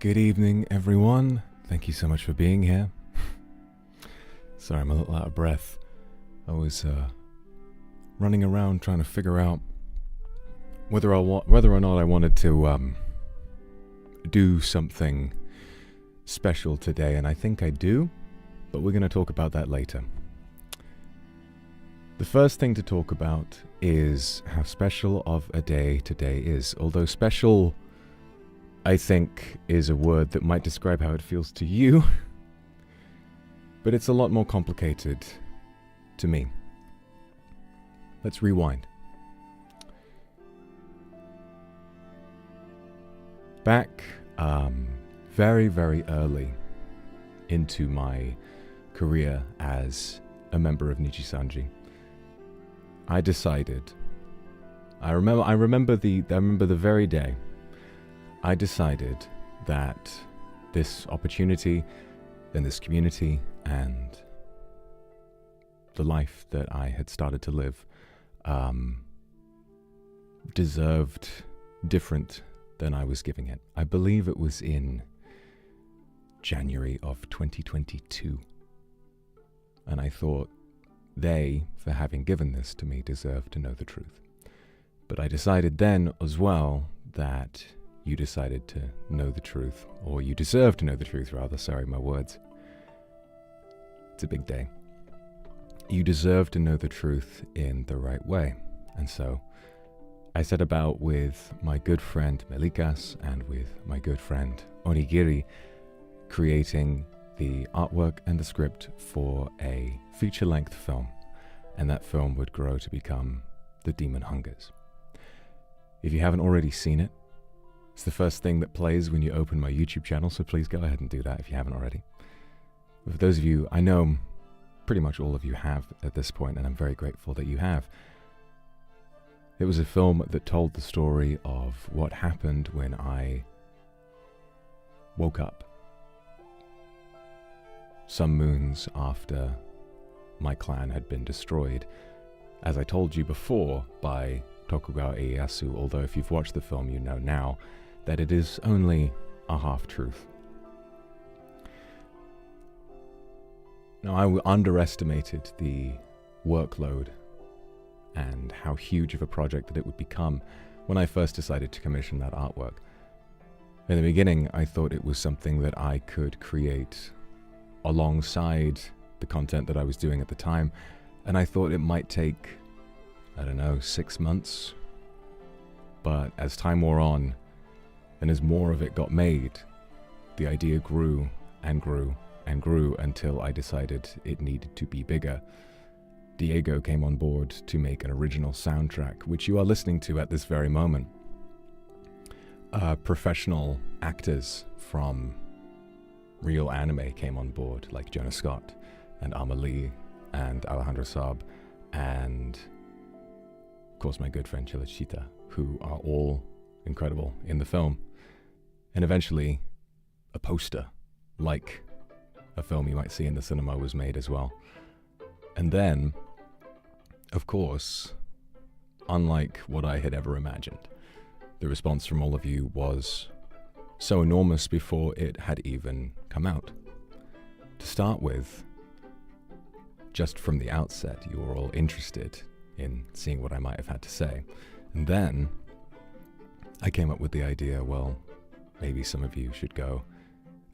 Good evening, everyone. Thank you so much for being here. Sorry, I'm a little out of breath. I was running around trying to figure out whether or not I wanted to do something special today, and I think I do, but we're going to talk about that later. The first thing to talk about is how special of a day today is. Although special, I think, is a word that might describe how it feels to you, but it's a lot more complicated to me. Let's rewind. Back very, very early into my career as a member of NIJISANJI, I decided, I remember the very day I decided that this opportunity and this community and the life that I had started to live deserved different than I was giving it. I believe it was in January of 2022. And I thought they, for having given this to me, deserved to know the truth. But I decided then as well that you decided to know the truth, or you deserve to know the truth rather, sorry, my words. It's a big day. You deserve to know the truth in the right way. And so I set about with my good friend Melikas and with my good friend Onigiri creating the artwork and the script for a feature-length film, and that film would grow to become The Demon Hungers. If you haven't already seen it, it's the first thing that plays when you open my YouTube channel, so please go ahead and do that if you haven't already. For those of you, I know pretty much all of you have at this point, and I'm very grateful that you have. It was a film that told the story of what happened when I woke up some moons after my clan had been destroyed, as I told you before, by Tokugawa Ieyasu, although if you've watched the film you know now that it is only a half-truth. Now, I underestimated the workload and how huge of a project that it would become when I first decided to commission that artwork. In the beginning, I thought it was something that I could create alongside the content that I was doing at the time, and I thought it might take, 6 months. But as time wore on, and as more of it got made, the idea grew and grew and grew until I decided it needed to be bigger. Diego came on board to make an original soundtrack, which you are listening to at this very moment. Professional actors from real anime came on board, like Jonah Scott and Amelie and Alejandro Saab, and of course my good friend Chilachita, who are all incredible in the film. And eventually a poster, like a film you might see in the cinema, was made as well. And then, of course, unlike what I had ever imagined, the response from all of you was so enormous before it had even come out. To start with, just from the outset, you were all interested in seeing what I might have had to say. And then I came up with the idea, well, maybe some of you should go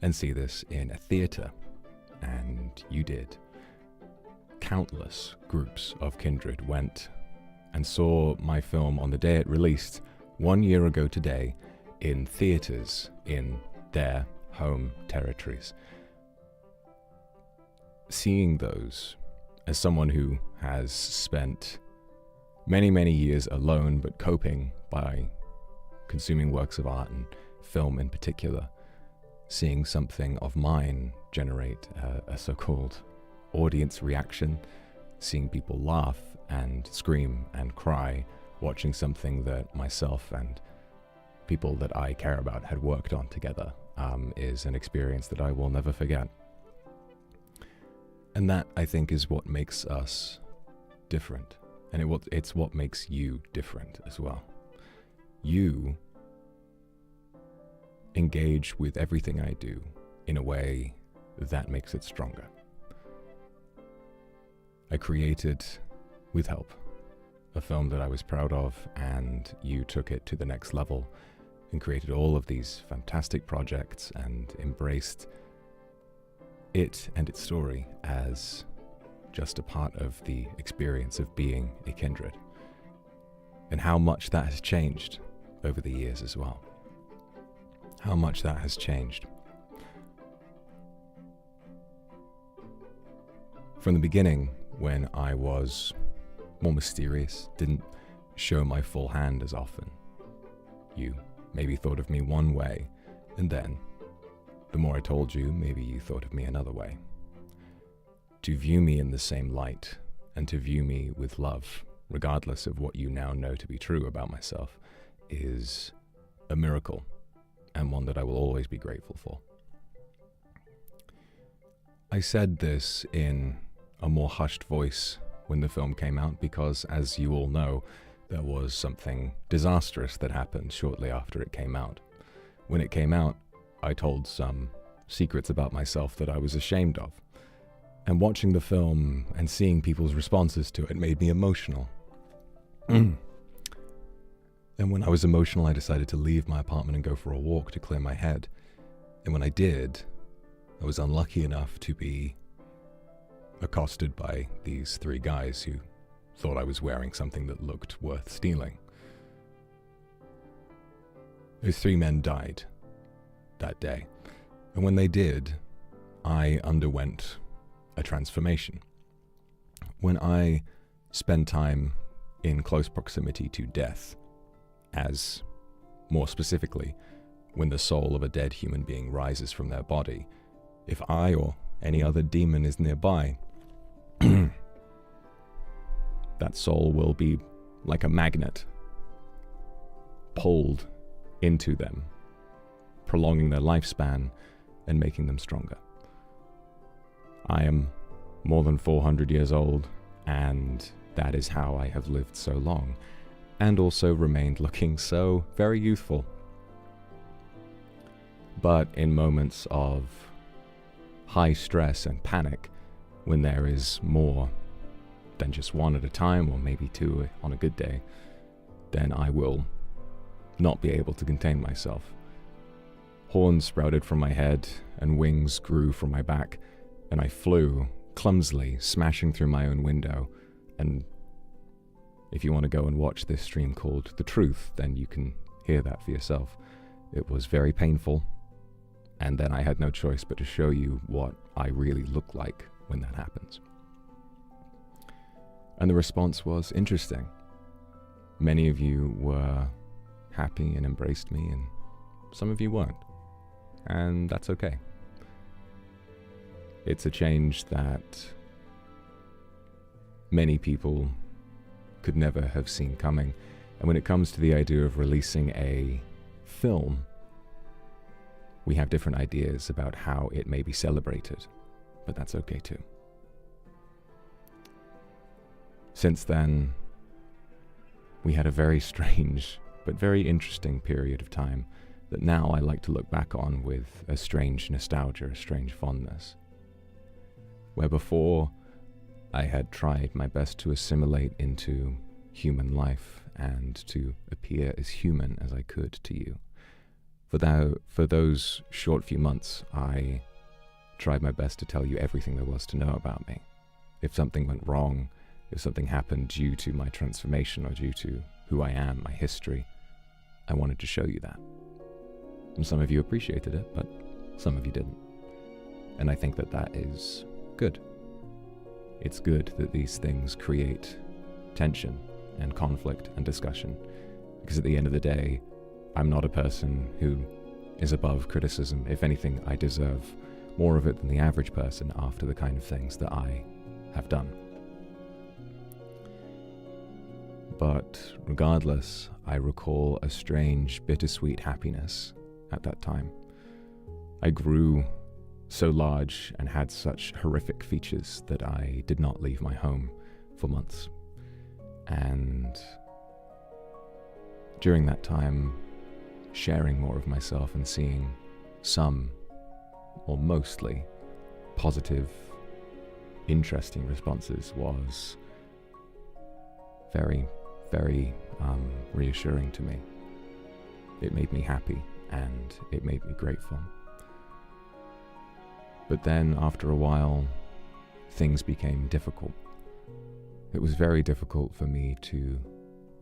and see this in a theater. And you did. Countless groups of kindred went and saw my film on the day it released 1 year ago today in theaters in their home territories. Seeing those, as someone who has spent many, many years alone but coping by consuming works of art and film in particular, seeing something of mine generate a so-called audience reaction, seeing people laugh and scream and cry, watching something that myself and people that I care about had worked on together, is an experience that I will never forget. And that, I think, is what makes us different. And it's what makes you different as well. You engage with everything I do in a way that makes it stronger. I created, with help, a film that I was proud of, and you took it to the next level and created all of these fantastic projects and embraced it and its story as just a part of the experience of being a kindred, and how much that has changed over the years as well. How much that has changed. From the beginning, when I was more mysterious, didn't show my full hand as often, you maybe thought of me one way, and then, the more I told you, maybe you thought of me another way. To view me in the same light, and to view me with love, regardless of what you now know to be true about myself, is a miracle, and one that I will always be grateful for. I said this in a more hushed voice when the film came out because, as you all know, there was something disastrous that happened shortly after it came out. When it came out, I told some secrets about myself that I was ashamed of. And watching the film and seeing people's responses to it made me emotional. And when I was emotional, I decided to leave my apartment and go for a walk to clear my head. And when I did, I was unlucky enough to be accosted by these three guys who thought I was wearing something that looked worth stealing. Those three men died that day. And when they did, I underwent a transformation. When I spend time in close proximity to death, as more specifically, when the soul of a dead human being rises from their body, if I or any other demon is nearby, that soul will be like a magnet, pulled into them, prolonging their lifespan and making them stronger. I am more than 400 years old, and that is how I have lived so long, and also remained looking so very youthful. But in moments of high stress and panic, when there is more than just one at a time, or maybe two on a good day, then I will not be able to contain myself. Horns sprouted from my head, and wings grew from my back, and I flew, clumsily, smashing through my own window. And if you want to go and watch this stream called The Truth, then you can hear that for yourself. It was very painful, and then I had no choice but to show you what I really look like when that happens. And the response was interesting. Many of you were happy and embraced me, and some of you weren't. And that's okay. It's a change that many people could never have seen coming. And when it comes to the idea of releasing a film, we have different ideas about how it may be celebrated, but that's okay too. Since then, we had a very strange but very interesting period of time that now I like to look back on with a strange nostalgia, a strange fondness. Where before, I had tried my best to assimilate into human life and to appear as human as I could to you. For those short few months, I tried my best to tell you everything there was to know about me. If something went wrong, if something happened due to my transformation or due to who I am, my history, I wanted to show you that. And some of you appreciated it, but some of you didn't. And I think that that is good. It's good that these things create tension and conflict and discussion, because at the end of the day, I'm not a person who is above criticism. If anything, I deserve more of it than the average person after the kind of things that I have done. But regardless, I recall a strange, bittersweet happiness at that time. I grew so large and had such horrific features that I did not leave my home for months. And during that time, sharing more of myself and seeing some, or mostly, positive, interesting responses was very, very reassuring to me. It made me happy and it made me grateful. But then after a while, things became difficult. It was very difficult for me to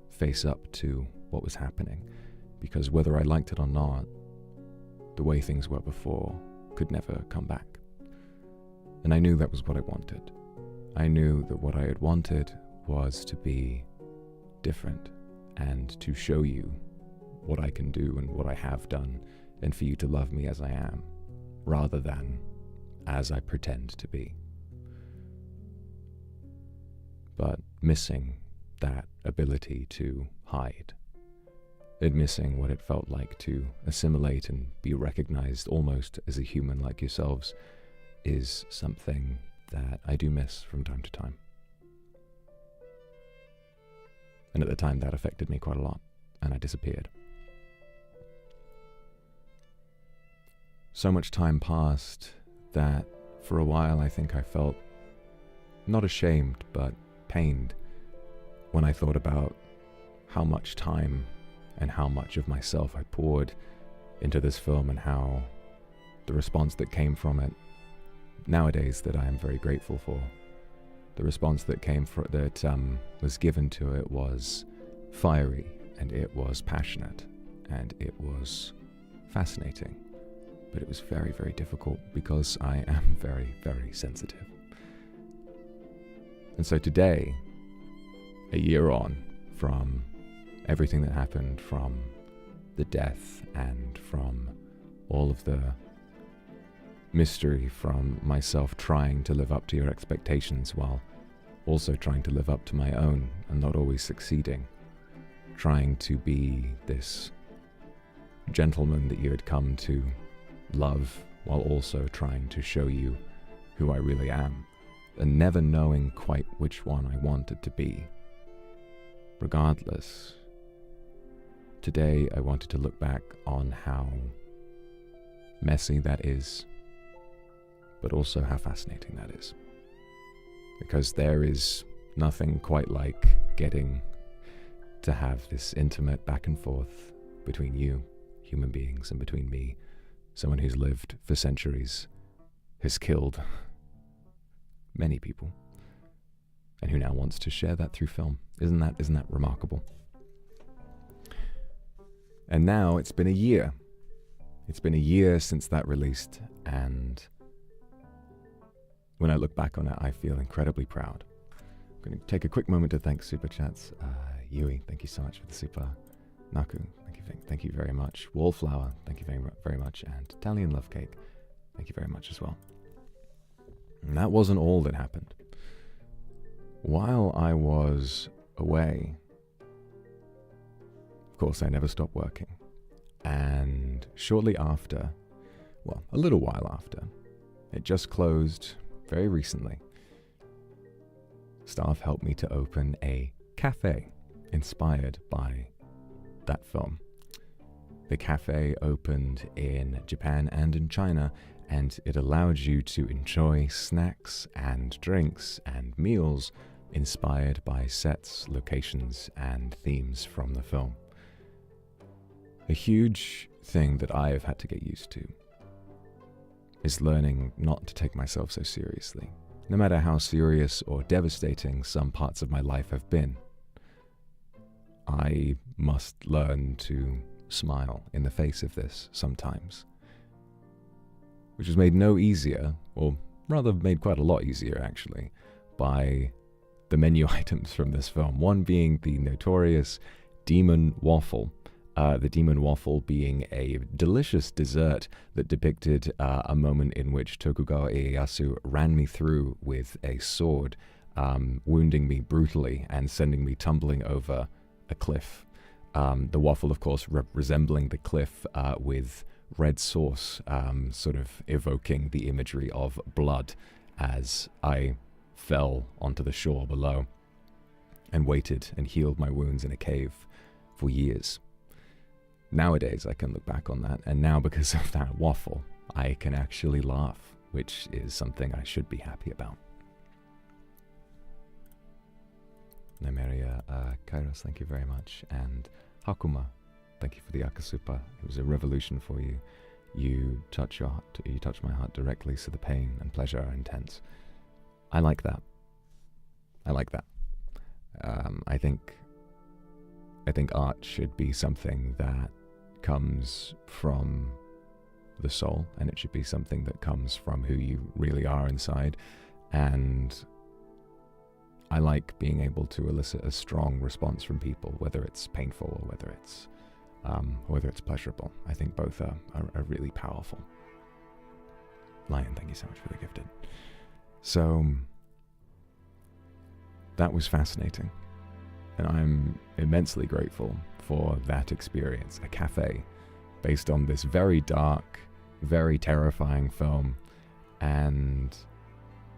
face up to what was happening, because whether I liked it or not, the way things were before could never come back. And I knew that was what I wanted. I knew that what I had wanted was to be different and to show you what I can do and what I have done, and for you to love me as I am, rather than as I pretend to be. But missing that ability to hide, and missing what it felt like to assimilate and be recognized almost as a human like yourselves, is something that I do miss from time to time. And at the time that affected me quite a lot, and I disappeared. So much time passed that for a while I think I felt not ashamed but pained when I thought about how much time and how much of myself I poured into this film, and how the response that came from it nowadays that I am very grateful for, the response that was given to it was fiery, and it was passionate, and it was fascinating. But it was very, very difficult because I am very, very sensitive. And so today, a year on from everything that happened, from the death and from all of the mystery, from myself trying to live up to your expectations while also trying to live up to my own and not always succeeding, trying to be this gentleman that you had come to love while also trying to show you who I really am, and never knowing quite which one I wanted to be. Regardless, today I wanted to look back on how messy that is, but also how fascinating that is. Because there is nothing quite like getting to have this intimate back and forth between you, human beings, and between me, someone who's lived for centuries, has killed many people, and who now wants to share that through film. Isn't that remarkable? And now it's been a year. It's been a year since that released, and when I look back on it, I feel incredibly proud. I'm going to take a quick moment to thank Super Chats. Yui, thank you so much for the super. Naku, thank you very much. Wallflower, thank you very, very much. And Italian Love Cake, thank you very much as well. And that wasn't all that happened. While I was away, of course, I never stopped working. And shortly after, well, a little while after, it just closed very recently. Staff helped me to open a cafe inspired by that film. The cafe opened in Japan and in China, and it allowed you to enjoy snacks and drinks and meals inspired by sets, locations, and themes from the film. A huge thing that I have had to get used to is learning not to take myself so seriously, no matter how serious or devastating some parts of my life have been. I must learn to smile in the face of this sometimes, which was made no easier, or rather made quite a lot easier actually, by the menu items from this film. One being the notorious demon waffle. The demon waffle being a delicious dessert that depicted a moment in which Tokugawa Ieyasu ran me through with a sword, wounding me brutally and sending me tumbling over a cliff. The waffle, of course, resembling the cliff with red sauce, sort of evoking the imagery of blood as I fell onto the shore below and waited and healed my wounds in a cave for years. nowadays I can look back on that, and now because of that waffle, I can actually laugh, which is something I should be happy about. Nemeria Kairos, thank you very much. And Akuma, thank you for the Akasupa. It was a revolution for you. You touch my heart directly, so the pain and pleasure are intense. I like that. I like that. I think art should be something that comes from the soul, and it should be something that comes from who you really are inside. And I like being able to elicit a strong response from people, whether it's painful or whether it's pleasurable. I think both are really powerful. Lion, thank you so much for the gifted. So that was fascinating, and I'm immensely grateful for that experience. A cafe based on this very dark, very terrifying film, and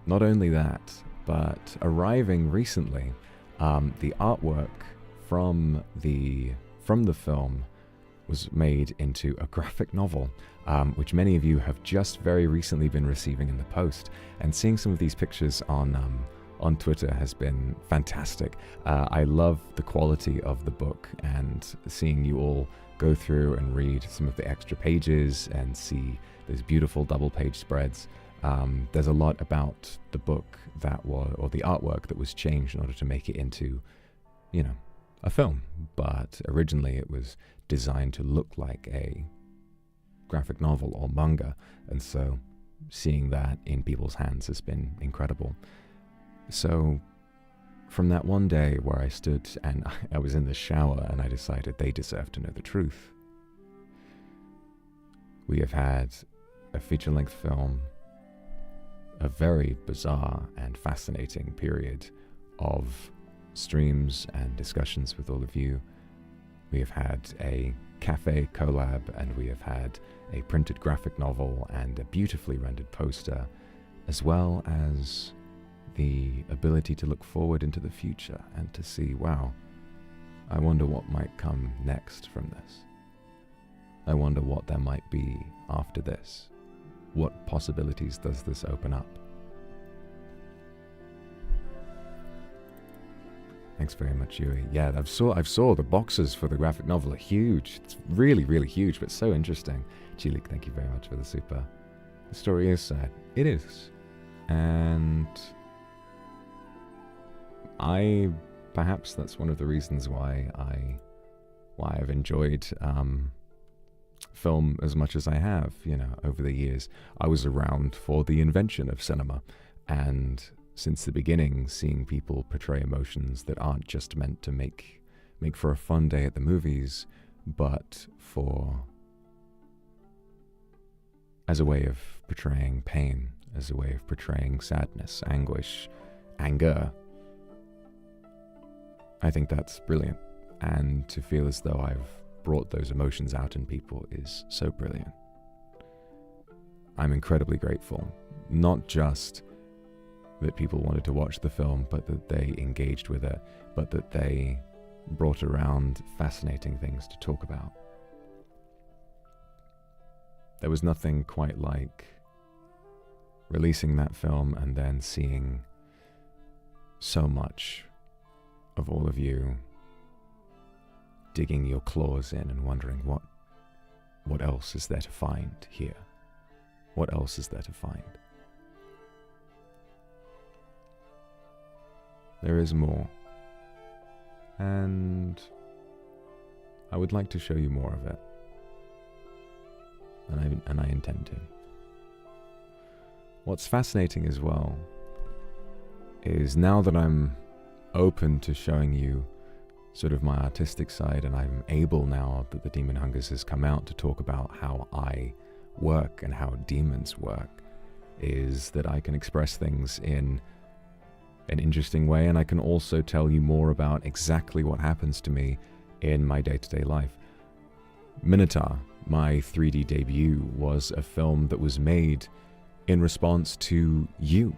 not only that, but arriving recently, the artwork from the film was made into a graphic novel, which many of you have just very recently been receiving in the post. And seeing some of these pictures on Twitter has been fantastic. I love the quality of the book, and seeing you all go through and read some of the extra pages and see those beautiful double-page spreads. There's a lot about the book or the artwork that was changed in order to make it into, a film. But originally it was designed to look like a graphic novel or manga. And so seeing that in people's hands has been incredible. So from that one day where I stood and I was in the shower and I decided they deserve to know the truth, we have had a feature-length film, a very bizarre and fascinating period of streams and discussions with all of you. We have had a cafe collab, and we have had a printed graphic novel and a beautifully rendered poster, as well as the ability to look forward into the future and to see, wow, I wonder what might come next from this. I wonder what there might be after this. What possibilities does this open up? Thanks very much, Yui. Yeah, I've saw the boxes for the graphic novel are huge. It's really, really huge, but so interesting. Chilik, thank you very much for the super. The story is sad. It is. And perhaps that's one of the reasons why I've enjoyed film as much as I have, over the years. I was around for the invention of cinema, and since the beginning, seeing people portray emotions that aren't just meant to make for a fun day at the movies, but as a way of portraying pain, as a way of portraying sadness, anguish, anger. I think that's brilliant, and to feel as though I've brought those emotions out in people is so brilliant. I'm incredibly grateful, not just that people wanted to watch the film, but that they engaged with it, but that they brought around fascinating things to talk about. There was nothing quite like releasing that film and then seeing so much of all of you digging your claws in and wondering what else is there to find here? What else is there to find? There is more, and I would like to show you more of it, and I intend to. What's fascinating as well is now that I'm open to showing you sort of my artistic side, and I'm able, now that the Demon Hungers has come out, to talk about how I work and how demons work, is that I can express things in an interesting way, and I can also tell you more about exactly what happens to me in my day-to-day life. Minotaur, my 3D debut, was a film that was made in response to you.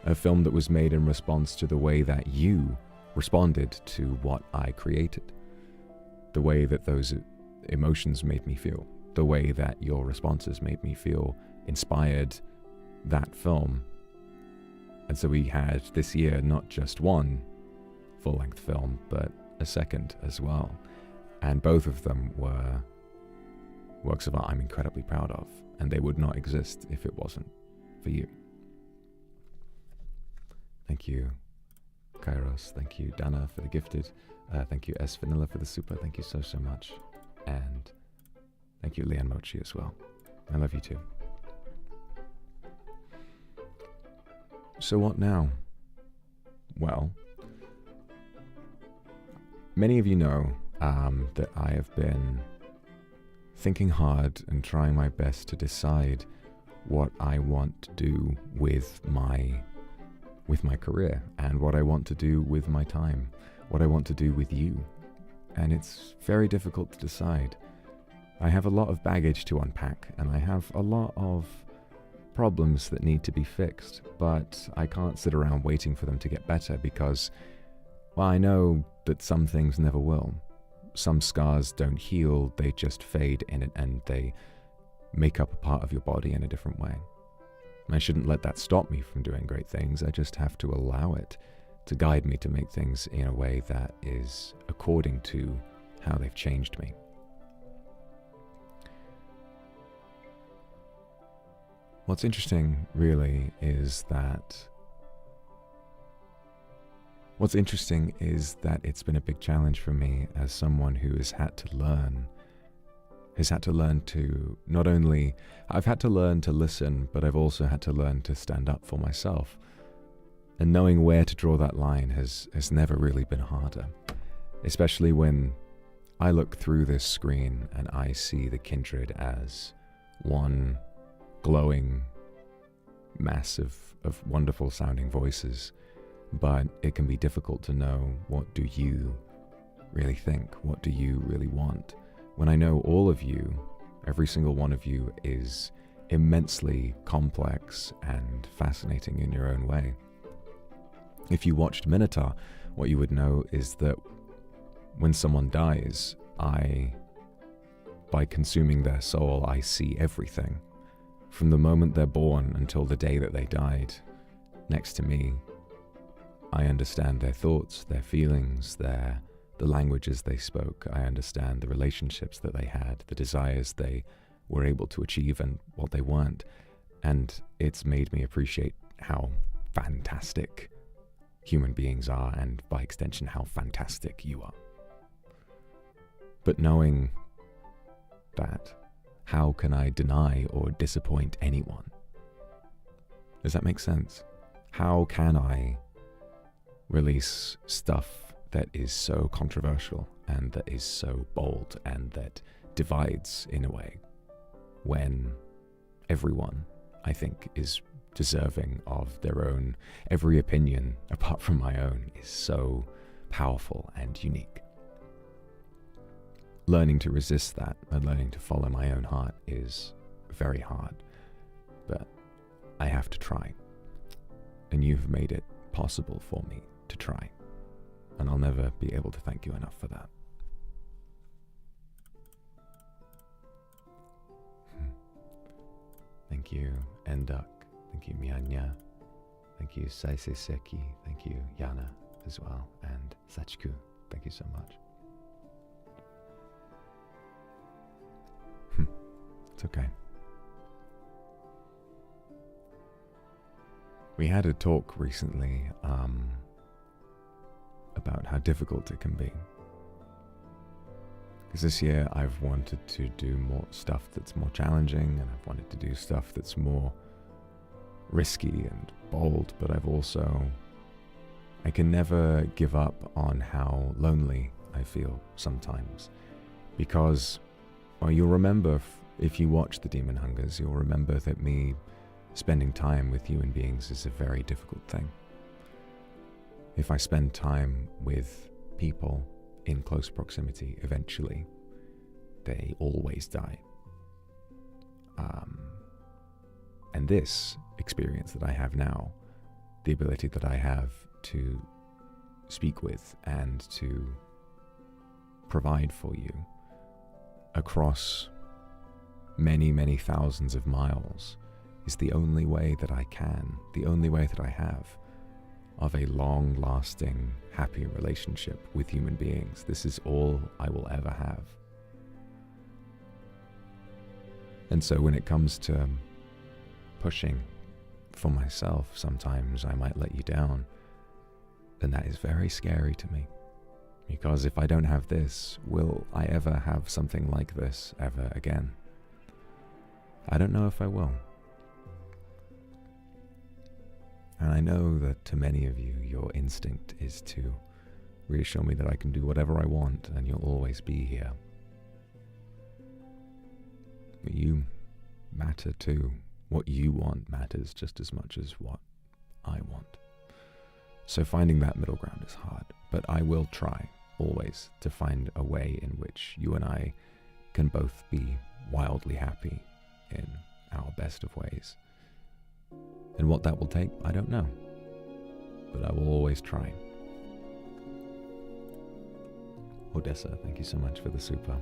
A film that was made in response to the way that you responded to what I created. The way that those emotions made me feel, the way that your responses made me feel inspired that film. And so we had this year not just one full-length film, but a second as well. And both of them were works of art I'm incredibly proud of, and they would not exist if it wasn't for you. Thank you, Kairos. Thank you, Dana, for the gifted. Thank you, S Vanilla, for the super. Thank you so much. And thank you, Leon Mochi, as well. I love you too. So what now? Well, many of you know that I have been thinking hard and trying my best to decide what I want to do with my career, and what I want to do with my time, what I want to do with you. And it's very difficult to decide. I have a lot of baggage to unpack, and I have a lot of problems that need to be fixed, but I can't sit around waiting for them to get better because, well, I know that some things never will. Some scars don't heal, they just fade in it, and they make up a part of your body in a different way. I shouldn't let that stop me from doing great things. I just have to allow it to guide me to make things in a way that is according to how they've changed me. What's interesting, really, is that it's been a big challenge for me as someone who has had to learn to not only, I've had to learn to listen, but I've also had to learn to stand up for myself. And knowing where to draw that line has never really been harder, especially when I look through this screen and I see the Kindred as one glowing mass of wonderful sounding voices. But it can be difficult to know, what do you really think? What do you really want? When I know all of you, every single one of you, is immensely complex and fascinating in your own way. If you watched Minotaur, what you would know is that when someone dies, by consuming their soul, I see everything. From the moment they're born until the day that they died, next to me, I understand their thoughts, their feelings, the languages they spoke. I understand the relationships that they had, the desires they were able to achieve and what they weren't. And it's made me appreciate how fantastic human beings are, and by extension, how fantastic you are. But knowing that, how can I deny or disappoint anyone? Does that make sense? How can I release stuff that is so controversial and that is so bold and that divides in a way, when everyone, I think, is deserving of their own? Every opinion apart from my own is so powerful and unique. Learning to resist that and learning to follow my own heart is very hard, but I have to try. And you've made it possible for me to try. And I'll never be able to thank you enough for that. Thank you, Enduk. Thank you, Mianya. Thank you, Saiseseki. Thank you, Yana, as well. And Sachiku. Thank you so much. It's okay. We had a talk recently about how difficult it can be. Because this year I've wanted to do more stuff that's more challenging, and I've wanted to do stuff that's more risky and bold, but I can never give up on how lonely I feel sometimes. Because, well, you'll remember, if you watch the Demon Hungers, you'll remember that me spending time with human beings is a very difficult thing. If I spend time with people in close proximity, eventually they always die. And this experience that I have now, the ability that I have to speak with and to provide for you, across many, many thousands of miles is the only way that I can, the only way that I have of a long-lasting, happy relationship with human beings. This is all I will ever have. And so when it comes to pushing for myself, sometimes I might let you down. And that is very scary to me. Because if I don't have this, will I ever have something like this ever again? I don't know if I will. And I know that to many of you, your instinct is to reassure me that I can do whatever I want and you'll always be here. But you matter too. What you want matters just as much as what I want. So finding that middle ground is hard, but I will try, always, to find a way in which you and I can both be wildly happy in our best of ways. And what that will take, I don't know. But I will always try. Odessa, thank you so much for the super.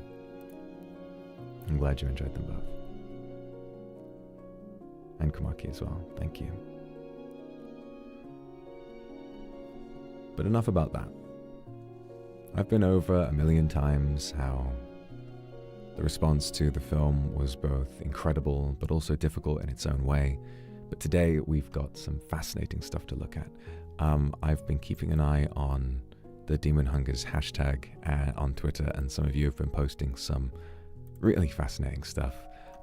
I'm glad you enjoyed them both. And Kumaki as well, thank you. But enough about that. I've been over a million times how the response to the film was both incredible but also difficult in its own way. But today we've got some fascinating stuff to look at. I've been keeping an eye on the Demon Hungers hashtag on Twitter, and some of you have been posting some really fascinating stuff.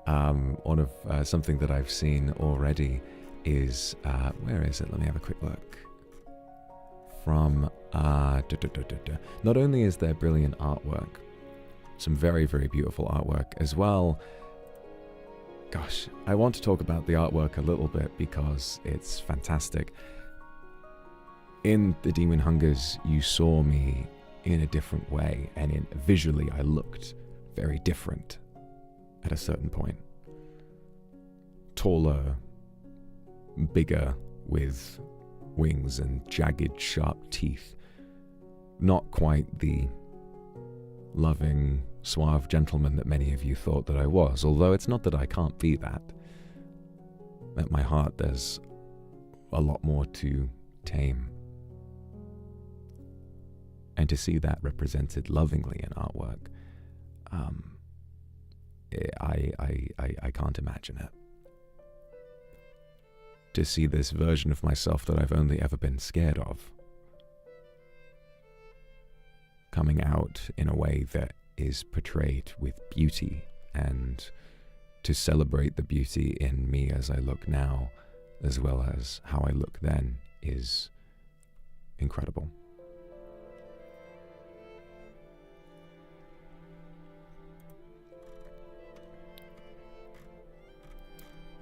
One of something that I've seen already is, where is it? Let me have a quick look. From, not only is there brilliant artwork, some very, very beautiful artwork as well. Gosh, I want to talk about the artwork a little bit because it's fantastic. In the Demon Hungers, you saw me in a different way, and visually I looked very different at a certain point. Taller, bigger, with wings and jagged, sharp teeth. Not quite the loving, suave gentleman that many of you thought that I was, although it's not that I can't be that. At my heart, there's a lot more to tame. And to see that represented lovingly in artwork, I can't imagine it. To see this version of myself that I've only ever been scared of coming out in a way that is portrayed with beauty, and to celebrate the beauty in me as I look now, as well as how I look then, is incredible.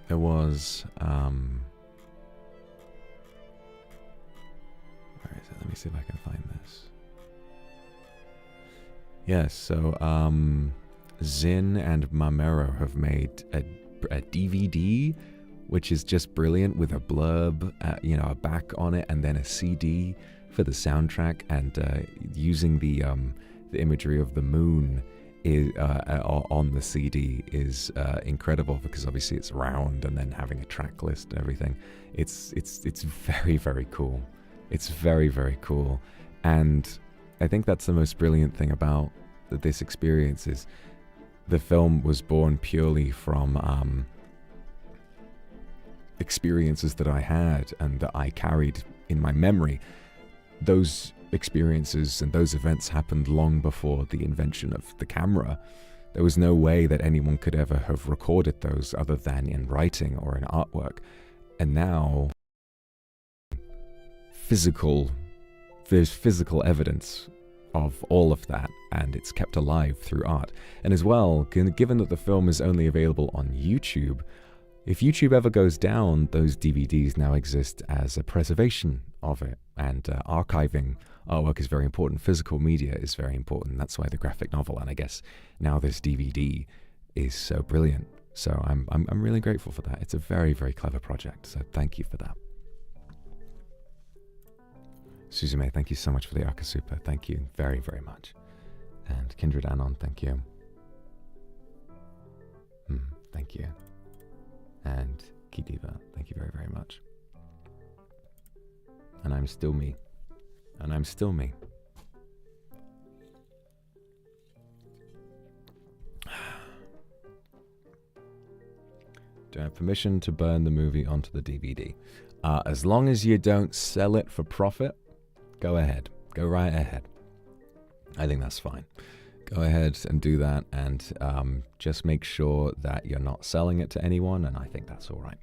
There was, where is it? Let me see if I can find this. Yes, so Zin and Mamero have made a DVD, which is just brilliant, with a blurb, a back on it, and then a CD for the soundtrack, and using the imagery of the moon on the CD is incredible, because obviously it's round, and then having a track list and everything. It's very, very cool. It's very, very cool. And I think that's the most brilliant thing about this experience is the film was born purely from experiences that I had and that I carried in my memory. Those experiences and those events happened long before the invention of the camera. There was no way that anyone could ever have recorded those other than in writing or in artwork. And now, there's physical evidence of all of that, and it's kept alive through art. And as well, given that the film is only available on YouTube, if YouTube ever goes down, those DVDs now exist as a preservation of it, and archiving artwork is very important. Physical media is very important. That's why the graphic novel, and I guess now this DVD, is so brilliant. So I'm really grateful for that. It's a very, very clever project, so thank you for that. Suzume, thank you so much for the Akasupa. Thank you very, very much. And Kindred Anon, thank you. thank you. And Kidiva, thank you very, very much. And I'm still me. And I'm still me. Do I have permission to burn the movie onto the DVD? As long as you don't sell it for profit, go ahead. Go right ahead. I think that's fine. Go ahead and do that, and just make sure that you're not selling it to anyone, and I think that's all right.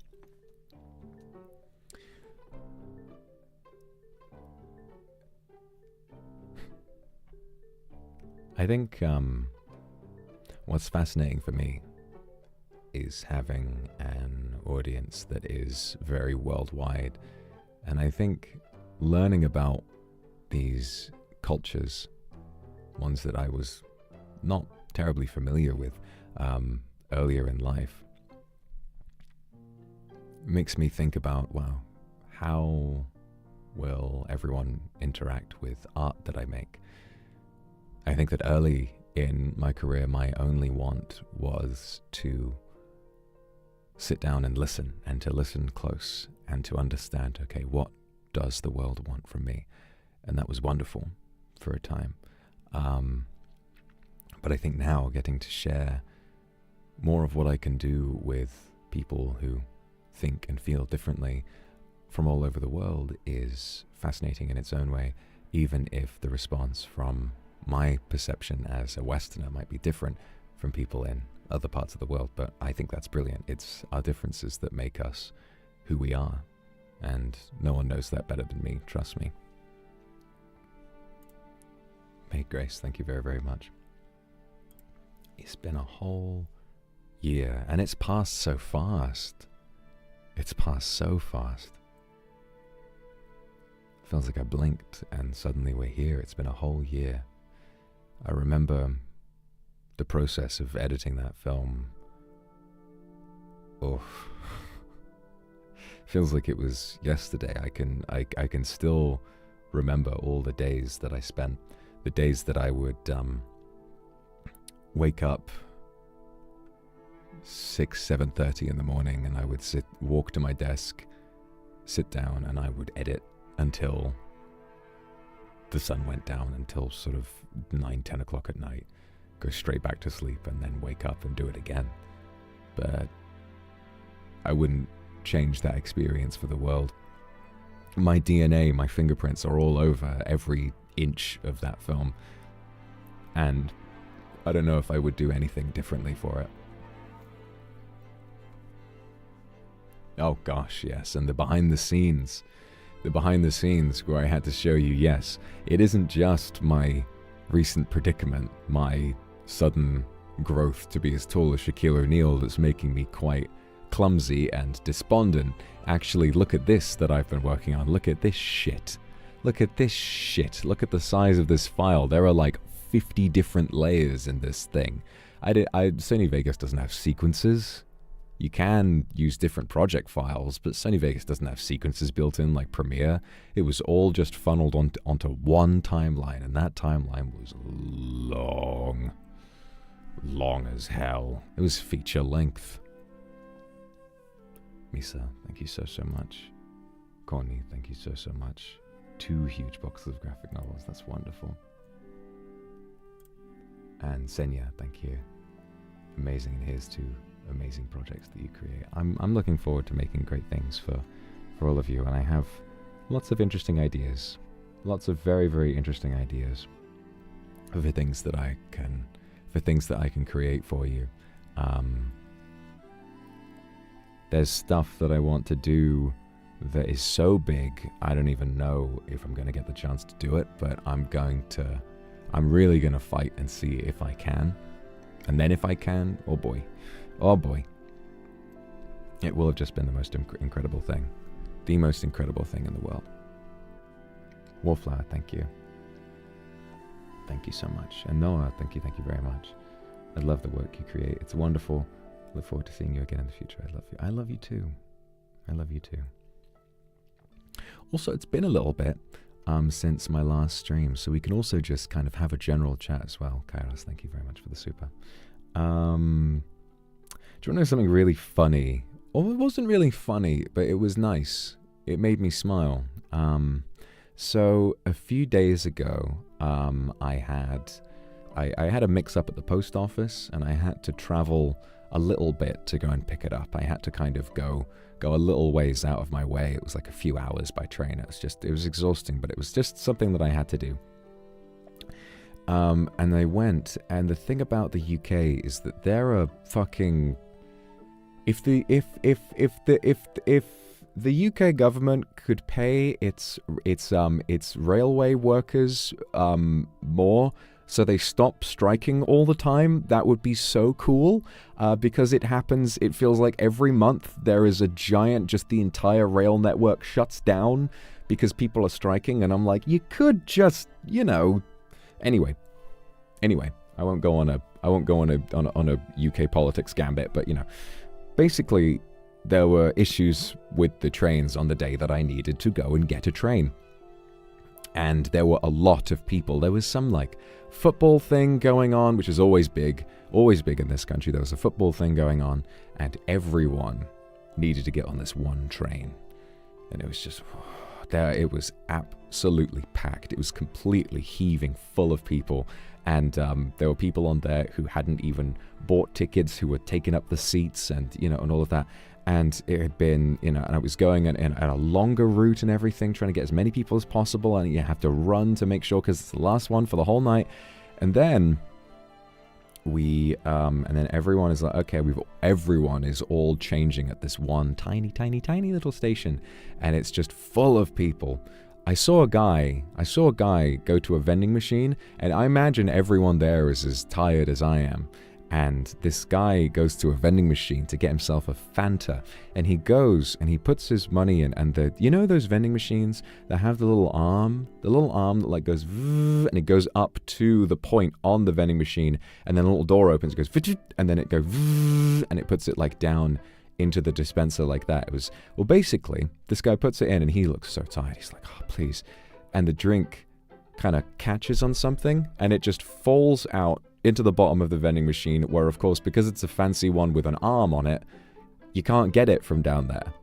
I think what's fascinating for me is having an audience that is very worldwide, and I think learning about these cultures, ones that I was not terribly familiar with earlier in life, makes me think about, wow, how will everyone interact with art that I make? I think that early in my career, my only want was to sit down and listen, and to listen close, and to understand, okay, what does the world want from me? And that was wonderful for a time. But I think now getting to share more of what I can do with people who think and feel differently from all over the world is fascinating in its own way, even if the response from my perception as a Westerner might be different from people in other parts of the world. But I think that's brilliant. It's our differences that make us who we are, and no one knows that better than me, trust me. May Grace, thank you very, very much. It's been a whole year, and it's passed so fast. It's passed so fast. Feels like I blinked and suddenly we're here. It's been a whole year. I remember the process of editing that film. Oof. Feels like it was yesterday. I can still remember all the days that I spent. The days that I would wake up 7:30 in the morning, and I would walk to my desk, sit down, and I would edit until the sun went down, until sort of 9-10 o'clock at night, go straight back to sleep, and then wake up and do it again. But I wouldn't change that experience for the world. My DNA, my fingerprints are all over every inch of that film, and I don't know if I would do anything differently for it. Oh gosh, yes, and the behind the scenes where I had to show you, yes, it isn't just my recent predicament, my sudden growth to be as tall as Shaquille O'Neal that's making me quite clumsy and despondent. Actually, look at this that I've been working on. Look at this shit. Look at this shit. Look at the size of this file. There are like 50 different layers in this thing. Sony Vegas doesn't have sequences. You can use different project files, but Sony Vegas doesn't have sequences built in like Premiere. It was all just funneled onto one timeline, and that timeline was long. Long as hell. It was feature length. Misa, thank you so much. Connie, thank you so much. 2 huge boxes of graphic novels, that's wonderful. And Senya, thank you. Amazing, and here's 2 amazing projects that you create. I'm looking forward to making great things for all of you, and I have lots of interesting ideas. Lots of very, very interesting ideas for things that I can create for you. There's stuff that I want to do that is so big, I don't even know if I'm going to get the chance to do it, but I'm really going to fight and see if I can. And then if I can, oh boy, it will have just been the most incredible thing. The most incredible thing in the world. Wallflower, thank you. Thank you so much. And Noah, thank you very much. I love the work you create. It's wonderful. Look forward to seeing you again in the future. I love you. I love you too. I love you too. Also, it's been a little bit since my last stream, so we can also just kind of have a general chat as well. Kairos, thank you very much for the super. you want to know something really funny? Or it wasn't really funny, but it was nice. It made me smile. So a few days ago, I had a mix-up at the post office, and I had to travel a little bit to go and pick it up. I had to kind of go a little ways out of my way. It was like a few hours by train. It was exhausting, but it was just something that I had to do. And I went, and the thing about the UK is that there are fucking... If the UK government could pay its railway workers more, so they stop striking all the time, that would be so cool. Because it happens, it feels like every month there is a giant, just the entire rail network shuts down because people are striking, and I'm like, you could just, Anyway, I won't go on a UK politics gambit, but basically, there were issues with the trains on the day that I needed to go and get a train. And there were a lot of people. There was some, football thing going on, which is always big in this country. There was a football thing going on, and everyone needed to get on this one train. And it was just... it was absolutely packed. It was completely heaving full of people. And there were people on there who hadn't even bought tickets, who were taking up the seats and, and all of that. And it had been, and I was going in a longer route and everything, trying to get as many people as possible. And you have to run to make sure, because it's the last one for the whole night. And then and then everyone is like, okay, everyone is all changing at this one tiny little station. And it's just full of people. I saw a guy go to a vending machine, and I imagine everyone there is as tired as I am. And this guy goes to a vending machine to get himself a Fanta, and he goes and he puts his money in, and those vending machines that have the little arm that goes and it goes up to the point on the vending machine, and then a little door opens, it goes and then it goes and it puts it down into the dispenser like that. It was, basically, this guy puts it in, and he looks so tired. He's like, oh, please. And the drink kind of catches on something, and it just falls out into the bottom of the vending machine, where, of course, because it's a fancy one with an arm on it, you can't get it from down there.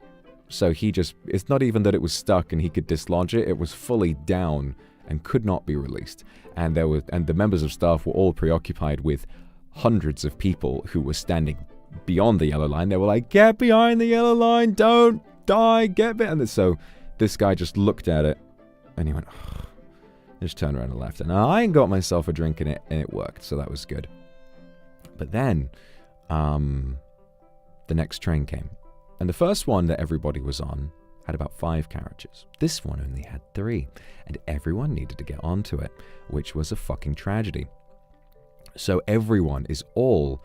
So it's not even that it was stuck and he could dislodge it. It was fully down and could not be released. And the members of staff were all preoccupied with hundreds of people who were standing beyond the yellow line. They were like, get behind the yellow line, don't die, get behind. And so this guy just looked at it, and he went, oh. Just turned around and left. And I got myself a drink in it, and it worked, so that was good. But then the next train came, and the first one that everybody was on had about 5 carriages. This one only had 3, and everyone needed to get onto it, which was a fucking tragedy. So everyone is all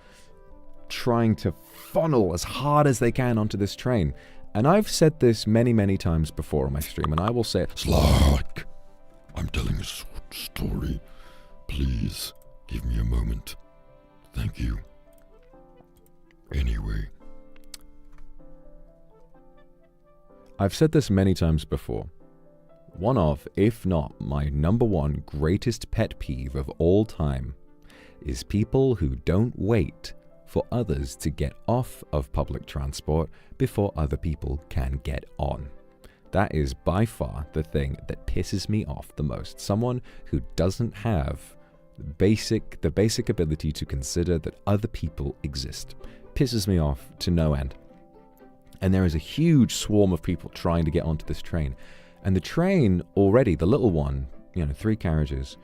trying to funnel as hard as they can onto this train. And I've said this many times before on my stream, and I will say it. Slack! I'm telling a story. Please, give me a moment. Thank you. Anyway. I've said this many times before. One of, if not my #1 greatest pet peeve of all time, is people who don't wait for others to get off of public transport before other people can get on. That is by far the thing that pisses me off the most. Someone who doesn't have the basic ability to consider that other people exist. Pisses me off to no end. And there is a huge swarm of people trying to get onto this train. And the train already, the little one, 3 carriages,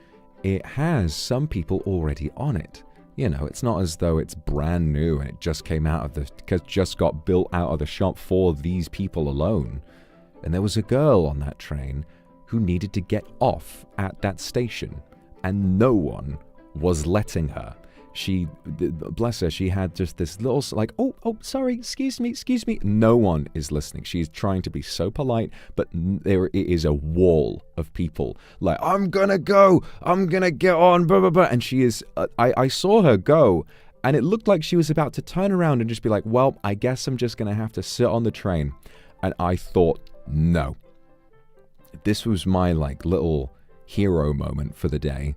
it has some people already on it. It's not as though it's brand new and it just just got built out of the shop for these people alone. And there was a girl on that train who needed to get off at that station, and no one was letting her. Bless her, she had just this little, oh, sorry, excuse me. No one is listening. She's trying to be so polite, but there is a wall of people. I'm gonna go, I'm gonna get on, blah, blah, blah. And she is, I saw her go, and it looked like she was about to turn around and just be like, well, I guess I'm just gonna have to sit on the train. And I thought, no. This was my little hero moment for the day.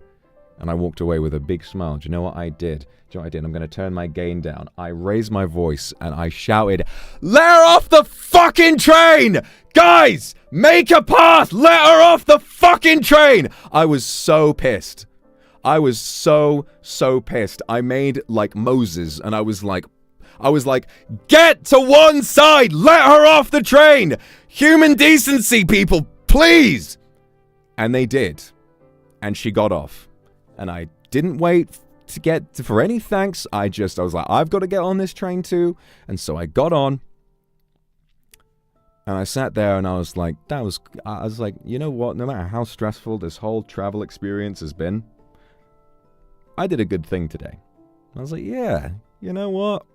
And I walked away with a big smile. Do you know what I did? Do you know what I did? I'm going to turn my gain down. I raised my voice and I shouted, "Let her off the fucking train! Guys, make a path! Let her off the fucking train!" I was so pissed. I was so pissed. I made like Moses and I was like, get to one side! Let her off the train! Human decency, people, please! And they did. And she got off. And I didn't wait for any thanks. I was like, I've got to get on this train too. And so I got on. And I sat there and I was like, you know what? No matter how stressful this whole travel experience has been, I did a good thing today. I was like, yeah, you know what?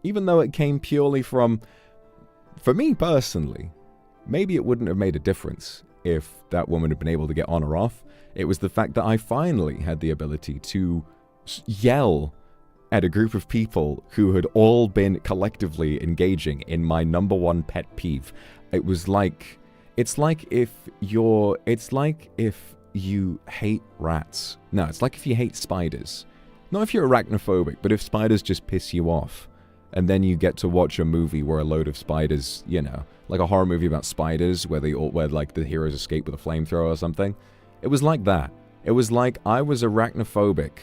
Even though it came purely for me personally, maybe it wouldn't have made a difference if that woman had been able to get on or off. It was the fact that I finally had the ability to yell at a group of people who had all been collectively engaging in my number one pet peeve. It's like if you hate rats. No, it's like if you hate spiders. Not if you're arachnophobic, but if spiders just piss you off. And then you get to watch a movie where a load of spiders, you know, like a horror movie about spiders where like the heroes escape with a flamethrower or something. It was like that. It was like I was arachnophobic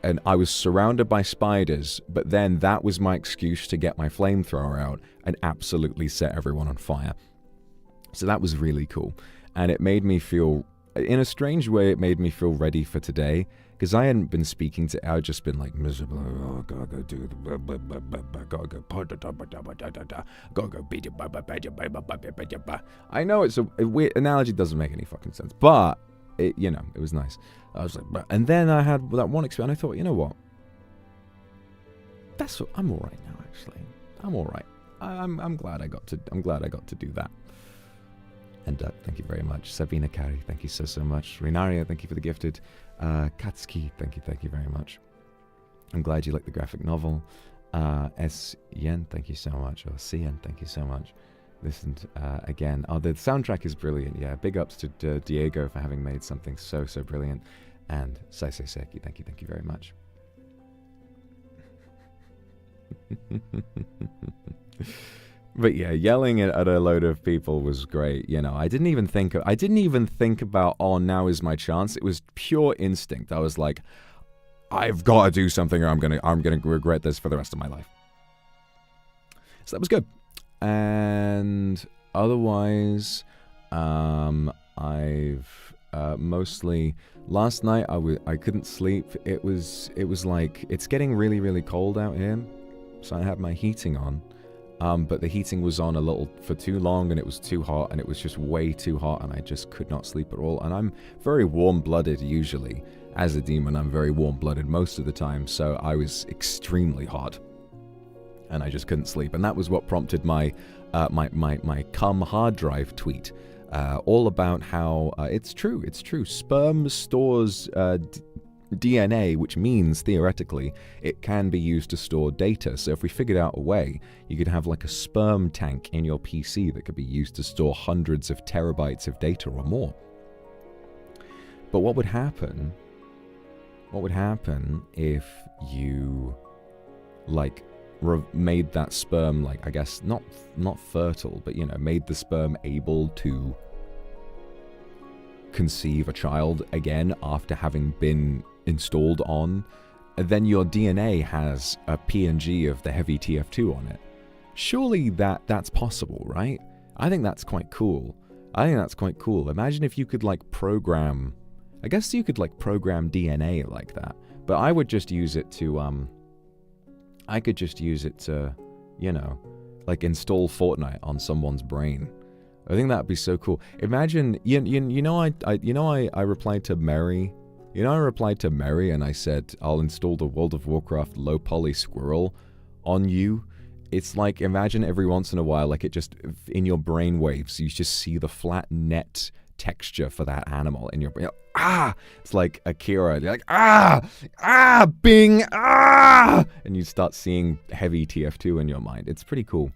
and I was surrounded by spiders, but then that was my excuse to get my flamethrower out and absolutely set everyone on fire. So that was really cool. And it made me feel, in a strange way, it made me feel ready for today. Because I hadn't been speaking to, I'd just been like miserable. Oh, gotta go do the, gotta go beat it. I know it's a weird analogy, doesn't make any fucking sense, but it, you know, it was nice. I was like, and then I had that one experience. I thought, you know what? I'm all right now. Actually, I'm all right. I'm glad I got to do that. And thank you very much. Sabina Kari, thank you so much. Rinaria, thank you for the gifted. Katsuki, thank you very much. I'm glad you like the graphic novel. S. Yen, thank you so much. Or Cien, thank you so much. Listened again. Oh, the soundtrack is brilliant. Yeah, big ups to Diego for having made something so brilliant. And Saisei Seki, thank you very much. But yeah, yelling at a load of people was great. You know, I didn't even think about, oh, now is my chance. It was pure instinct. I was like, I've got to do something or I'm gonna regret this for the rest of my life. So that was good. And otherwise, I've mostly last night I couldn't sleep. It was like it's getting really cold out here, so I had my heating on. But the heating was on a little for too long and it was too hot and it was just way too hot and I just could not sleep at all. And I'm very warm-blooded usually. As a demon, I'm very warm-blooded most of the time, so I was extremely hot. And I just couldn't sleep. And that was what prompted my cum hard drive tweet. All about how it's true. Sperm stores DNA, which means, theoretically, it can be used to store data. So if we figured out a way, you could have like a sperm tank in your PC that could be used to store hundreds of terabytes of data or more. But what would happen if you, like, made that sperm, like, I guess, not fertile, but, you know, made the sperm able to conceive a child again after having been installed on, then your DNA has a PNG of the heavy TF2 on it. Surely that's possible, right? I think that's quite cool. Imagine if you could like program, I guess you could like program DNA like that, but I would just use it to, I could just use it to, you know, like install Fortnite on someone's brain. I think that'd be so cool. Imagine, I replied to Mary. You know, I replied to Mary and I said, I'll install the World of Warcraft low poly squirrel on you. It's like, imagine every once in a while, like it just, in your brain waves, you just see the flat net texture for that animal in your brain. It's like Akira. You're like, bing, and you start seeing heavy TF2 in your mind. It's pretty cool.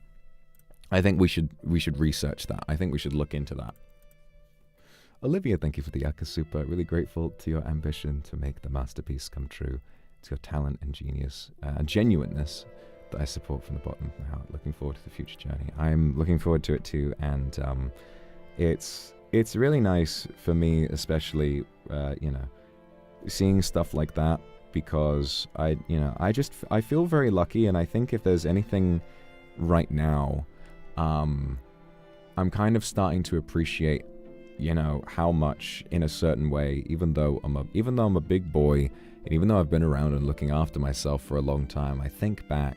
I think we should research that. I think we should look into that. Olivia, thank you for the Akasupa. Really grateful to your ambition to make the masterpiece come true. It's your talent and genius and genuineness that I support from the bottom of my heart. Looking forward to the future journey. I'm looking forward to it too, and it's really nice for me, especially seeing stuff like that, because I feel very lucky, and I think if there's anything right now, I'm kind of starting to appreciate, how much, in a certain way, even though I'm a big boy, and even though I've been around and looking after myself for a long time, I think back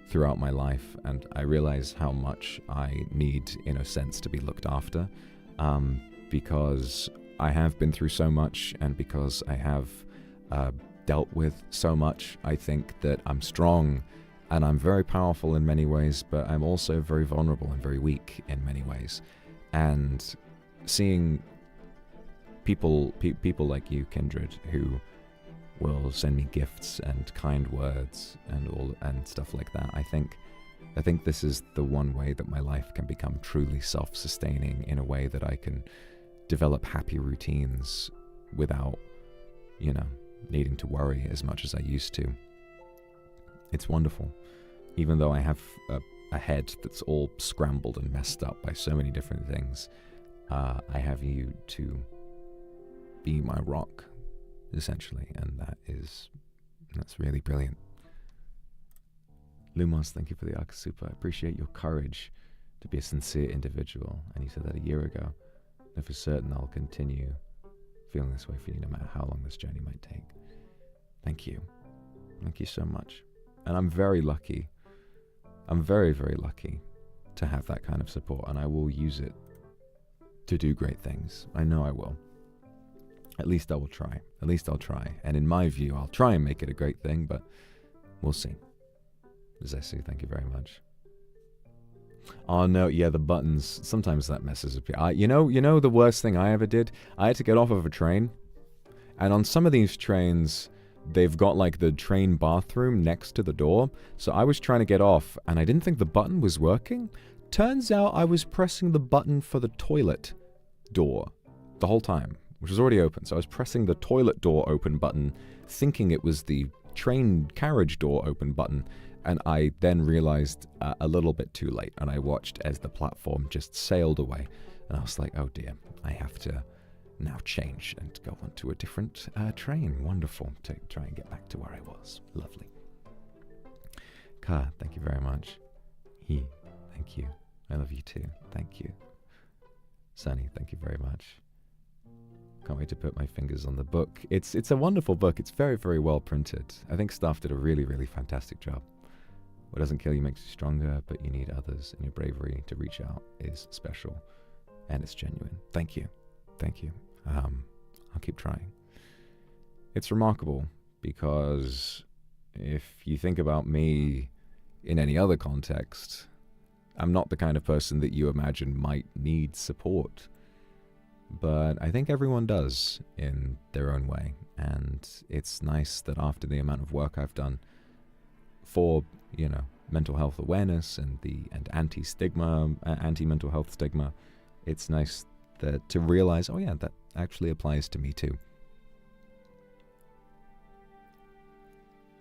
throughout my life and I realize how much I need, in a sense, to be looked after, because I have been through so much, and because I have dealt with so much. I think that I'm strong and I'm very powerful in many ways, but I'm also very vulnerable and very weak in many ways. And seeing people like you, Kindred, who will send me gifts and kind words and stuff like that, I think this is the one way that my life can become truly self-sustaining, in a way that I can develop happy routines without, needing to worry as much as I used to. It's wonderful. Even though I have a head that's all scrambled and messed up by so many different things, I have you to be my rock, essentially, and that's really brilliant. Lumos, thank you for the Akasupa. I appreciate your courage to be a sincere individual, and you said that a year ago. And for certain, I'll continue feeling this way for you, no matter how long this journey might take. Thank you. Thank you so much. And I'm very lucky. I'm very, very lucky to have that kind of support, and I will use it to do great things. I know I will. At least I will try. At least I'll try. And in my view, I'll try and make it a great thing, but we'll see. Zesu, thank you very much. Oh no, yeah, the buttons. Sometimes that messes up. You know the worst thing I ever did? I had to get off of a train, and on some of these trains, they've got like the train bathroom next to the door. So I was trying to get off, and I didn't think the button was working. Turns out I was pressing the button for the toilet door the whole time, which was already open. So I was pressing the toilet door open button, thinking it was the train carriage door open button. And I then realized a little bit too late, and I watched as the platform just sailed away. And I was like, oh dear, I have to now change and go on to a different train. Wonderful, to try and get back to where I was. Lovely. Ka, thank you very much. He, thank you. I love you too. Thank you. Sunny, thank you very much. Can't wait to put my fingers on the book. It's a wonderful book. It's very, very well printed. I think staff did a really, really fantastic job. What doesn't kill you makes you stronger, but you need others, and your bravery to reach out is special, and it's genuine. Thank you. Thank you. I'll keep trying. It's remarkable, because if you think about me in any other context, I'm not the kind of person that you imagine might need support. But I think everyone does in their own way, and it's nice that after the amount of work I've done for, mental health awareness and anti-stigma, anti-mental health stigma, it's nice to realize, oh yeah, that actually applies to me too.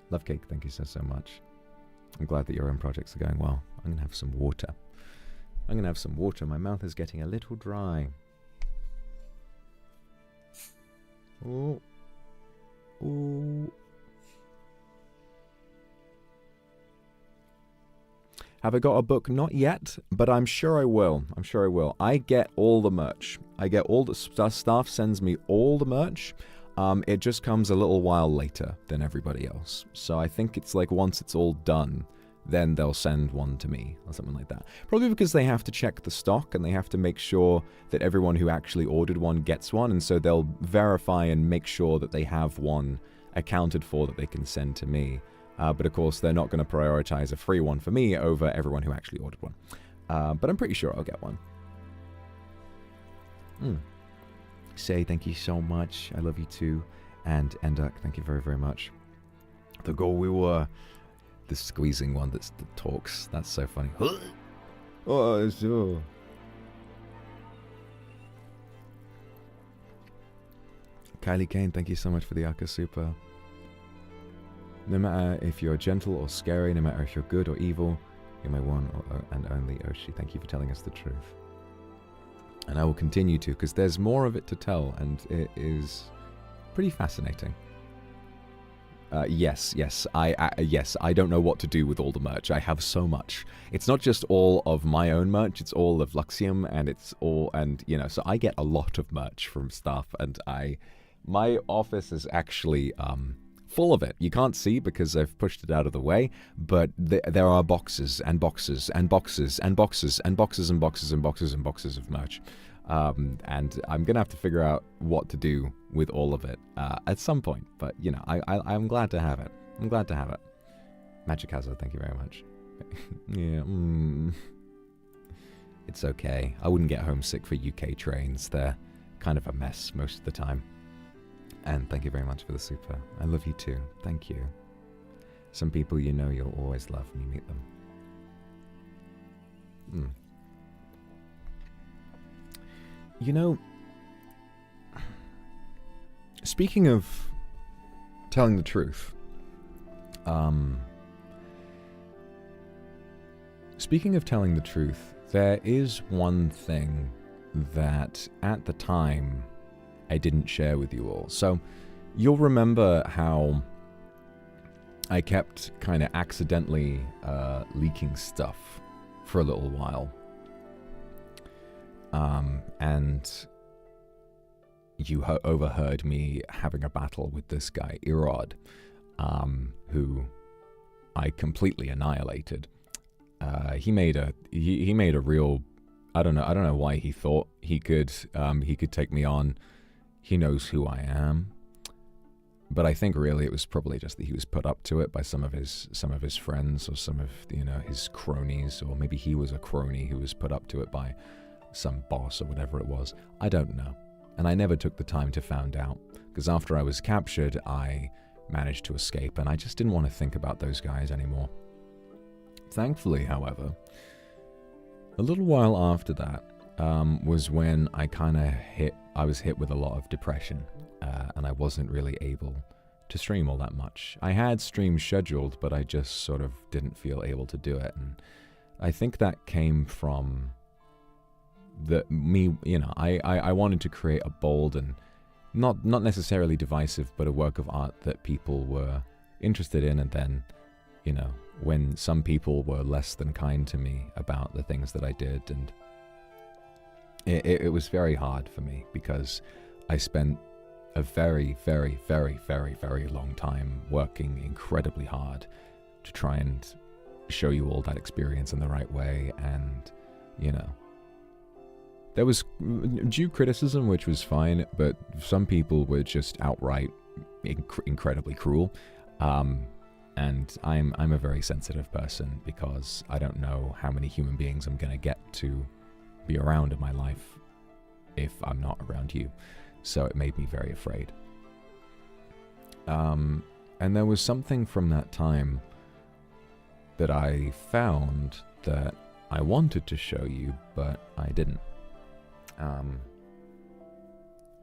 Love Cake, thank you so much. I'm glad that your own projects are going well. I'm going to have some water. My mouth is getting a little dry. Ooh. Ooh. Have I got a book? Not yet, but I'm sure I will. I get all the merch. Staff sends me all the merch. It just comes a little while later than everybody else. So I think it's like once it's all done, then they'll send one to me or something like that. Probably because they have to check the stock and they have to make sure that everyone who actually ordered one gets one. And so they'll verify and make sure that they have one accounted for that they can send to me. But of course, they're not going to prioritize a free one for me over everyone who actually ordered one. But I'm pretty sure I'll get one. Say, thank you so much. I love you too. And Enduk, thank you very, very much. The goal we were... The squeezing one that talks. That's so funny. Oh, sure. Kylie Kane, thank you so much for the Aka Super. No matter if you're gentle or scary, no matter if you're good or evil, you're my one and only Oshi. Thank you for telling us the truth. And I will continue to, because there's more of it to tell, and it is pretty fascinating. Yes, I don't know what to do with all the merch. I have so much. It's not just all of my own merch, it's all of Luxiem, and it's all, and, you know, so I get a lot of merch from stuff, and my office is actually, full of it. You can't see because I've pushed it out of the way, but there are boxes and boxes and boxes and boxes and boxes and boxes and boxes and boxes of merch. And I'm going to have to figure out what to do with all of it at some point. But, you know, I'm glad to have it. I'm glad to have it. Magic Hazard, thank you very much. Yeah, It's okay. I wouldn't get homesick for UK trains. They're kind of a mess most of the time. And thank you very much for the super. I love you too. Thank you. Some people you know you'll always love when you meet them. You know, speaking of telling the truth, there is one thing that at the time I didn't share with you all. So you'll remember how I kept kind of accidentally leaking stuff for a little while. And you overheard me having a battle with this guy, Irod, who I completely annihilated. He made a real, I don't know why he thought he could take me on. He knows who I am. But I think really it was probably just that he was put up to it by some of his friends or some of, you know, his cronies, or maybe he was a crony who was put up to it by some boss or whatever it was. I don't know. And I never took the time to find out, because after I was captured, I managed to escape, and I just didn't want to think about those guys anymore. Thankfully, however, a little while after that was when I was hit with a lot of depression, and I wasn't really able to stream all that much. I had streams scheduled, but I just sort of didn't feel able to do it, and I think that came from I wanted to create a bold and not necessarily divisive, but a work of art that people were interested in, and then, you know, when some people were less than kind to me about the things that I did, and it was very hard for me, because I spent a very, very, very, very, very long time working incredibly hard to try and show you all that experience in the right way, and, you know, there was due criticism, which was fine, but some people were just outright incredibly cruel. And I'm a very sensitive person, because I don't know how many human beings I'm going to get to be around in my life if I'm not around you. So it made me very afraid. And there was something from that time that I found that I wanted to show you, but I didn't.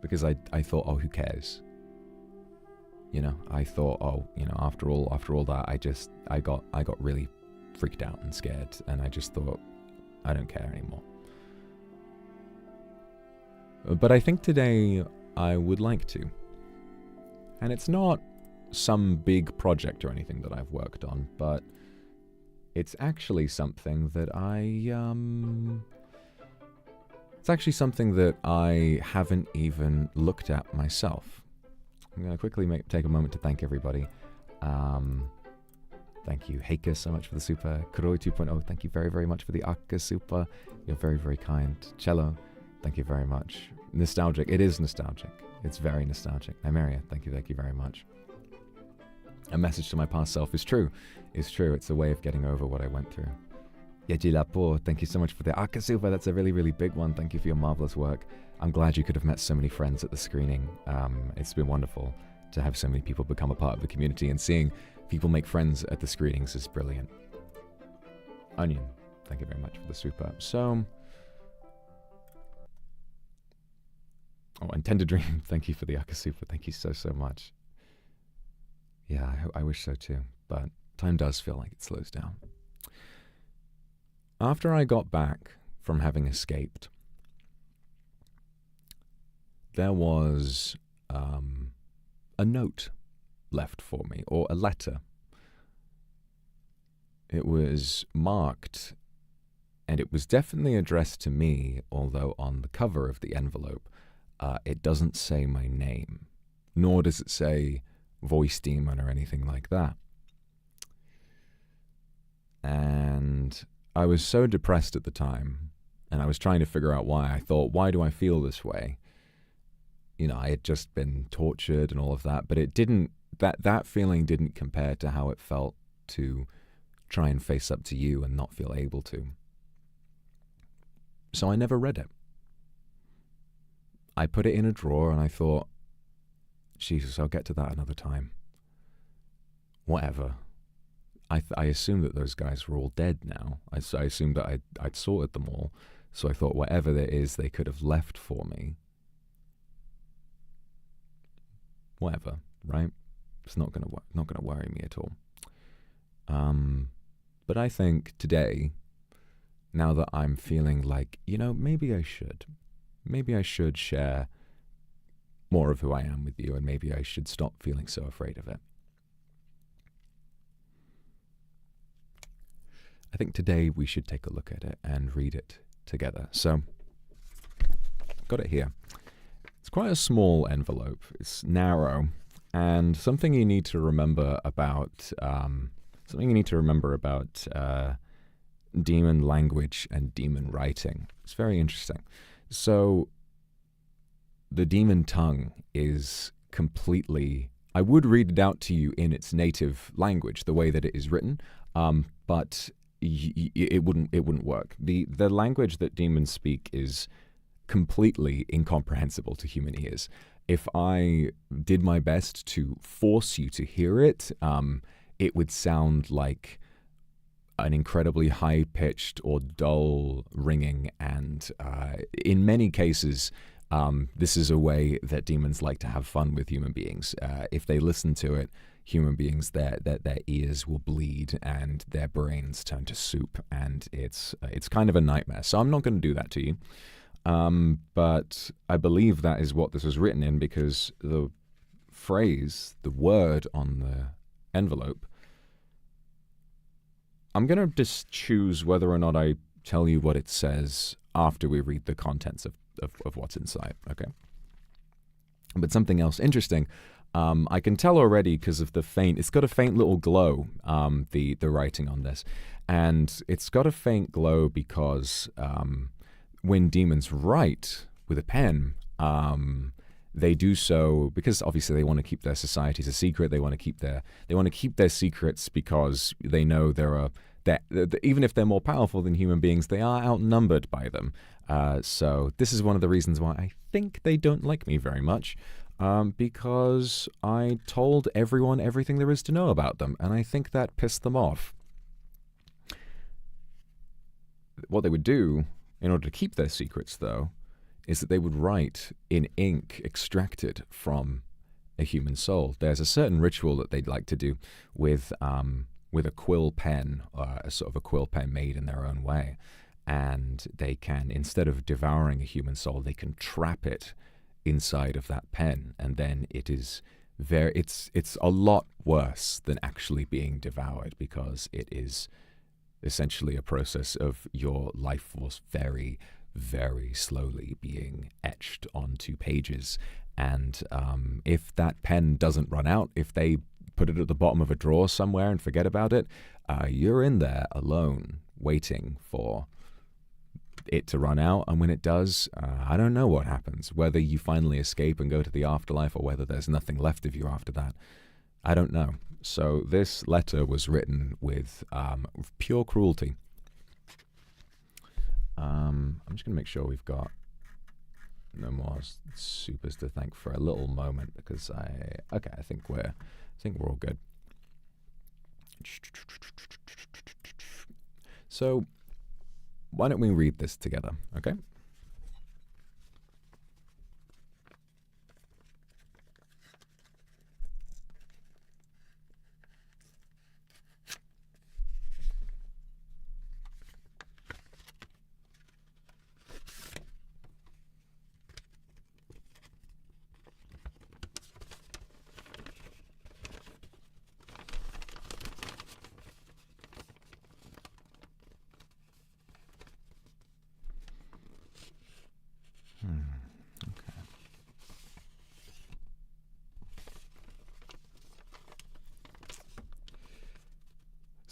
Because I thought, oh, who cares? You know, I thought, oh, you know, after all that, I got really freaked out and scared, and I just thought, I don't care anymore. But I think today I would like to. And it's not some big project or anything that I've worked on, but it's actually something that It's actually something that I haven't even looked at myself. I'm going to quickly take a moment to thank everybody. Thank you, Heika, so much for the super. Kuroi 2.0, thank you very, very much for the Akka super. You're very, very kind. Cello, thank you very much. Nostalgic, it is nostalgic. It's very nostalgic. Nymeria, thank you very much. A message to my past self is true. It's true. It's a way of getting over what I went through. Yajilapo, thank you so much for the Akka super. That's a really, really big one. Thank you for your marvelous work. I'm glad you could have met so many friends at the screening. It's been wonderful to have so many people become a part of the community, and seeing people make friends at the screenings is brilliant. Onion, thank you very much for the super. So, Oh, and Tender Dream, thank you for the Akasupa. Thank you so, so much. Yeah, I wish so too. But time does feel like it slows down. After I got back from having escaped, there was a note left for me, or a letter. It was marked, and it was definitely addressed to me, although on the cover of the envelope, it doesn't say my name, nor does it say voice demon or anything like that. And I was so depressed at the time, and I was trying to figure out why. I thought, why do I feel this way? You know, I had just been tortured and all of that, but it didn't, that feeling didn't compare to how it felt to try and face up to you and not feel able to. So I never read it. I put it in a drawer and I thought, Jesus, I'll get to that another time. Whatever. I assumed that those guys were all dead now. I assumed that I'd sorted them all. So I thought whatever there is they could have left for me. Whatever, right? It's not gonna worry me at all. But I think today, now that I'm feeling like, you know, maybe I should share more of who I am with you, and maybe I should stop feeling so afraid of it. I think today we should take a look at it and read it together. So, got it here. It's quite a small envelope. It's narrow, and something you need to remember about demon language and demon writing. It's very interesting. So, the demon tongue is completely. I would read it out to you in its native language, the way that it is written, but it wouldn't work. The language that demons speak is completely incomprehensible to human ears. If I did my best to force you to hear it, it would sound like an incredibly high-pitched or dull ringing, and in many cases, this is a way that demons like to have fun with human beings. If they listen to it, human beings, their ears will bleed and their brains turn to soup, and it's kind of a nightmare. So I'm not going to do that to you. But I believe that is what this was written in, because the phrase, the word on the envelope, I'm going to just choose whether or not I tell you what it says after we read the contents of what's inside, okay? But something else interesting, I can tell already because of it's got a faint little glow, the writing on this. And it's got a faint glow because when demons write with a pen, they do so because obviously they want to keep their societies a secret. They want to keep their secrets because they know that even if they're more powerful than human beings, they are outnumbered by them. So this is one of the reasons why I think they don't like me very much, because I told everyone everything there is to know about them, and I think that pissed them off. What they would do in order to keep their secrets, though, is that they would write in ink extracted from a human soul. There's a certain ritual that they'd like to do with a quill pen, a sort of a quill pen made in their own way. And they can, instead of devouring a human soul, they can trap it inside of that pen. And then it's a lot worse than actually being devoured, because it is essentially a process of your life force very, very slowly being etched onto pages. And if that pen doesn't run out, if they put it at the bottom of a drawer somewhere and forget about it, you're in there alone waiting for it to run out. And when it does, I don't know what happens, whether you finally escape and go to the afterlife or whether there's nothing left of you after that. I don't know. So this letter was written with pure cruelty. I'm just going to make sure we've got no more supers to thank for a little moment, because I think we're all good. So why don't we read this together, okay?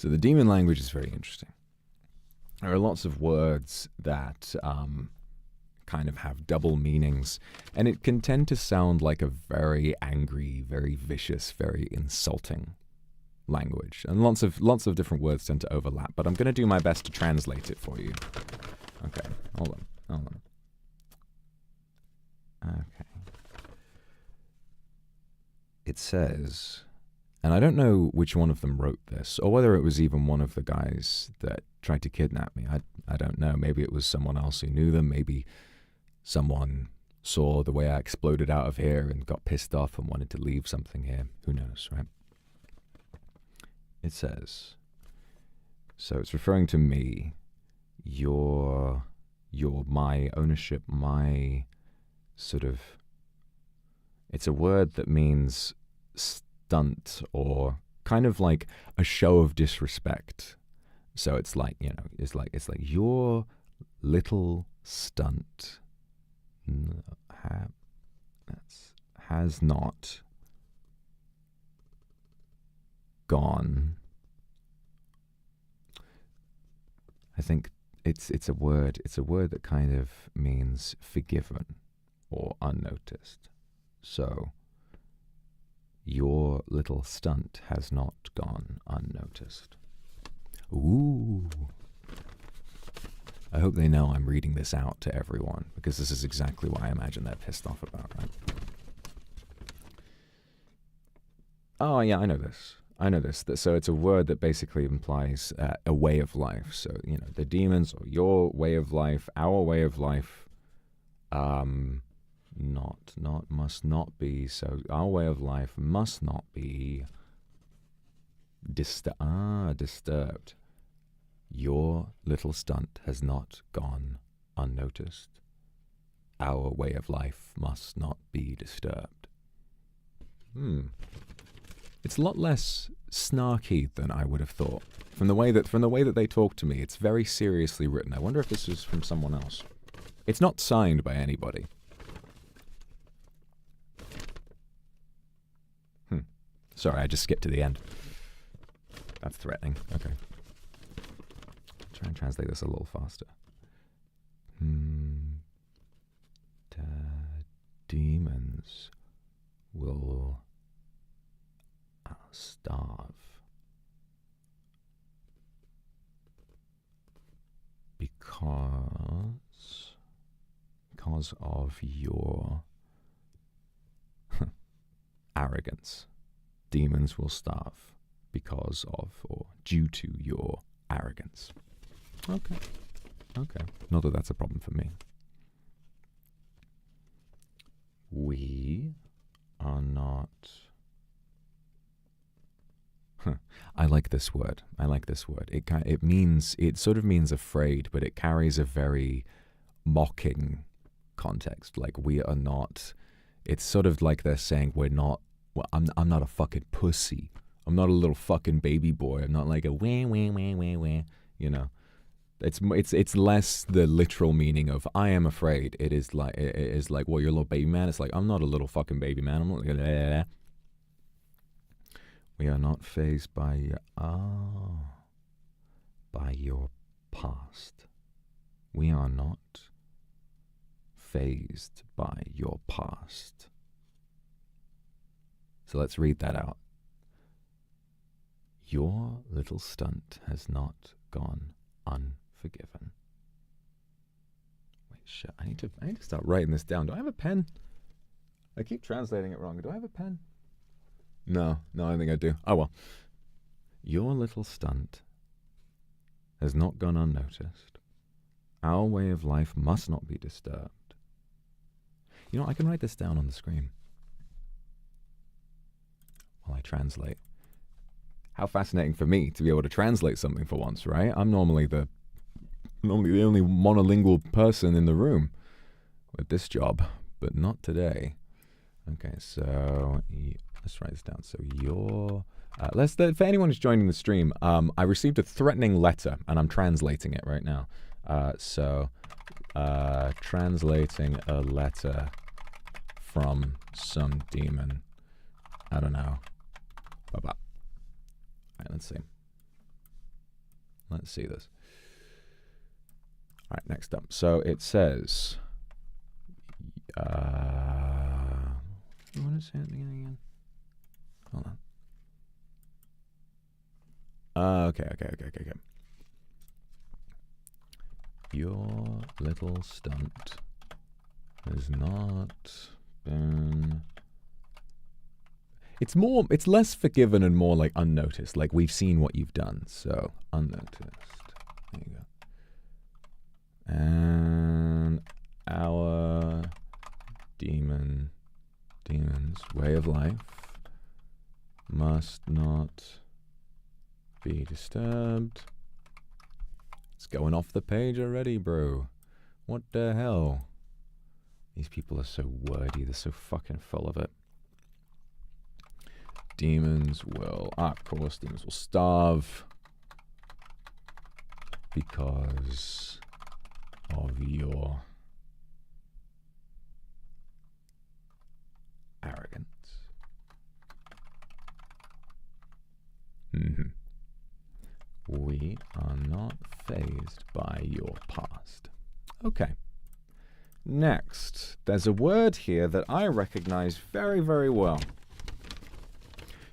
So the demon language is very interesting. There are lots of words that kind of have double meanings, and it can tend to sound like a very angry, very vicious, very insulting language. And lots of different words tend to overlap, but I'm going to do my best to translate it for you. Okay, hold on. Okay. It says, and I don't know which one of them wrote this, or whether it was even one of the guys that tried to kidnap me. I don't know. Maybe it was someone else who knew them. Maybe someone saw the way I exploded out of here and got pissed off and wanted to leave something here. Who knows, right? It says, so it's referring to me, your my ownership, my sort of, it's a word that means stunt or kind of like a show of disrespect. So it's like, you know, it's like your little stunt has not gone. I think it's a word that kind of means forgiven or unnoticed. So your little stunt has not gone unnoticed. Ooh. I hope they know I'm reading this out to everyone, because this is exactly what I imagine they're pissed off about, right? Oh, yeah, I know this. So it's a word that basically implies a way of life. So, you know, the demons, or your way of life, our way of life, must not be. So our way of life must not be disturbed. Your little stunt has not gone unnoticed. Our way of life must not be disturbed. It's a lot less snarky than I would have thought. From the way that they talk to me, it's very seriously written. I wonder if this is from someone else. It's not signed by anybody. Sorry, I just skipped to the end. That's threatening. Okay. Try and translate this a little faster. The demons will starve because of your arrogance. Demons will starve because of or due to your arrogance. Okay. Not that that's a problem for me. We are not... I like this word. It sort of means afraid, but it carries a very mocking context. Like, we are not... It's sort of like they're saying we're not... Well, I'm not a fucking pussy. I'm not a little fucking baby boy. I'm not like a wah, wah, wah, wah, wah. You know? It's less the literal meaning of I am afraid. It is like, well, you're a little baby man. It's like, I'm not a little fucking baby man. I'm not like, we are not fazed by your past. We are not fazed by your past. So let's read that out. Your little stunt has not gone unforgiven. Wait, shit, I need to start writing this down. Do I have a pen? I keep translating it wrong. Do I have a pen? No, I don't think I do. Oh well. Your little stunt has not gone unnoticed. Our way of life must not be disturbed. You know, I can write this down on the screen while I translate. How fascinating for me to be able to translate something for once, right? I'm normally the only monolingual person in the room with this job, but not today. Okay, so let's write this down. So for anyone who's joining the stream, I received a threatening letter, and I'm translating it right now. Translating a letter from some demon. I don't know. Bye-bye. All right, let's see. Let's see this. All right, next up. So it says, you want to say it again? Hold on. Okay. Your little stunt has not been... It's less forgiven and more like unnoticed. Like, we've seen what you've done, so unnoticed. There you go. And our demon's way of life must not be disturbed. It's going off the page already, bro. What the hell? These people are so wordy. They're so fucking full of it. Demons will... of course, demons will starve. Because of your arrogance. We are not fazed by your past. Okay. Next, there's a word here that I recognize very, very well.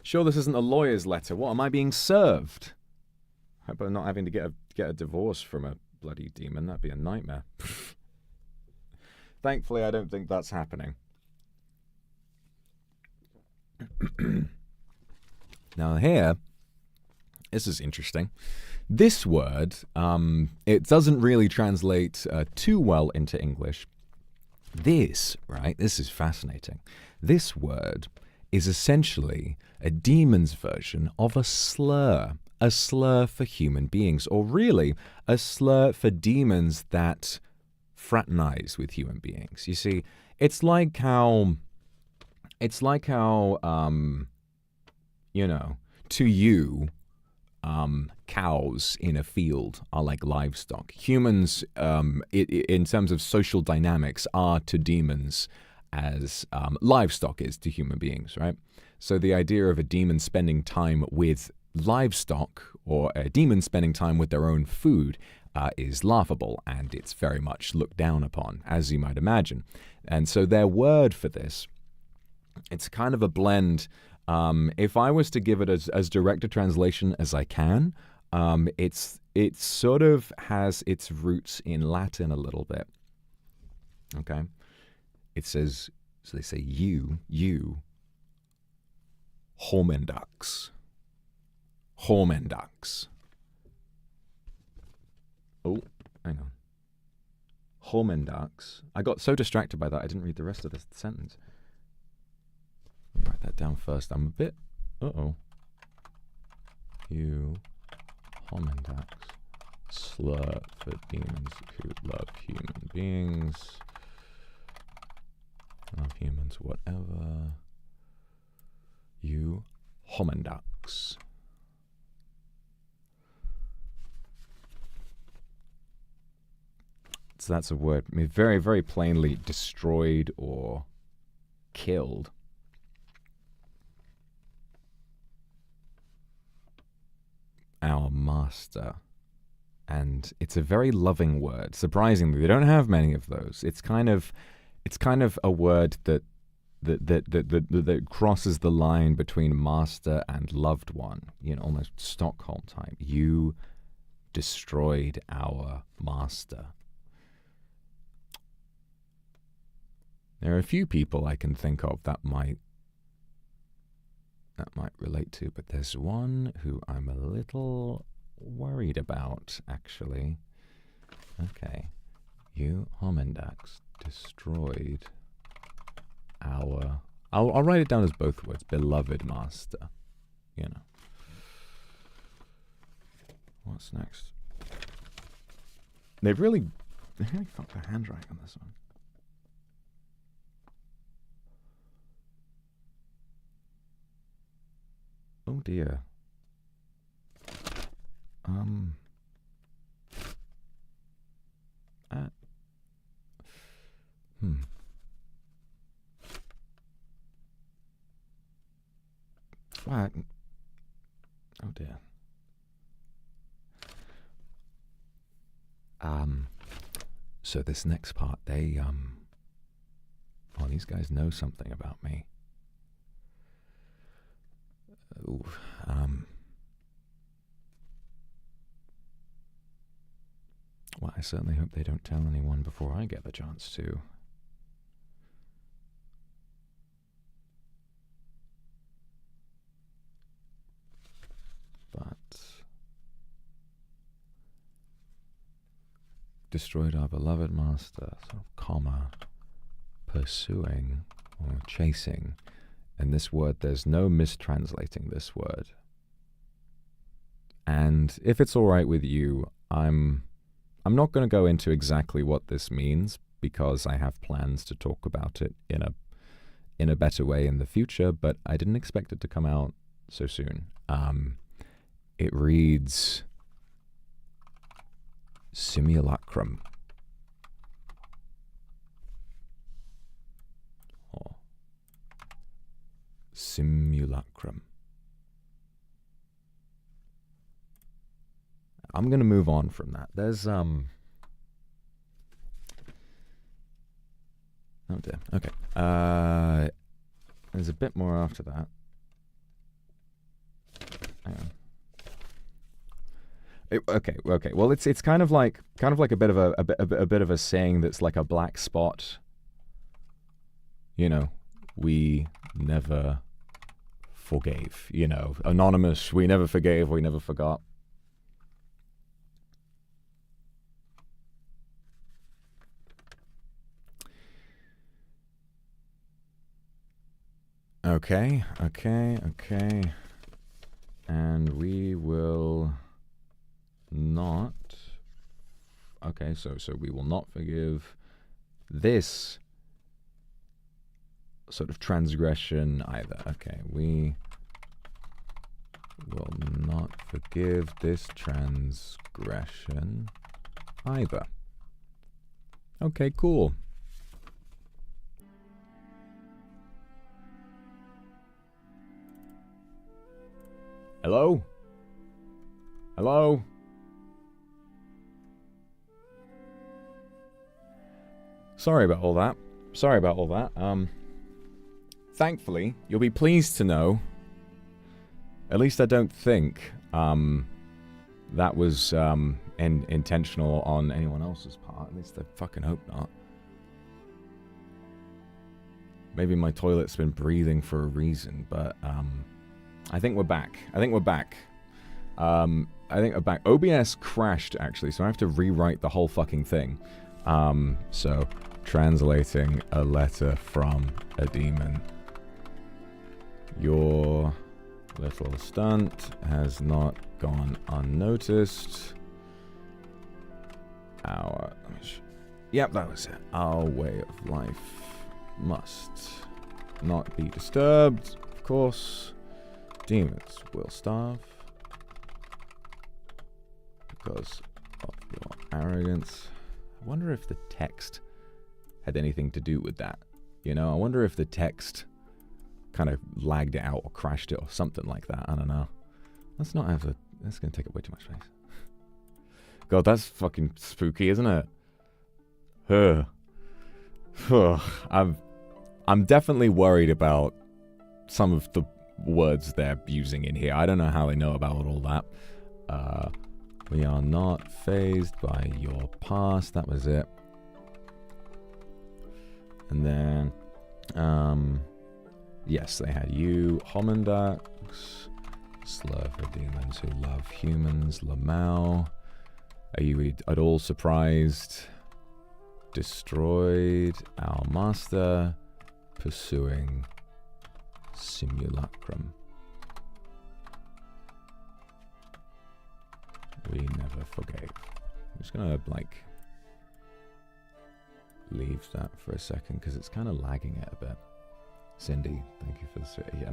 Sure, this isn't a lawyer's letter. What, am I being served? How about not having to get a divorce from a bloody demon? That'd be a nightmare. Thankfully, I don't think that's happening. Now here, this is interesting. This word, it doesn't really translate too well into English. This, right, this is fascinating. This word is essentially a demon's version of a slur for human beings, or really a slur for demons that fraternize with human beings. You see, it's like how, you know, to you, cows in a field are like livestock. Humans, in terms of social dynamics, are to demons as livestock is to human beings, right? So the idea of a demon spending time with livestock, or a demon spending time with their own food, is laughable, and it's very much looked down upon, as you might imagine. And so their word for this, it's kind of a blend. If I was to give it as direct a translation as I can, it sort of has its roots in Latin a little bit. Okay? It says, so they say you, homendax. Homendax. Oh, hang on. Homendax. I got so distracted by that, I didn't read the rest of the sentence. Let me write that down first. I'm a bit... Uh-oh. You, homendax, slur for demons who love human beings. Love humans, whatever. You, homendax. So that's a word. I mean, very, very plainly destroyed or killed. Our master. And it's a very loving word. Surprisingly, they don't have many of those. It's kind of a word that crosses the line between master and loved one. You know, almost Stockholm type. You destroyed our master. There are a few people I can think of that might relate to, but there's one who I'm a little worried about, actually. Okay. You, homendax, destroyed our... I'll write it down as both words. Beloved master. You know. What's next? They really fucked their handwriting on this one. Oh dear. What? Oh dear. So this next part, they, oh, these guys know something about me. Ooh, well, I certainly hope they don't tell anyone before I get the chance to. But destroyed our beloved master, sort of comma, pursuing or chasing. And this word, there's no mistranslating this word. And if it's all right with you, I'm not going to go into exactly what this means because I have plans to talk about it in a better way in the future, but I didn't expect it to come out so soon. It reads simulacrum. Oh. Simulacrum. I'm going to move on from that. There's, oh dear. Okay. There's a bit more after that. Hang on. Okay. Well, it's kind of like a bit of a bit of a saying that's like a black spot. You know, we never forgave. You know, anonymous. We never forgave. We never forgot. Okay. And we will not. Okay, so we will not forgive this sort of transgression either. Okay, we will not forgive this transgression either. Okay, cool. Hello? Hello? Sorry about all that. Thankfully, you'll be pleased to know, at least I don't think, that was, intentional on anyone else's part. At least I fucking hope not. Maybe my toilet's been breathing for a reason, but, I think we're back. OBS crashed, actually, so I have to rewrite the whole fucking thing. So, translating a letter from a demon. Your little stunt has not gone unnoticed. Yep, that was it. Our way of life must not be disturbed, of course. Demons will starve because of your arrogance. I wonder if the text had anything to do with that. You know, I wonder if the text kind of lagged it out or crashed it or something like that. I don't know. Let's not have that's going to take up way too much space. God, that's fucking spooky, isn't it? I'm definitely worried about some of the words they're using in here. I don't know how they know about all that. We are not fazed by your past. That was it. And then, yes, they had you, Homendax, slur for demons who love humans, Lamau. Are you at all surprised? Destroyed our master, pursuing simulacrum. We never forgave. I'm just gonna leave that for a second because it's kind of lagging it a bit. Cindy, thank you for the. I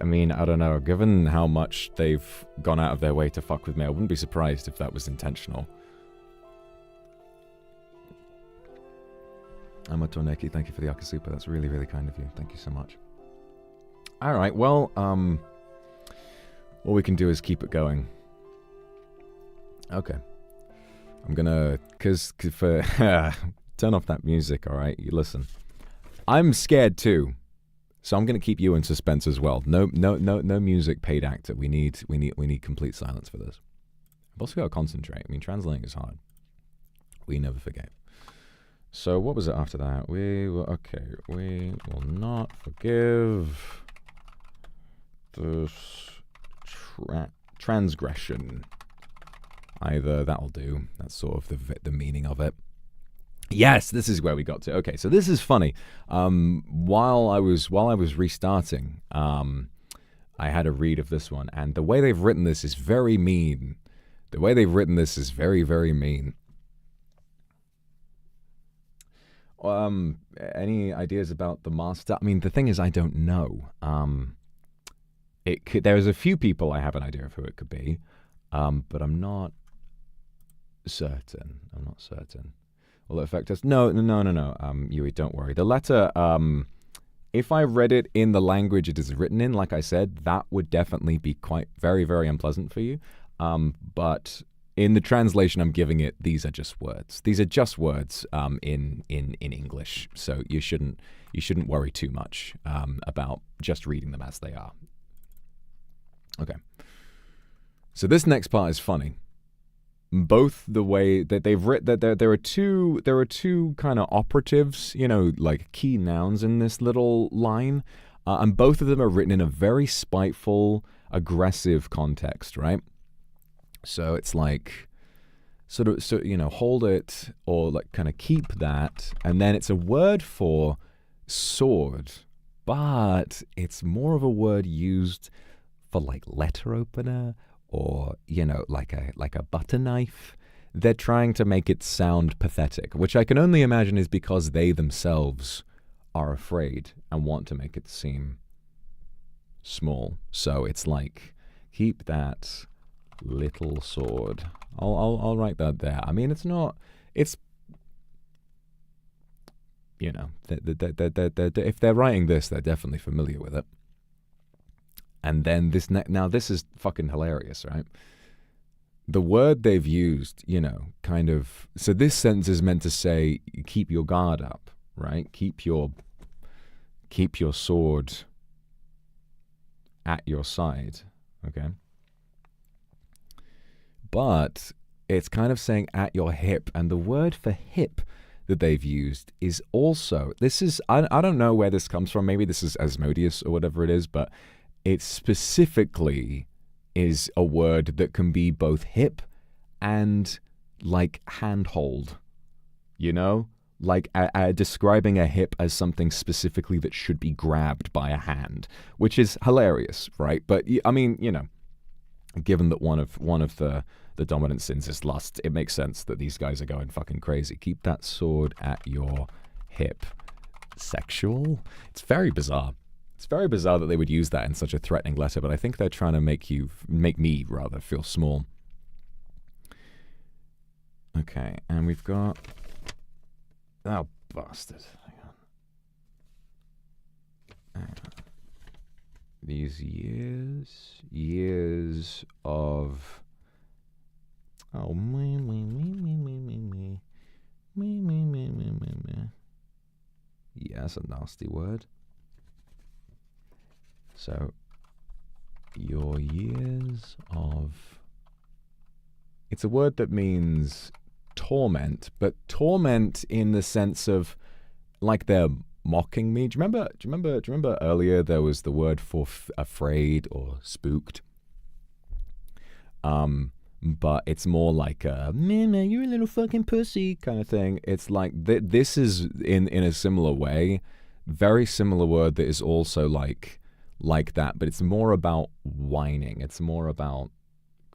mean, I don't know. Given how much they've gone out of their way to fuck with me, I wouldn't be surprised if that was intentional. Amatoneki, thank you for the Akasupa. That's really, really kind of you. Thank you so much. Alright, well, all we can do is keep it going. Okay. I'm gonna, cause for turn off that music. All right, you listen. I'm scared too, so I'm gonna keep you in suspense as well. No music, paid actor. We need complete silence for this. I've also got to concentrate. I mean, translating is hard. We never forget. So what was it after that? We will not forgive this transgression. Either that'll do. That's sort of the meaning of it. Yes, this is where we got to. Okay, so this is funny. While I was restarting, I had a read of this one, and the way they've written this is very mean. The way they've written this is very, very mean. Any ideas about the master? I mean, the thing is, I don't know. There's a few people I have an idea of who it could be, but I'm not certain. Will it affect us? No. Yui, don't worry. The letter, if I read it in the language it is written in, like I said, that would definitely be very, very unpleasant for you. But in the translation I'm giving it, these are just words. These are just words in English. So you shouldn't worry too much about just reading them as they are. Okay. So this next part is funny. Both the way that they've written, there are two kind of operatives, like key nouns in this little line, and both of them are written in a very spiteful, aggressive context, right? So it's like, hold it, or like kind of keep that, and then it's a word for sword, but it's more of a word used for like letter opener, or, like a butter knife. They're trying to make it sound pathetic, which I can only imagine is because they themselves are afraid and want to make it seem small. So it's like, keep that little sword. I'll write that there. I mean, it's if they're writing this, they're definitely familiar with it. And then now this is fucking hilarious, right? The word they've used, kind of, so this sentence is meant to say, keep your guard up, right? Keep your sword at your side, okay? But it's kind of saying at your hip, and the word for hip that they've used is also, I don't know where this comes from, maybe this is Asmodeus or whatever it is, but it specifically is a word that can be both hip and like handhold, like describing a hip as something specifically that should be grabbed by a hand, which is hilarious, right? But I mean, given that one of the dominant sins is lust, it makes sense that these guys are going fucking crazy. Keep that sword at your hip. Sexual? It's very bizarre. It's very bizarre that they would use that in such a threatening letter, but I think they're trying to make me feel small. Okay, and we've got... Oh, bastard. Hang on. These years of... Oh, me. Yeah, that's a nasty word. So, your years of... It's a word that means torment, but torment in the sense of like they're mocking me. Do you remember earlier there was the word for afraid or spooked? But it's more like a, man, you're a little fucking pussy kind of thing. It's like, this is in a similar way, very similar word that is also like that, but it's more about whining. It's more about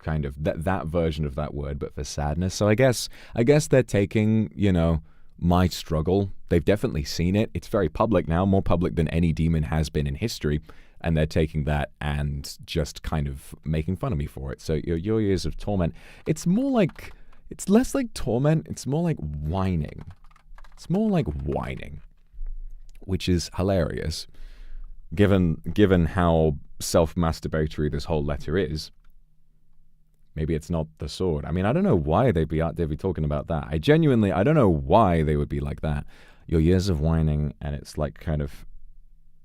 kind of that version of that word, but for sadness. So I guess they're taking, my struggle. They've definitely seen it. It's very public now, more public than any demon has been in history. And they're taking that and just kind of making fun of me for it. So your years of torment, it's less like torment. It's more like whining. Which is hilarious, given how self-masturbatory this whole letter is. Maybe it's not the sword. I mean, I don't know why they'd be talking about that. I don't know why they would be like that. Your years of whining, and it's like kind of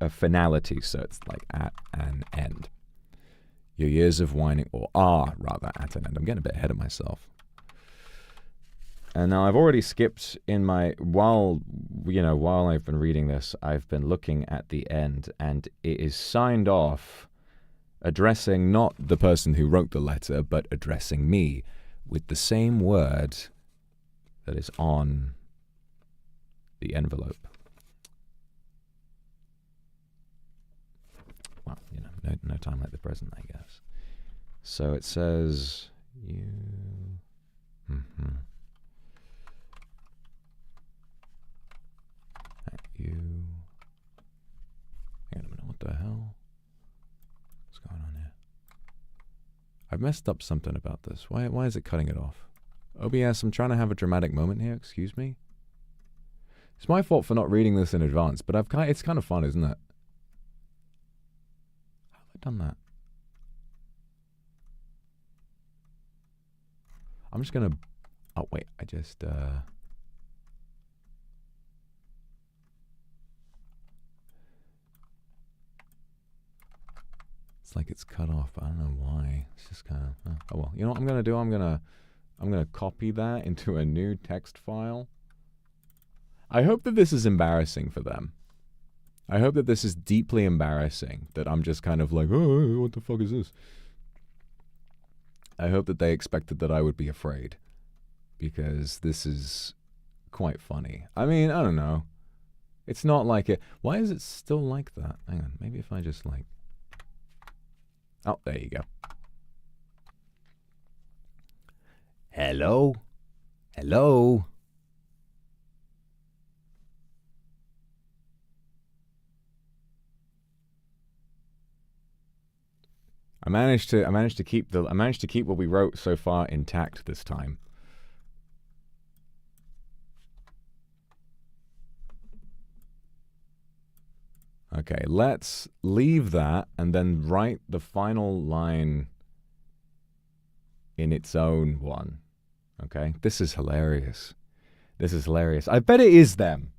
a finality, so it's like at an end. Your years of whining, or are rather at an end. I'm getting a bit ahead of myself. And now I've already skipped in my, while I've been reading this, I've been looking at the end, and it is signed off addressing not the person who wrote the letter, but addressing me with the same word that is on the envelope. Well, no time like the present, I guess. So it says, you... You... Hang on a minute, what the hell? What's going on here? I've messed up something about this. Why is it cutting it off? OBS, I'm trying to have a dramatic moment here, excuse me. It's my fault for not reading this in advance, but it's kind of fun, isn't it? How have I done that? I'm just gonna... Oh, wait, I just... It's like it's cut off. I don't know why. It's just kind of... oh well. You know what I'm gonna do? I'm gonna copy that into a new text file. I hope that this is embarrassing for them. I hope that this is deeply embarrassing. That I'm just kind of like, oh, what the fuck is this? I hope that they expected that I would be afraid. Because this is quite funny. I mean, I don't know. It's not like it... Why is it still like that? Hang on. Maybe if I just like... Oh, there you go. Hello? Hello? I managed to keep what we wrote so far intact this time. Okay, let's leave that and then write the final line in its own one. Okay, this is hilarious. This is hilarious. I bet it is them.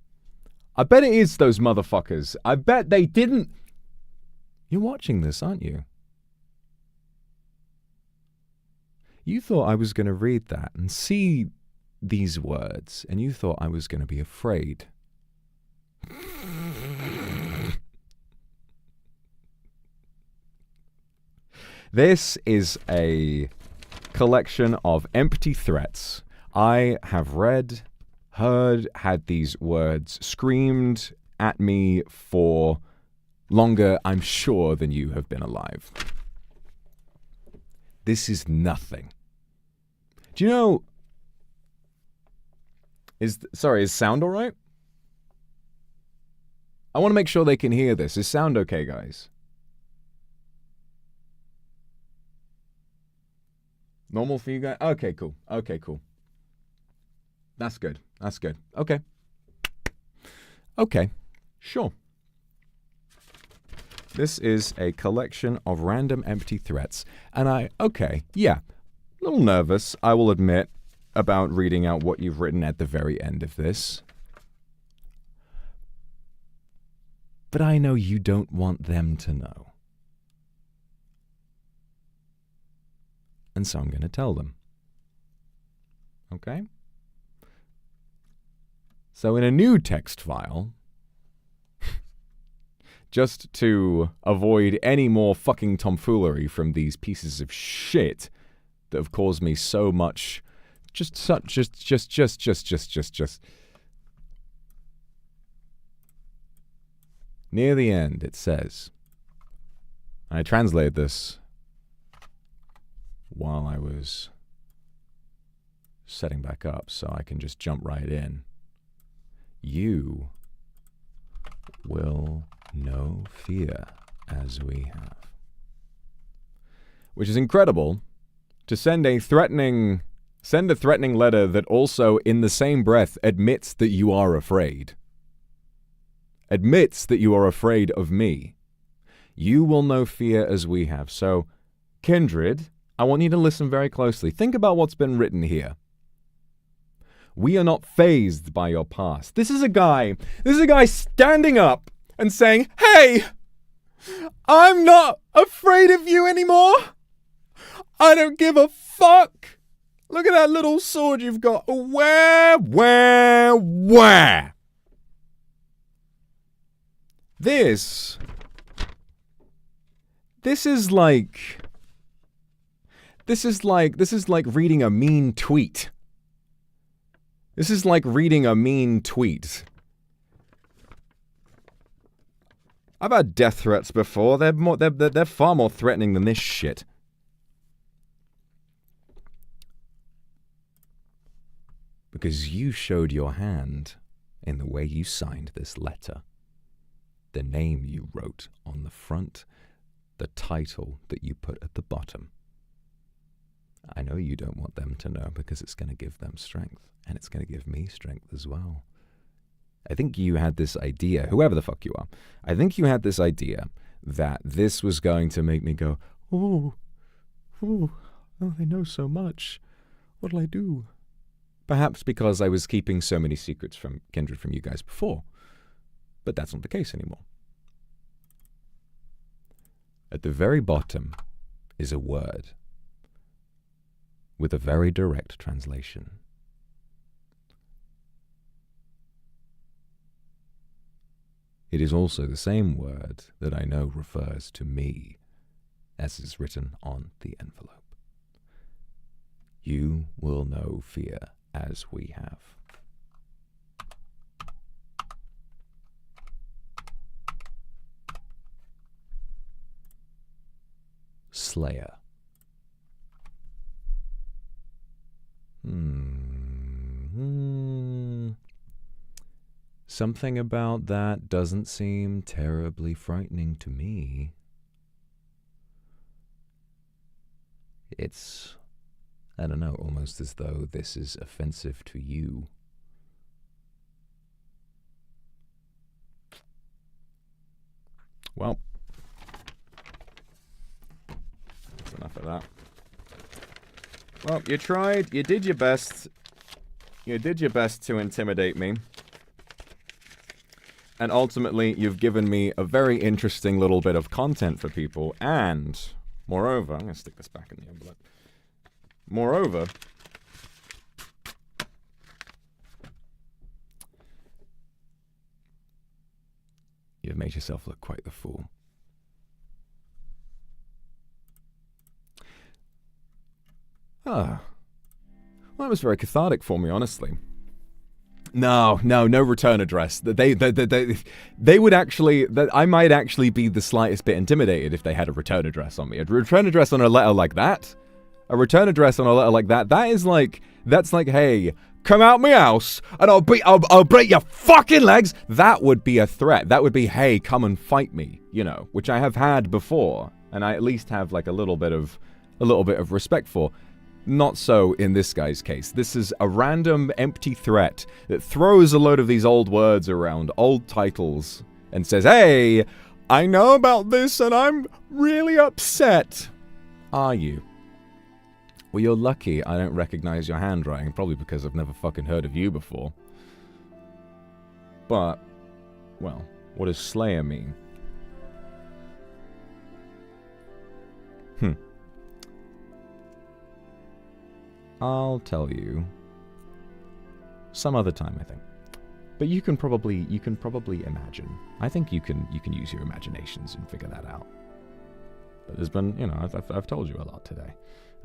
I bet it is those motherfuckers. I bet they didn't... You're watching this, aren't you? You thought I was going to read that and see these words, and you thought I was going to be afraid. This is a collection of empty threats. I have read, heard, had these words screamed at me for longer, I'm sure, than you have been alive. This is nothing. Do you know... Is sound all right? I want to make sure they can hear this. Is sound okay, guys? Normal for you guys? Okay, cool. Okay, cool. That's good. That's good. Okay. Okay. Sure. This is a collection of random empty threats. And yeah. A little nervous, I will admit, about reading out what you've written at the very end of this. But I know you don't want them to know. And so I'm going to tell them. Okay? So in a new text file, just to avoid any more fucking tomfoolery from these pieces of shit that have caused me so much, just. Near the end, it says, I translated this while I was setting back up, so I can just jump right in. You will know fear as we have. Which is incredible, to send a threatening letter that also, in the same breath, admits that you are afraid. Admits that you are afraid of me. You will know fear as we have. So, kindred, I want you to listen very closely. Think about what's been written here. We are not fazed by your past. This is a guy standing up and saying, hey, I'm not afraid of you anymore. I don't give a fuck. Look at that little sword you've got. Where? This is like reading a mean tweet. This is like reading a mean tweet. I've had death threats before. They're far more threatening than this shit. Because you showed your hand in the way you signed this letter. The name you wrote on the front, the title that you put at the bottom. I know you don't want them to know because it's going to give them strength, and it's going to give me strength as well. I think you had this idea, whoever the fuck you are, I think you had this idea that this was going to make me go, oh, they know so much. What'll I do? Perhaps because I was keeping so many secrets from Kindred from you guys before. But that's not the case anymore. At the very bottom is a word with a very direct translation. It is also the same word that I know refers to me, as is written on the envelope. You will know fear as we have. Slayer. Something about that doesn't seem terribly frightening to me. It's, I don't know, almost as though this is offensive to you. Well, that's enough of that. Well, you tried, you did your best. You did your best to intimidate me. And ultimately, you've given me a very interesting little bit of content for people. And, moreover, I'm going to stick this back in the envelope. Moreover, you've made yourself look quite the fool. Well, that was very cathartic for me, honestly. No return address. They would actually, I might actually be the slightest bit intimidated if they had a return address on me. A return address on a letter like that? A return address on a letter like that? That's like, hey, come out my house and I'll break your fucking legs. That would be a threat. That would be, hey, come and fight me, you know, which I have had before, and I at least have like a little bit of respect for. Not so in this guy's case. This is a random empty threat that throws a load of these old words around, old titles, and says, hey, I know about this and I'm really upset. Are you? Well, you're lucky I don't recognize your handwriting, probably because I've never fucking heard of you before. But, well, what does Slayer mean? I'll tell you some other time, I think. But you can probably imagine. I think you can use your imaginations and figure that out. But there's been, you know, I've told you a lot today.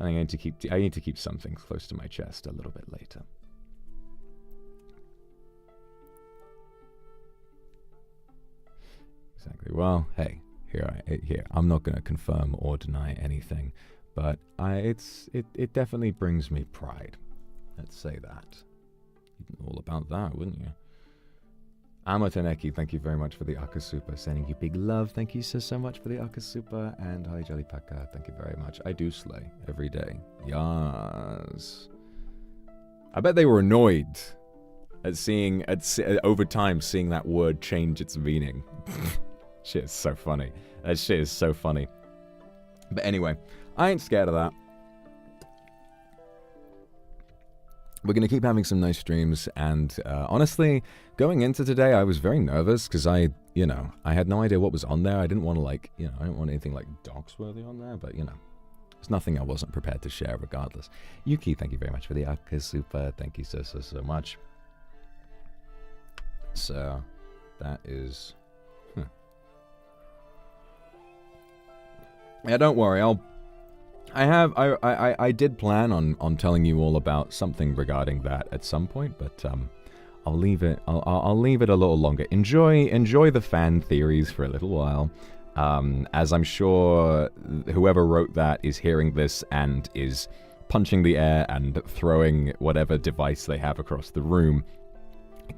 I think I need to keep some things close to my chest a little bit later. Exactly. Well, hey, here. I'm not going to confirm or deny anything. But it definitely brings me pride. Let's say that. You'd know all about that, wouldn't you? Amataneki, thank you very much for the Akasupa. Sending you big love. Thank you so much for the Akasupa. And Holly Jolly Paka, thank you very much. I do slay every day. Yes. I bet they were annoyed at over time seeing that word change its meaning. Shit is so funny. That shit is so funny. But anyway, I ain't scared of that. we're going to keep having some nice streams, and honestly, going into today, I was very nervous, because I had no idea what was on there. I didn't want to, I didn't want anything, dox-worthy on there, but, there's nothing I wasn't prepared to share regardless. Yuki, thank you very much for the Aka Super. Thank you so much. So, that is... Yeah, don't worry, I did plan on telling you all about something regarding that at some point, but I'll leave it a little longer. Enjoy the fan theories for a little while, as I'm sure whoever wrote that is hearing this and is punching the air and throwing whatever device they have across the room.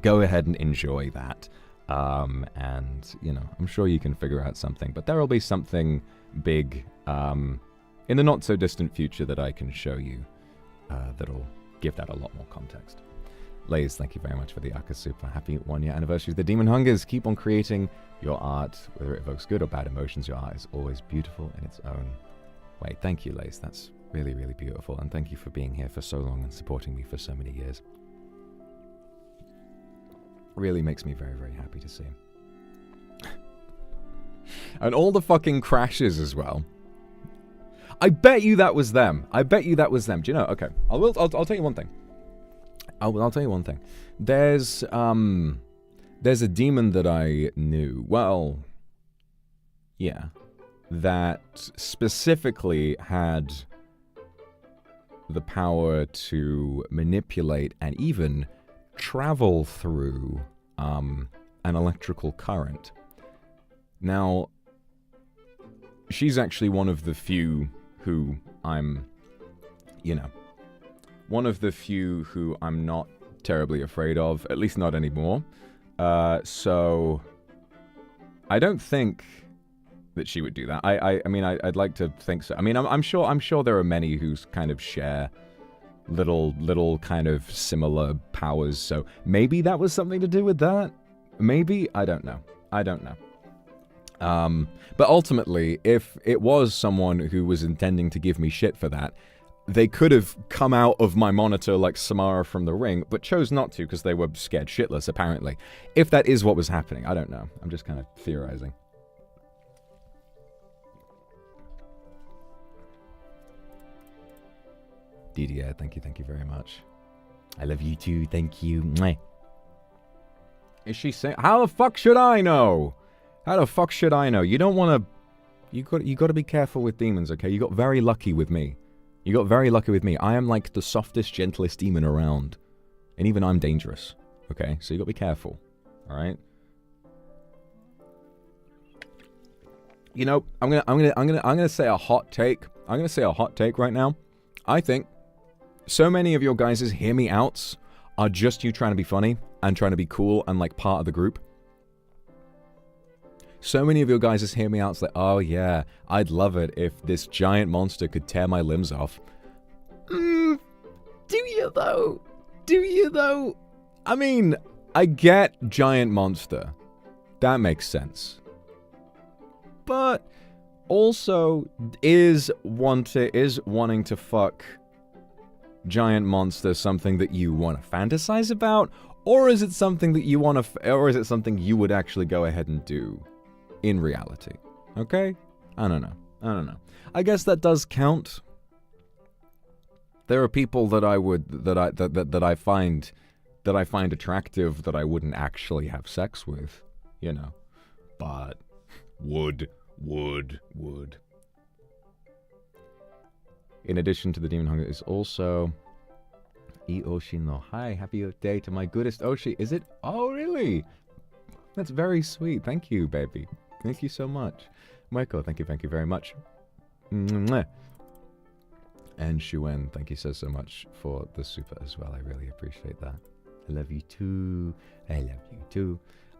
Go ahead and enjoy that, and I'm sure you can figure out something, but there will be something big in the not so distant future that I can show you that'll give that a lot more context. Lays, thank you very much for the Aka Super. Happy 1-year anniversary. The Demon Hungers, keep on creating your art, whether it evokes good or bad emotions. Your art is always beautiful in its own way. Thank you, Lays. That's really, really beautiful, and thank you for being here for so long and supporting me for so many years. Really makes me very, very happy to see. And all the fucking crashes as well. I bet you that was them. Do you know? Okay, I'll tell you one thing. I'll tell you one thing. There's a demon that I knew. Well, yeah, that specifically had the power to manipulate and even travel through an electrical current. Now, she's actually one of the few who I'm not terribly afraid of, at least not anymore. So I don't think that she would do that. I mean, I'd like to think so. I mean, I'm sure there are many who kind of share little kind of similar powers. So maybe that was something to do with that. Maybe, I don't know. But ultimately, if it was someone who was intending to give me shit for that, they could have come out of my monitor like Samara from The Ring, but chose not to because they were scared shitless, apparently. If that is what was happening, I don't know. I'm just kind of theorizing. DDA, thank you very much. I love you too, thank you. Mwah. Is she saying... How the fuck should I know? How the fuck should I know? You don't want to... You got to be careful with demons, okay? You got very lucky with me. I am like the softest, gentlest demon around. And even I'm dangerous. Okay? So you got to be careful. Alright? You know, I'm gonna say a hot take. I'm gonna say a hot take right now. I think so many of your guys' hear me outs are just you trying to be funny and trying to be cool and like part of the group. So many of your guys' hear me outs like, oh yeah, I'd love it if this giant monster could tear my limbs off. Do you though? I mean, I get giant monster. That makes sense. But also, is wanting to fuck giant monster something that you want to fantasize about? Or is it something that you want to, or is it something you would actually go ahead and do in reality? Okay? I don't know. I guess that does count. There are people that I find attractive that I wouldn't actually have sex with, you know. But would. In addition to the demon hunger is also Oshi no hi, happy day to my goodest Oshi. Is it? Oh really? That's very sweet. Thank you, baby. Thank you so much. Michael, thank you very much. Mwah. And Shuen, thank you so much for the super as well. I really appreciate that. I love you too.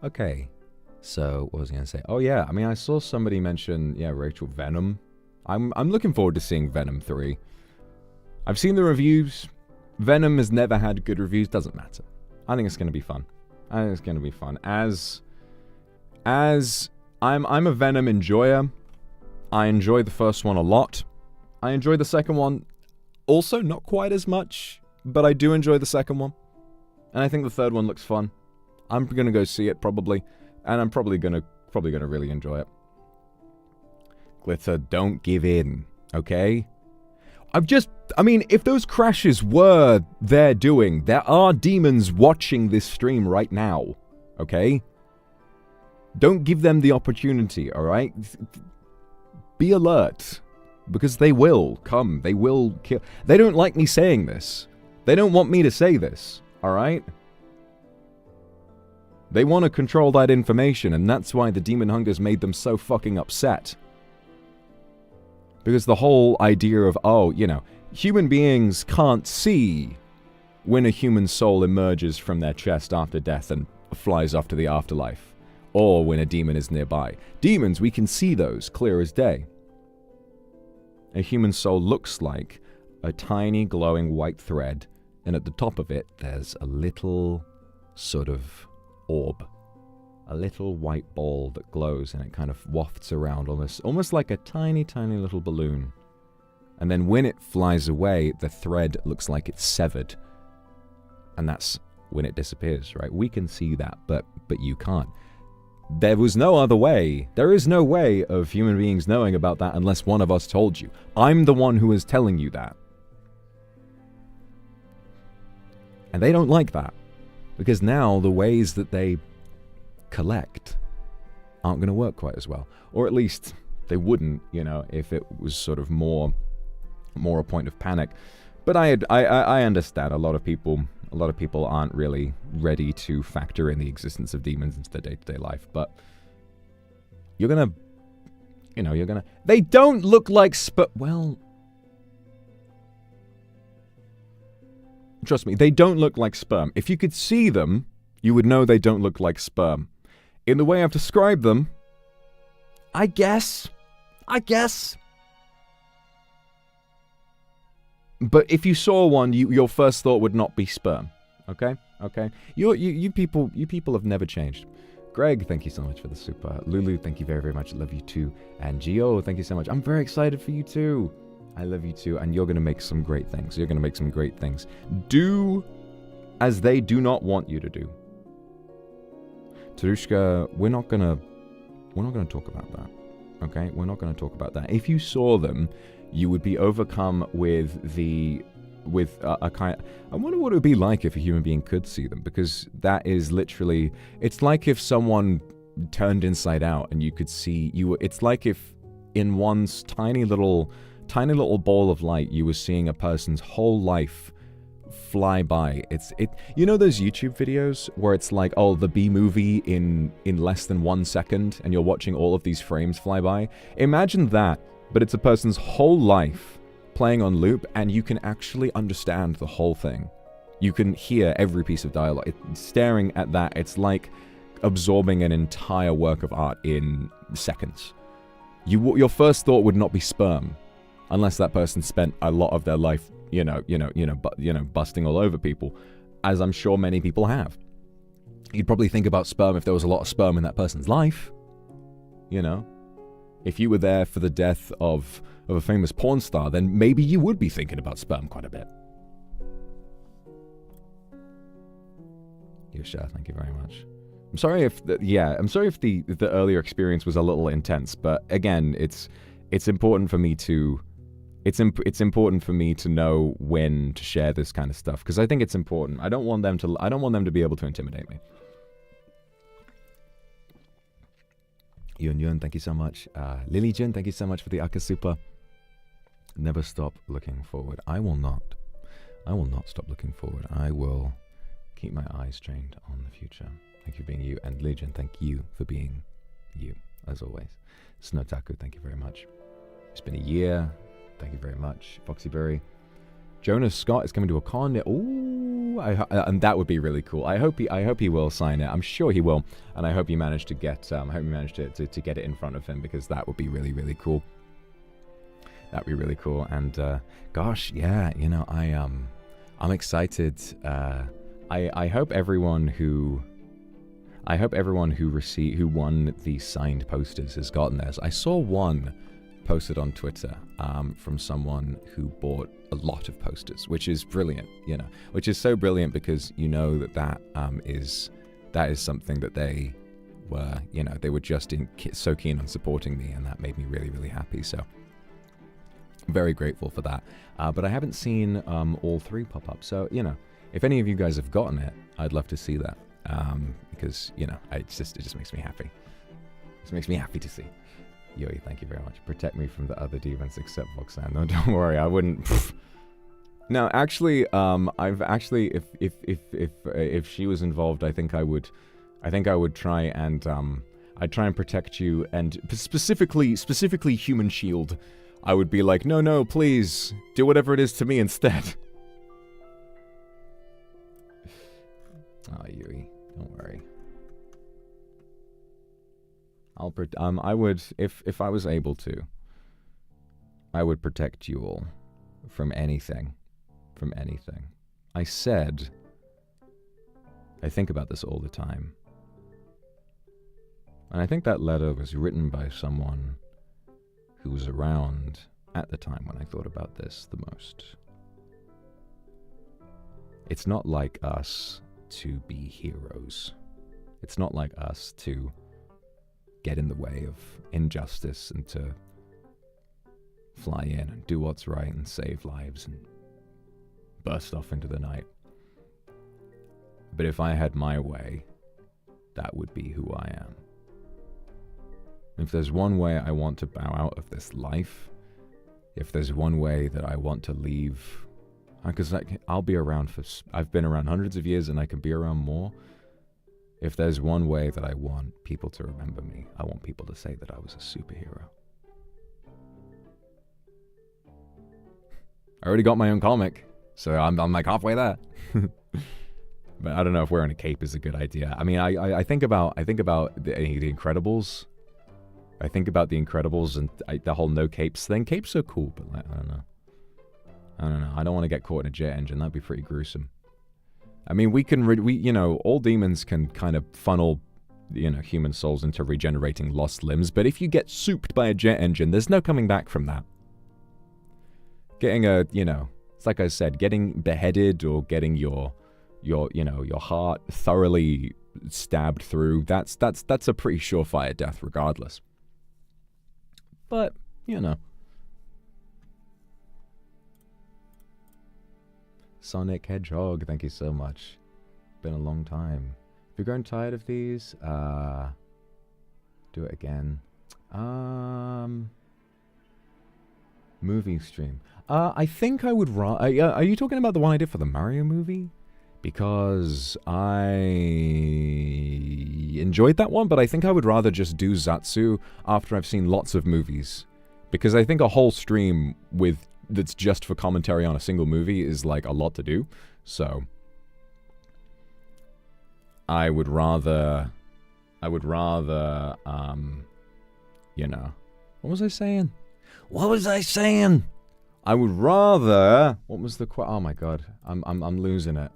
Okay. So, what was I going to say? Oh yeah, I mean, I saw somebody mention, yeah, Rachel, Venom. I'm looking forward to seeing Venom 3. I've seen the reviews. Venom has never had good reviews. Doesn't matter. I think it's going to be fun. As I'm a Venom enjoyer. I enjoy the first one a lot. I enjoy the second one also not quite as much, but I do enjoy the second one. And I think the third one looks fun. I'm gonna go see it probably, and I'm probably gonna really enjoy it. Glitter, don't give in, okay? I mean, if those crashes were their doing, there are demons watching this stream right now, okay? Don't give them the opportunity, alright? Be alert, because they will come, they will kill. They don't like me saying this. They don't want me to say this, alright? They want to control that information, and that's why the demon hungers made them so fucking upset. Because the whole idea of, oh, you know, human beings can't see when a human soul emerges from their chest after death and flies off to the afterlife, or when a demon is nearby. Demons, we can see those clear as day. A human soul looks like a tiny glowing white thread, and at the top of it, there's a little sort of orb. A little white ball that glows, and it kind of wafts around almost like a tiny, tiny little balloon. And then when it flies away, the thread looks like it's severed. And that's when it disappears, right? We can see that, but you can't. There was no other way. There is no way of human beings knowing about that unless one of us told you. I'm the one who is telling you that. And they don't like that. Because now the ways that they collect aren't going to work quite as well. Or at least they wouldn't, you know, if it was sort of more a point of panic. But I understand a lot of people aren't really ready to factor in the existence of demons into their day-to-day life. But you're gonna, you know, they don't look like well, trust me, they don't look like sperm. If you could see them, you would know they don't look like sperm. In the way I've described them, I guess. But if you saw one, your first thought would not be sperm. Okay? You people have never changed. Greg, thank you so much for the super. Lulu, thank you very, very much. I love you too. And Gio, thank you so much. I'm very excited for you too. I love you too. And you're going to make some great things. Do as they do not want you to do. Tarushka, we're not gonna talk about that. Okay? We're not gonna talk about that. If you saw them, you would be overcome with a kind. I wonder what it would be like if a human being could see them, because that is literally. It's like if someone turned inside out and you could see you. It's like if in one tiny little ball of light you were seeing a person's whole life fly by. You know those YouTube videos where it's like, oh, the B movie in less than 1 second, and you're watching all of these frames fly by? Imagine that, but it's a person's whole life playing on loop, and you can actually understand the whole thing. You can hear every piece of dialogue. Staring at that, it's like absorbing an entire work of art in seconds. Your first thought would not be sperm, unless that person spent a lot of their life busting all over people, as I'm sure many people have. You'd probably think about sperm if there was a lot of sperm in that person's life. You know? If you were there for the death of a famous porn star, then maybe you would be thinking about sperm quite a bit. Yosha, thank you very much. I'm sorry if the earlier experience was a little intense, but again, it's important for me to It's important for me to know when to share this kind of stuff, because I think it's important. I don't want them to be able to intimidate me. Yun Yun, thank you so much. Lily Jin, thank you so much for the Akasupa. Never stop looking forward. I will not stop looking forward. I will keep my eyes trained on the future. Thank you for being you. And Legion, thank you for being you, as always. Snowtaku, thank you very much. It's been a year. Thank you very much. Foxyberry. Jonas Scott is coming to a con. Ooh, and that would be really cool. I hope he will sign it. I'm sure he will. And I hope you manage to get to get it in front of him, because that would be really, really cool. That'd be really cool. And gosh, yeah, you know, I'm excited. I hope everyone who won the signed posters has gotten theirs. I saw one posted on Twitter from someone who bought a lot of posters, which is brilliant, you know, which is so brilliant because you know that is something that they were, you know, they were just so keen on supporting me, and that made me really, really happy. So very grateful for that. But I haven't seen all 3 pop up. So, you know, if any of you guys have gotten it, I'd love to see that. Because, you know, it just makes me happy. It just makes me happy to see. Yoi, thank you very much. Protect me from the other demons except Voxan. No, don't worry, I wouldn't. No, actually, I've actually, if she was involved, I think I would try and I'd try and protect you, and specifically Human Shield. I would be like, no, please do whatever it is to me instead. Oh, Yui, don't worry. I would, if I was able to, I would protect you all from anything. I said, I think about this all the time. And I think that letter was written by someone who was around at the time when I thought about this the most. It's not like us to be heroes. It's not like us to get in the way of injustice and to fly in and do what's right and save lives and burst off into the night. But if I had my way, that would be who I am. If there's one way I want to bow out of this life, if there's one way that I want to leave, because I'll be around I've been around hundreds of years and I can be around more. If there's one way that I want people to remember me, I want people to say that I was a superhero. I already got my own comic, so I'm like halfway there. But I don't know if wearing a cape is a good idea. I mean, I think about the Incredibles. I think about the Incredibles and the whole no capes thing. Capes are cool, but like, I don't know. I don't want to get caught in a jet engine. That'd be pretty gruesome. I mean, you know, all demons can kind of funnel, you know, human souls into regenerating lost limbs. But if you get souped by a jet engine, there's no coming back from that. Getting you know, it's like I said, getting beheaded or getting your heart thoroughly stabbed through. That's a pretty surefire death, regardless. But you know. Sonic Hedgehog, thank you so much. Been a long time. If you're growing tired of these, do it again. Movie stream. I think I would are you talking about the one I did for the Mario movie? Because I enjoyed that one, but I think I would rather just do Zatsu after I've seen lots of movies. Because I think a whole stream that's just for commentary on a single movie is like a lot to do. So I would rather you know, what was I saying? I would rather, what was the oh my god, I'm losing it.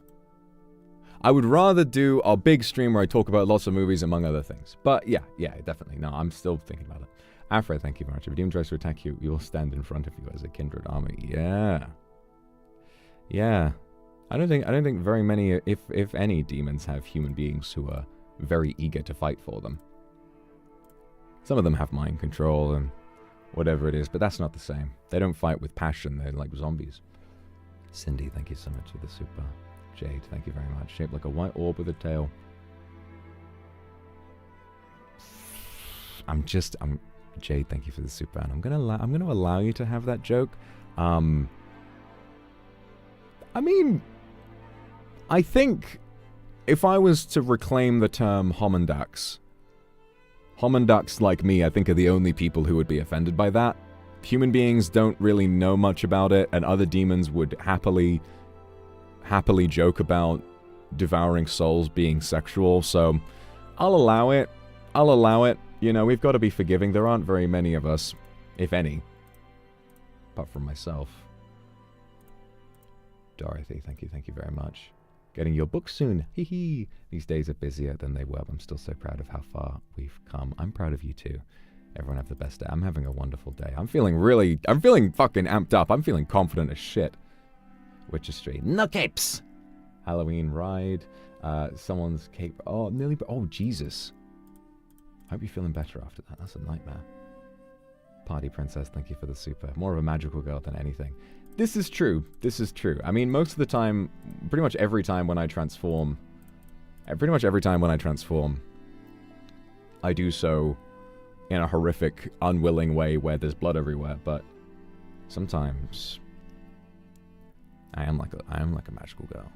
I would rather do a big stream where I talk about lots of movies among other things. But yeah, definitely. No, I'm still thinking about it. Afra, thank you very much. If a demon tries to attack you, you'll stand in front of you as a kindred army. Yeah. I don't think very many, if any, demons have human beings who are very eager to fight for them. Some of them have mind control and whatever it is, but that's not the same. They don't fight with passion. They're like zombies. Cindy, thank you so much for the super. Jade, thank you very much. Shaped like a white orb with a tail. Jade, thank you for the super, and I'm gonna allow you to have that joke. I mean, I think if I was to reclaim the term homundax like me, I think are the only people who would be offended by that. Human beings don't really know much about it, and other demons would happily joke about devouring souls being sexual, so I'll allow it. You know, we've got to be forgiving. There aren't very many of us, if any, apart from myself. Dorothy, thank you very much. Getting your book soon, hee hee. These days are busier than they were, but I'm still so proud of how far we've come. I'm proud of you too. Everyone have the best day. I'm having a wonderful day. I'm feeling fucking amped up. I'm feeling confident as shit. Witcher Street. No capes! Halloween ride. Someone's cape. Oh, nearly. Oh, Jesus. I hope you're feeling better after that. That's a nightmare. Party Princess, thank you for the super. More of a magical girl than anything. This is true. This is true. I mean, most of the time, pretty much every time when I transform, I do so in a horrific, unwilling way where there's blood everywhere, but sometimes I am like a magical girl,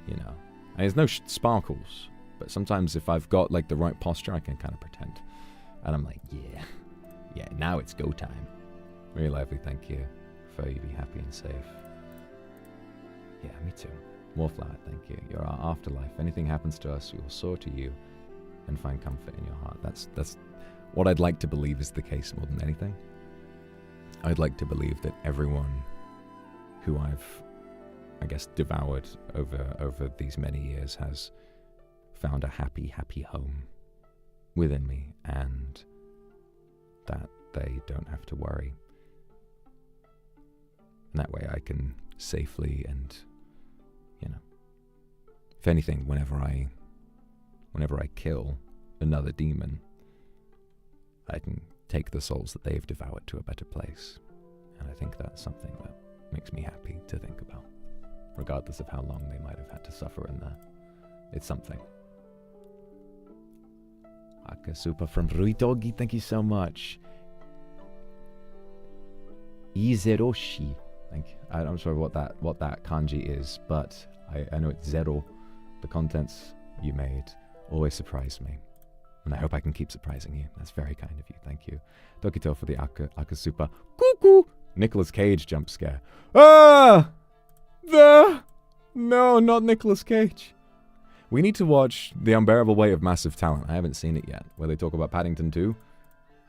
you know. And there's no sparkles, but sometimes if I've got like the right posture, I can kind of pretend. And I'm like, yeah, now it's go time. Really lively, thank you. For you be happy and safe. Yeah, me too. Warflower, thank you. You're our afterlife. If anything happens to us, we will soar to you and find comfort in your heart. That's what I'd like to believe is the case more than anything. I'd like to believe that everyone who I've, I guess, devoured over these many years has found a happy home within me, and that they don't have to worry. And that way I can safely and, you know, if anything, whenever I kill another demon, I can take the souls that they've devoured to a better place. And I think that's something that makes me happy to think about, regardless of how long they might have had to suffer in there. It's something. Akasupa from Ruitogi, thank you so much. Izeroshi, thank you. I'm sorry what that kanji is, but I know it's zero. The contents you made always surprise me, and I hope I can keep surprising you. That's very kind of you, thank you. Dokito for the Akasupa. Cuckoo! Nicolas Cage jump scare. Ah! No, not Nicolas Cage. We need to watch The Unbearable Weight of Massive Talent. I haven't seen it yet, where they talk about Paddington 2.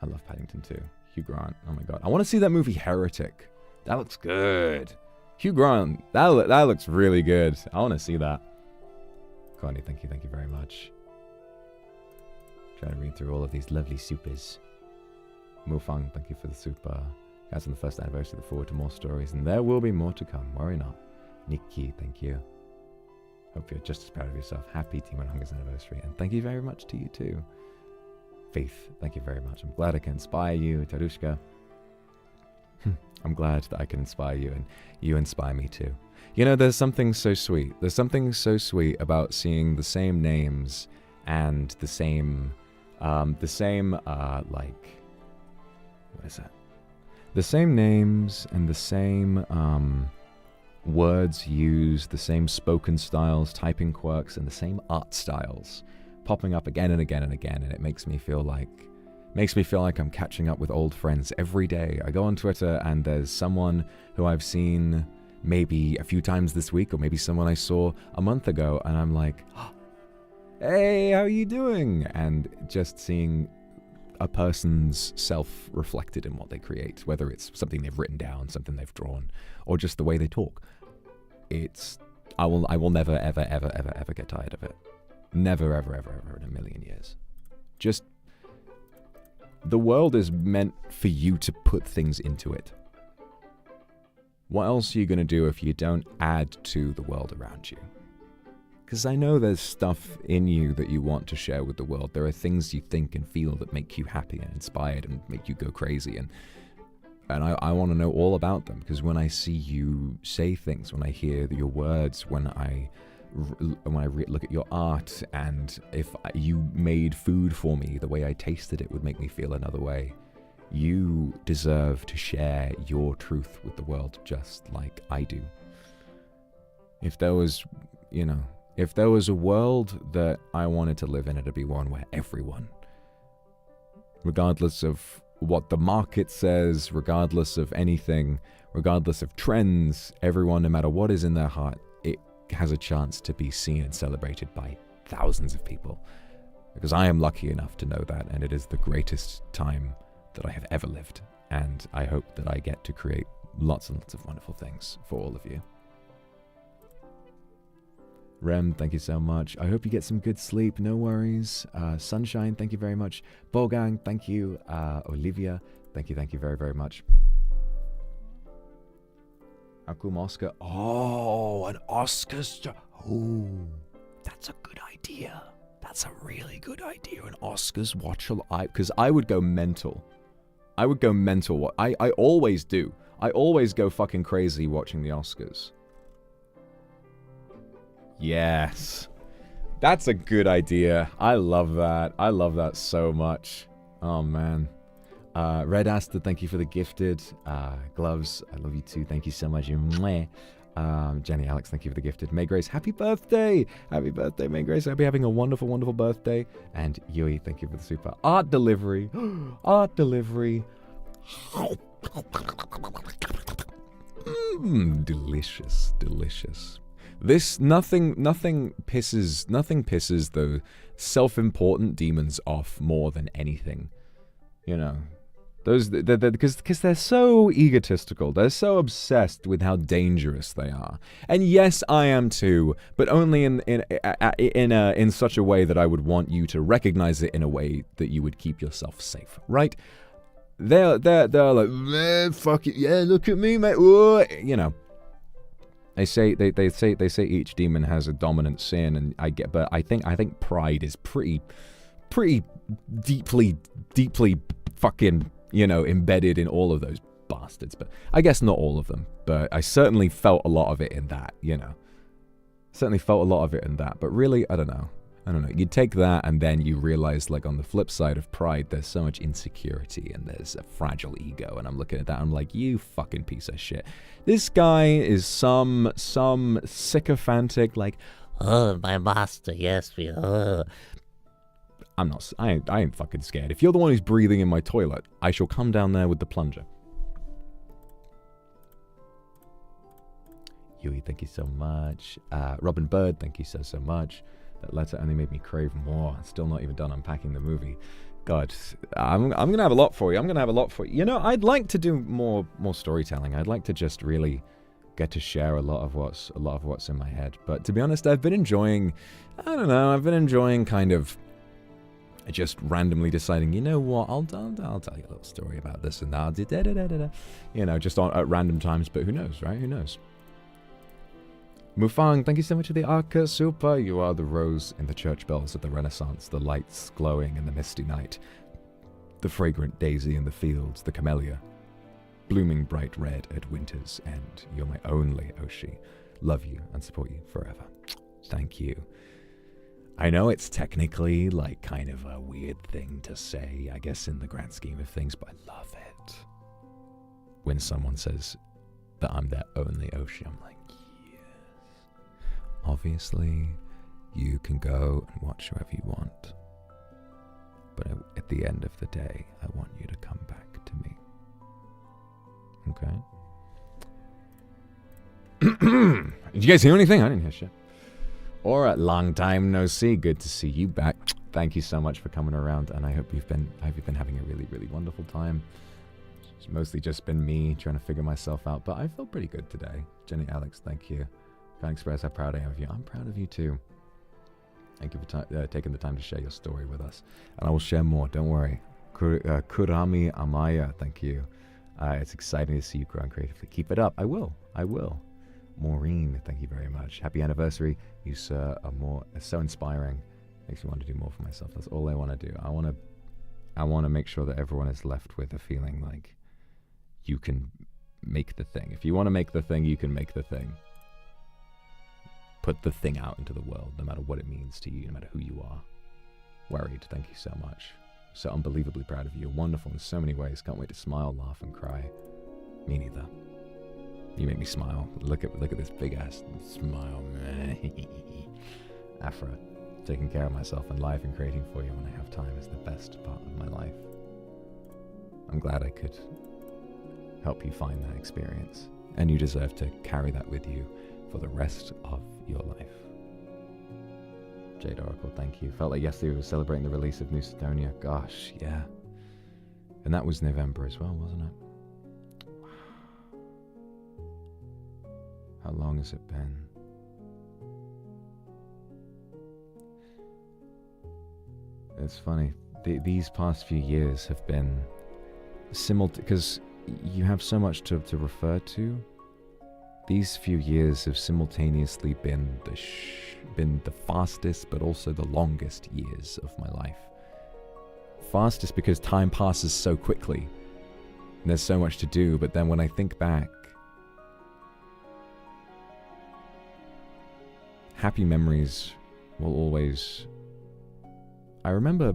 I love Paddington 2. Hugh Grant. Oh my god. I want to see that movie Heretic. That looks good. Hugh Grant. That looks really good. I want to see that. Connie, thank you very much. Trying to read through all of these lovely supers. Mufang, thank you for the super. Guys, on the first anniversary, look forward to more stories, and there will be more to come. Worry not. Nikki, thank you. Hope you're just as proud of yourself. Happy Team on Hunger's anniversary, and thank you very much to you too. Faith, thank you very much. I'm glad I can inspire you, Tarushka. I'm glad that I can inspire you, and you inspire me too. You know, there's something so sweet. There's something so sweet about seeing the same names and the same, like, what is that? The same names and the same, words used, the same spoken styles, typing quirks, and the same art styles popping up again and again and again, and it makes me feel like I'm catching up with old friends every day. I go on Twitter and there's someone who I've seen maybe a few times this week, or maybe someone I saw a month ago, and I'm like, oh, hey, how are you doing? And just seeing a person's self reflected in what they create, whether it's something they've written down, something they've drawn, or just the way they talk. I will never, ever, ever, ever, ever get tired of it. Never, ever, ever, ever in a million years. Just, the world is meant for you to put things into it. What else are you going to do if you don't add to the world around you? Because I know there's stuff in you that you want to share with the world. There are things you think and feel that make you happy and inspired and make you go crazy. And I want to know all about them, because when I see you say things, when I hear your words, when I look at your art, and if you made food for me, the way I tasted it would make me feel another way. You deserve to share your truth with the world just like I do. If there was a world that I wanted to live in, it'd be one where everyone, regardless of what the market says, regardless of anything, regardless of trends, everyone, no matter what is in their heart, it has a chance to be seen and celebrated by thousands of people. Because I am lucky enough to know that, and it is the greatest time that I have ever lived. And I hope that I get to create lots and lots of wonderful things for all of you. Rem, thank you so much. I hope you get some good sleep. No worries. Sunshine, thank you very much. Bogang, thank you. Olivia, thank you very, very much. Akuma Oscar. Oh, an Oscar's. Oh, that's a good idea. That's a really good idea. An Oscars watch alike. Because I would go mental. I would go mental. I always do. I always go fucking crazy watching the Oscars. Yes. That's a good idea. I love that. I love that so much. Oh, man. Red Aster, thank you for the gifted. Gloves, I love you too. Thank you so much. Jenny Alex, thank you for the gifted. May Grace, happy birthday. Happy birthday, May Grace. I hope you're having a wonderful, wonderful birthday. And Yui, thank you for the super art delivery. Art delivery. Delicious, delicious. This nothing pisses the self-important demons off more than anything. You know, those because they're so egotistical. They're so obsessed with how dangerous they are. And yes, I am too, but only in such a way that I would want you to recognize it in a way that you would keep yourself safe, right? They're like, man, fuck it, yeah, look at me, mate. Whoa. You know. They say each demon has a dominant sin, and but I think pride is pretty deeply fucking, you know, embedded in all of those bastards. But I guess not all of them. But I certainly felt a lot of it in that, you know. Certainly felt a lot of it in that. But really, I don't know. You take that and then you realize, like, on the flip side of pride, there's so much insecurity and there's a fragile ego. And I'm looking at that and I'm like, you fucking piece of shit. This guy is some sycophantic, like, oh, my master, yes, I'm not, I ain't fucking scared. If you're the one who's breathing in my toilet, I shall come down there with the plunger. Yui, thank you so much. Robin Bird, thank you so much. That letter only made me crave more. Still not even done unpacking the movie. God, I'm gonna have a lot for you. You know, I'd like to do more storytelling. I'd like to just really get to share a lot of what's in my head. But to be honest, I've been enjoying. I don't know. I've been enjoying kind of just randomly deciding. You know what? I'll tell you a little story about this and that. You know, just at random times. But who knows, right? Who knows? Mufang, thank you so much for the Arca Super. You are the rose in the church bells of the Renaissance, the lights glowing in the misty night, the fragrant daisy in the fields, the camellia, blooming bright red at winter's end. You're my only Oshi. Love you and support you forever. Thank you. I know it's technically like kind of a weird thing to say, I guess, in the grand scheme of things, but I love it. When someone says that I'm their only Oshi, I'm like, obviously, you can go and watch whoever you want. But at the end of the day, I want you to come back to me. Okay? Did you guys hear anything? I didn't hear shit. Alright, long time no see. Good to see you back. Thank you so much for coming around, and I hope you've been having a really, really wonderful time. It's mostly just been me trying to figure myself out, but I feel pretty good today. Jenny Alex, thank you. Can't express how proud I am of you. I'm proud of you too. Thank you for taking the time to share your story with us. And I will share more, don't worry. Kurami Amaya, thank you. It's exciting to see you growing creatively. Keep it up. I will. Maureen, thank you very much. Happy anniversary. You, sir, are so inspiring. Makes me want to do more for myself. That's all I want to do. I want to make sure that everyone is left with a feeling like you can make the thing. If you want to make the thing, you can make the thing. Put the thing out into the world, no matter what it means to you, no matter who you are. Worried, thank you so much. So unbelievably proud of you. You're wonderful in so many ways. Can't wait to smile, laugh, and cry. Me neither. You make me smile. Look at this big ass smile, man. Afra, taking care of myself and life and creating for you when I have time is the best part of my life. I'm glad I could help you find that experience, and you deserve to carry that with you for the rest of your life. Jade Oracle, thank you. Felt like yesterday we were celebrating the release of New Sidonia. Gosh, yeah. And that was November as well, wasn't it? Wow. How long has it been? It's funny. These past few years have been because you have so much to refer to. These few years have simultaneously been the fastest, but also the longest years of my life. Fastest because time passes so quickly, and there's so much to do. But then when I think back, happy memories will always. I remember,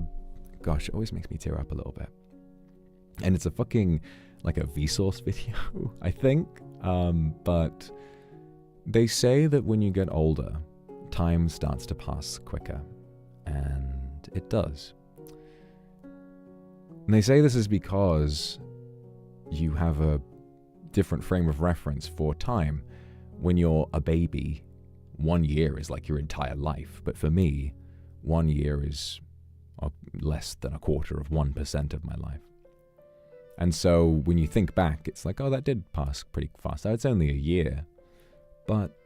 gosh, it always makes me tear up a little bit. And it's a fucking, like a Vsauce video, I think. But they say that when you get older, time starts to pass quicker. And it does. And they say this is because you have a different frame of reference for time. When you're a baby, 1 year is like your entire life. But for me, 1 year is less than 1/4% of my life. And so when you think back, it's like, oh, that did pass pretty fast. It's only a year. But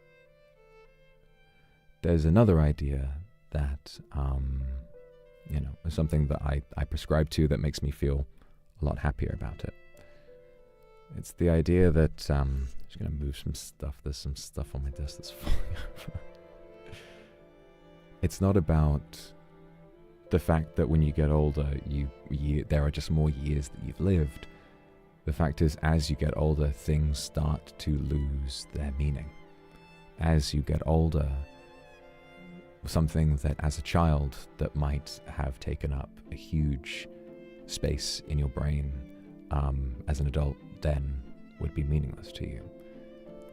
there's another idea that, something that I prescribe to that makes me feel a lot happier about it. It's the idea that, I'm just going to move some stuff. There's some stuff on my desk that's falling over. It's not about the fact that when you get older, there are just more years that you've lived. The fact is, as you get older, things start to lose their meaning. As you get older, something that as a child that might have taken up a huge space in your brain, as an adult then would be meaningless to you.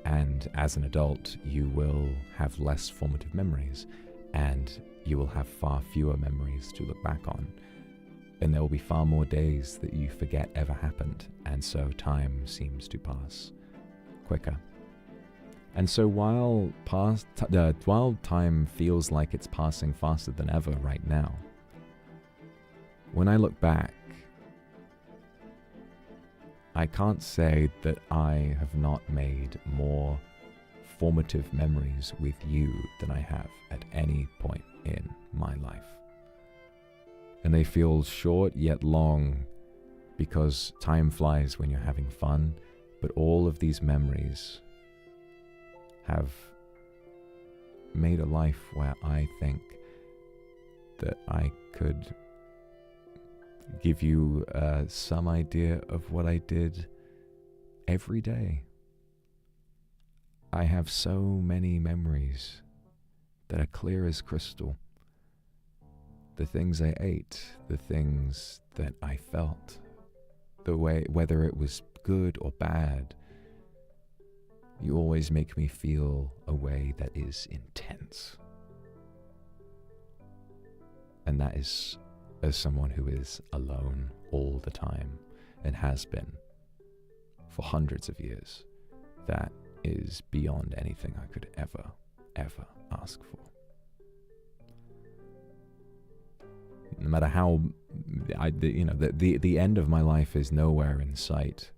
And as an adult, you will have less formative memories, and you will have far fewer memories to look back on. And there will be far more days that you forget ever happened, and so time seems to pass quicker. And so while time feels like it's passing faster than ever right now, when I look back, I can't say that I have not made more formative memories with you than I have at any point in my life. And they feel short yet long because time flies when you're having fun, but all of these memories have made a life where I think that I could give you some idea of what I did every day. I have so many memories that are clear as crystal. The things I ate, the things that I felt, the way, whether it was good or bad, you always make me feel a way that is intense. And that is as someone who is alone all the time and has been for hundreds of years. That is beyond anything I could ever ask for. No matter how, the end of my life is nowhere in sight.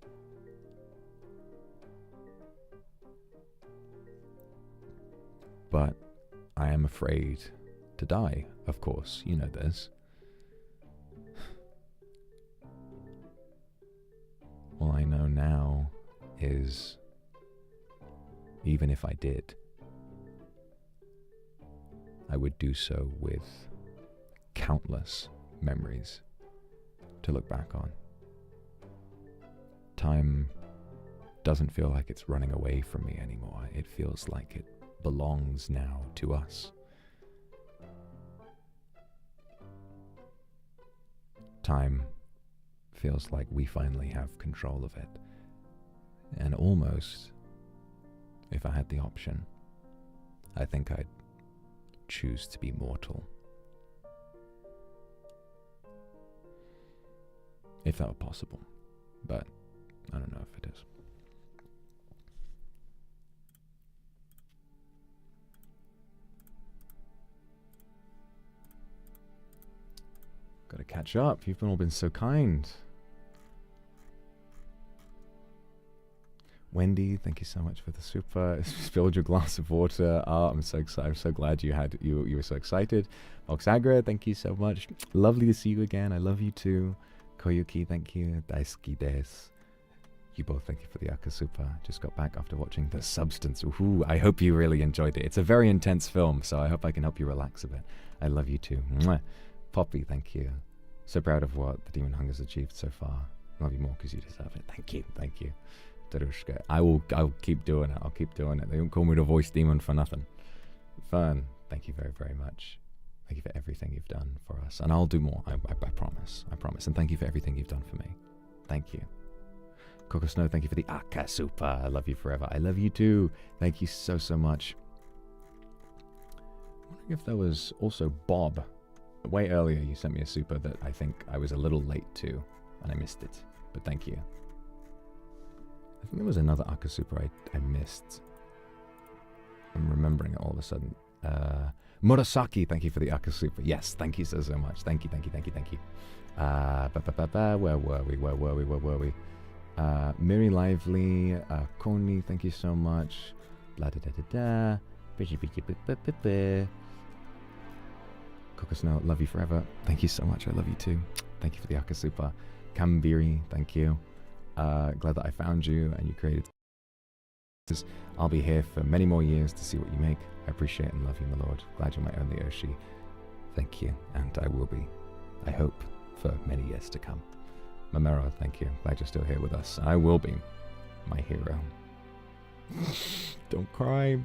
But I am afraid to die, of course, you know this. All I know now is, even if I did, I would do so with countless memories to look back on. Time doesn't feel like it's running away from me anymore. It feels like it belongs now to us. Time feels like we finally have control of it. And almost, if I had the option, I think I'd choose to be mortal. If that were possible. But I don't know if it is. Gotta catch up. You've all been so kind. Wendy, thank you so much for the super. Spilled your glass of water. Oh, I'm so excited. I'm so glad you were so excited. Oxagra, thank you so much. Lovely to see you again. I love you too. Koyuki, thank you. Daisuki desu. You both, thank you for the Akasupa. Just got back after watching The Substance. Ooh, I hope you really enjoyed it. It's a very intense film, so I hope I can help you relax a bit. I love you too. Mwah. Poppy, thank you. So proud of what the Demon Hunger's achieved so far. Love you more because you deserve it. Thank you, thank you. Darushka, I'll keep doing it. I'll keep doing it. They don't call me the voice demon for nothing. Fern, thank you very, very much. Thank you for everything you've done for us. And I'll do more, I promise. I promise. And thank you for everything you've done for me. Thank you. Coco Snow, thank you for the Akasupa. I love you forever. I love you too. Thank you so, so much. I'm wondering if there was also Bob. Way earlier, you sent me a super that I think I was a little late to, and I missed it. But thank you. I think there was another Akasupa I missed. I'm remembering it all of a sudden. Murasaki, thank you for the Akasupa. Yes, thank you so, so much. Thank you, thank you, thank you, thank you. Where were we? Miri Lively, Coney, thank you so much. Blah da da da da. Coco Snow, love you forever. Thank you so much. I love you too. Thank you for the Akasupa. Kambiri, thank you. Glad that I found you and you created this. I'll be here for many more years to see what you make. I appreciate and love you, my lord. Glad you're my only Oshi. Thank you, and I will be, I hope, for many years to come. Mamero, thank you. Glad you're still here with us. I will be my hero. Don't cry.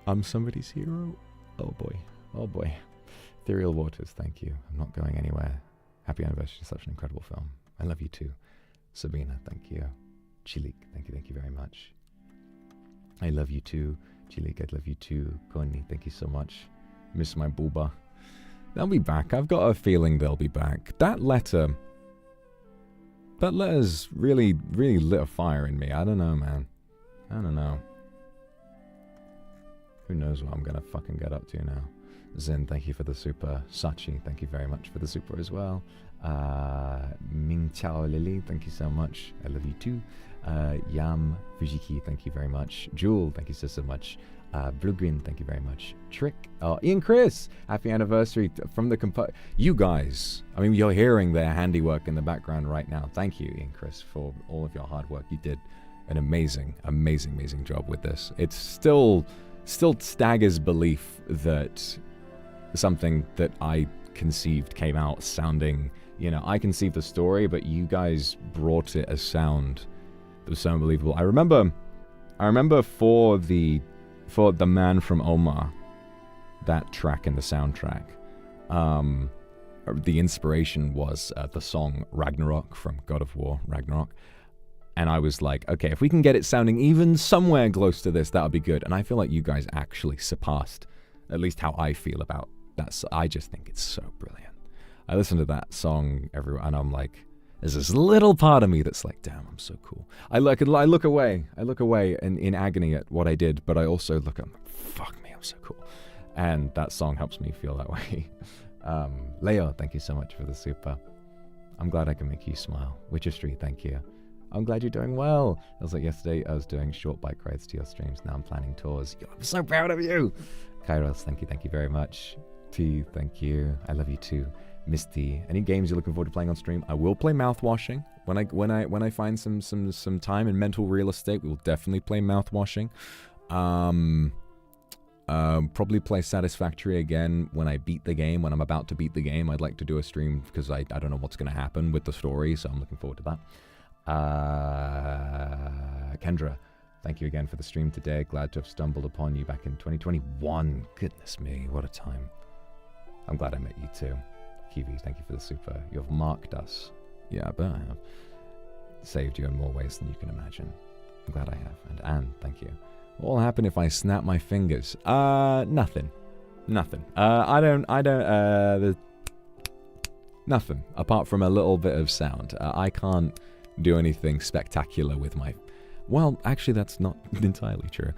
I'm somebody's hero. Oh boy. Oh boy. Ethereal Waters, thank you. I'm not going anywhere. Happy anniversary to such an incredible film. I love you too. Sabina, thank you. Chilik, thank you very much. I love you too. Chilik, I love you too. Koni, thank you so much. Miss my booba. They'll be back. I've got a feeling they'll be back. That letter's really, really lit a fire in me. I don't know, man. I don't know. Who knows what I'm gonna fucking get up to now. Zen, thank you for the super. Sachi, thank you very much for the super as well. Ming Chao Lily, thank you so much. I love you too. Yam Fujiki, thank you very much. Jewel, thank you so much. Blugrin, thank you very much. Trick, Ian Chris, happy anniversary from the you guys. I mean, you're hearing their handiwork in the background right now. Thank you, Ian Chris, for all of your hard work. You did an amazing, amazing, amazing job with this. It's still staggers belief that something that I conceived came out sounding, you know, I conceived the story, but you guys brought it a sound that was so unbelievable. I remember for the Man from Omar, that track in the soundtrack, the inspiration was the song Ragnarok from God of War, Ragnarok. And I was like, okay, if we can get it sounding even somewhere close to this, that would be good. And I feel like you guys actually surpassed at least how I feel about that. I just think it's so brilliant. I listen to that song everywhere, and I'm like, there's this little part of me that's like, damn, I'm so cool. I look away in agony at what I did, but I also look at, fuck me, I'm so cool. And that song helps me feel that way. Leo, thank you so much for the super. I'm glad I can make you smile. Witcher Street, thank you. I'm glad you're doing well. It was like yesterday I was doing short bike rides to your streams. Now I'm planning tours. I'm so proud of you. Kairos, thank you very much. T, thank you. I love you too. Misty, any games you're looking forward to playing on stream? I will play Mouthwashing when I find some time and mental real estate. We will definitely play Mouthwashing. Probably play Satisfactory again when I beat the game. When I'm about to beat the game, I'd like to do a stream because I don't know what's going to happen with the story, so I'm looking forward to that. Kendra, thank you again for the stream today. Glad to have stumbled upon you back in 2021. Goodness me, what a time. I'm glad I met you too. Kiwi, thank you for the super. You have marked us. Yeah, but I have saved you in more ways than you can imagine. I'm glad I have. And Anne, thank you. What will happen if I snap my fingers? Nothing. Nothing. Nothing, apart from a little bit of sound. I can't do anything spectacular with my... Well, actually, that's not entirely true.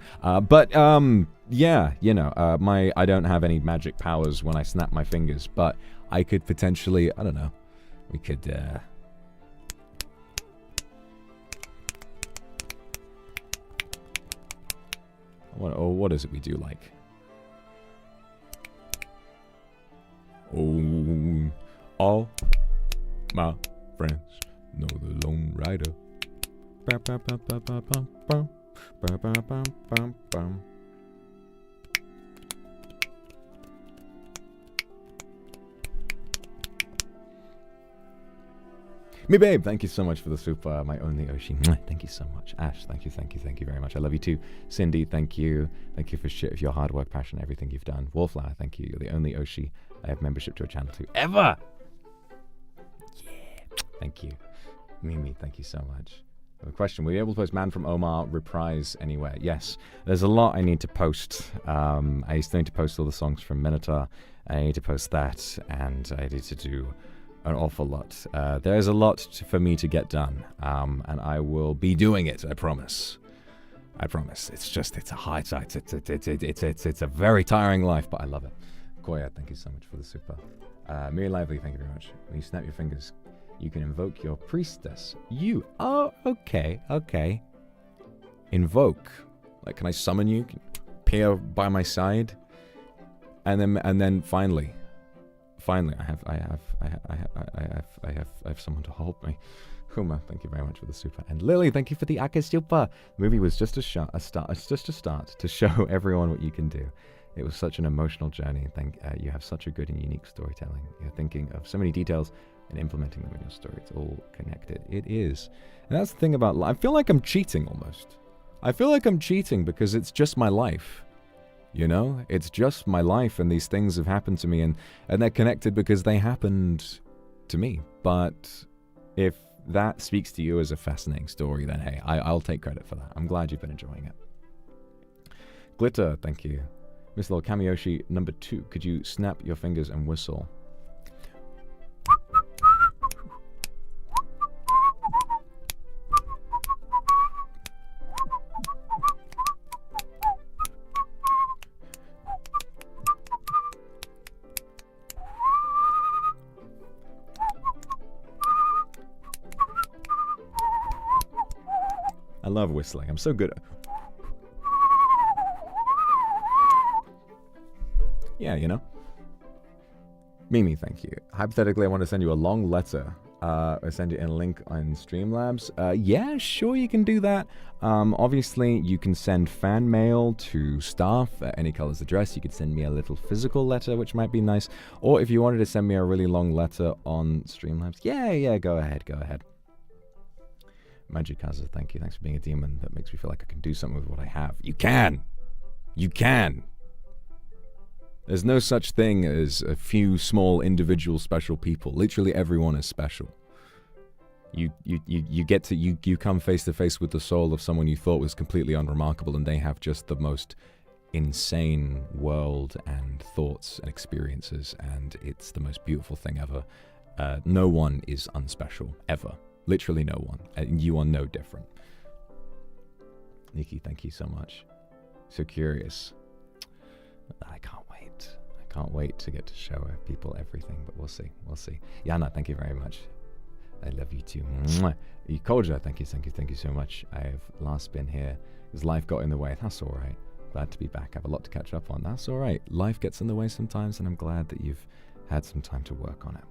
Yeah, you know, I don't have any magic powers when I snap my fingers, but I could potentially, I don't know, we could, What is it we do like? Oh, all my friends know the Lone Rider. Bum, bum, bum, bum, bum, bum, bum. Bum, bum, bum, bum, bum. Me babe, thank you so much for the super, my only Oshi. Thank you so much. Ash, thank you very much. I love you too. Cindy, thank you. Thank you for your hard work, passion, everything you've done. Wallflower, thank you. You're the only Oshi I have membership to a channel to ever. Yeah, thank you. Mimi, thank you so much. I have a question. Will you be able to post Man from Omar reprise anywhere? Yes. There's a lot I need to post. I still need to post all the songs from Minotaur. I need to post that, and I need to do an awful lot. There's a lot for me to get done, and I will be doing it. I promise. I promise. It's a high side. It's a very tiring life, but I love it. Koya, thank you so much for the super. Miri Lively, thank you very much. When you snap your fingers, you can invoke your priestess. Oh, okay. Invoke. Like, can I summon you? Can you appear by my side, and then finally, I have someone to hold me. Akuma, thank you very much for the super. And Lily, thank you for the Ake super. The movie was just a start to show everyone what you can do. It was such an emotional journey. You have such a good and unique storytelling. You're thinking of so many details and implementing them in your story. It's all connected. It is. And that's the thing about life. I feel like I'm cheating almost. I feel like I'm cheating because it's just my life. You know? It's just my life, and these things have happened to me, and they're connected because they happened to me. But if that speaks to you as a fascinating story, then hey, I'll take credit for that. I'm glad you've been enjoying it. Glitter, thank you. Miss Little Kamiyoshi, number 2. Could you snap your fingers and whistle? I love whistling. I'm so good at... Yeah, you know. Mimi, thank you. Hypothetically, I want to send you a long letter. Or send you a link on Streamlabs. Yeah, sure, you can do that. Obviously, you can send fan mail to staff at Any Colors address. You could send me a little physical letter, which might be nice. Or if you wanted to send me a really long letter on Streamlabs, yeah, go ahead. Magikaza, thank you. Thanks for being a demon. That makes me feel like I can do something with what I have. You can! There's no such thing as a few small individual special people. Literally everyone is special. You come face to face with the soul of someone you thought was completely unremarkable, and they have just the most insane world and thoughts and experiences, and it's the most beautiful thing ever. No one is unspecial, ever. Literally no one. And you are no different. Nikki, thank you so much. So curious. I can't wait to get to show people everything, but we'll see. Yana, thank you very much. I love you too. Koja, thank you so much. I've last been here because life got in the way. That's all right. Glad to be back. I have a lot to catch up on. That's all right. Life gets in the way sometimes, and I'm glad that you've had some time to work on it.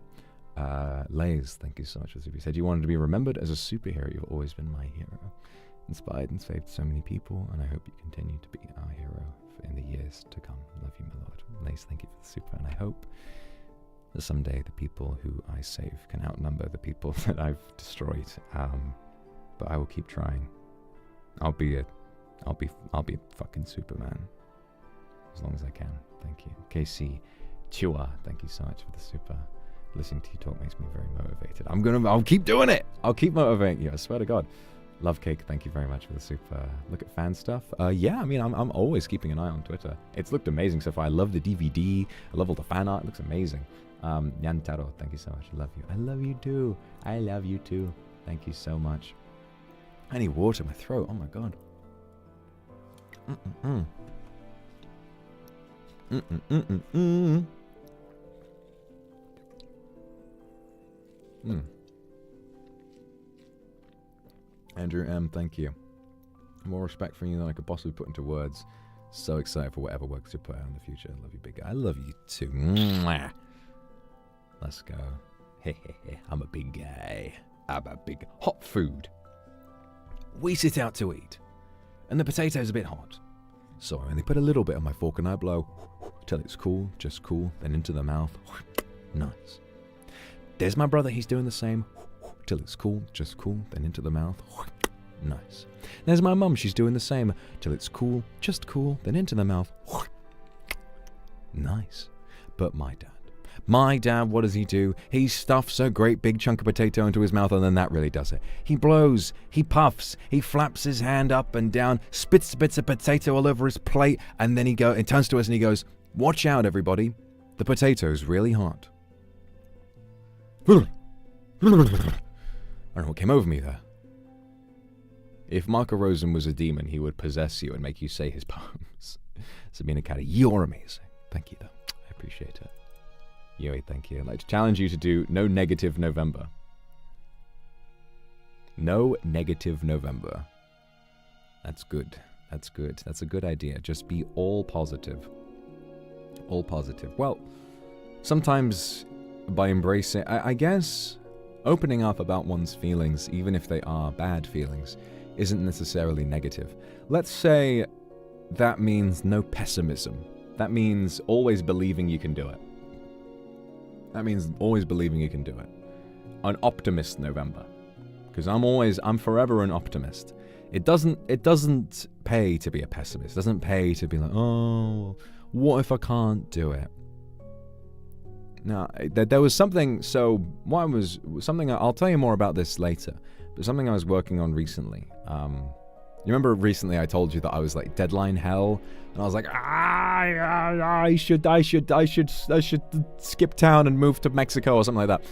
Lays, thank you so much for the super. You said you wanted to be remembered as a superhero. You've always been my hero. Inspired and saved so many people, and I hope you continue to be our hero in the years to come. Love you, my lord. Lays, thank you for the super, and I hope that someday the people who I save can outnumber the people that I've destroyed. But I will keep trying. I'll be fucking Superman as long as I can. Thank you. KC Chua, thank you so much for the super. Listening to you talk makes me very motivated. I'll keep doing it. I'll keep motivating you. I swear to God. Love Cake, thank you very much for the super. Look at fan stuff. Yeah, I mean, I'm always keeping an eye on Twitter. It's looked amazing so far. I love the DVD. I love all the fan art. It looks amazing. Yantaro, thank you so much. I love you. I love you too. I love you too. Thank you so much. I need water in my throat. Oh my God. Andrew M, thank you. More respect from you than I could possibly put into words. So excited for whatever works you put out in the future. I love you, big guy. I love you too. Mwah. Let's go. I'm a big guy. I'm a big hot food. We sit out to eat, and the potato's a bit hot. So I only put a little bit on my fork and I blow till it's cool, just cool, then into the mouth. Nice. There's my brother, he's doing the same. Till it's cool, just cool, then into the mouth. Nice. There's my mum, she's doing the same. Till it's cool, just cool, then into the mouth. Nice. But my dad, what does he do? He stuffs a great big chunk of potato into his mouth, and then that really does it. He blows, he puffs, he flaps his hand up and down, spits bits of potato all over his plate, and then he turns to us and he goes, "Watch out, everybody. The potato's really hot." I don't know what came over me there. If Marco Rosen was a demon, he would possess you and make you say his poems. Sabina Caddy, you're amazing. Thank you, though. I appreciate it. Yoi, thank you. I'd like to challenge you to do no negative November. No negative November. That's good. That's good. That's a good idea. Just be all positive. All positive. Well, sometimes by embracing, I guess, opening up about one's feelings, even if they are bad feelings, isn't necessarily negative. Let's say that means no pessimism. That means always believing you can do it. That means always believing you can do it. An optimist November. Because I'm forever an optimist. It doesn't pay to be a pessimist. It doesn't pay to be like, oh, what if I can't do it? No, there was something, I'll tell you more about this later, but something I was working on recently. You remember recently I told you that I was like deadline hell, and I was like, I should skip town and move to Mexico or something like that.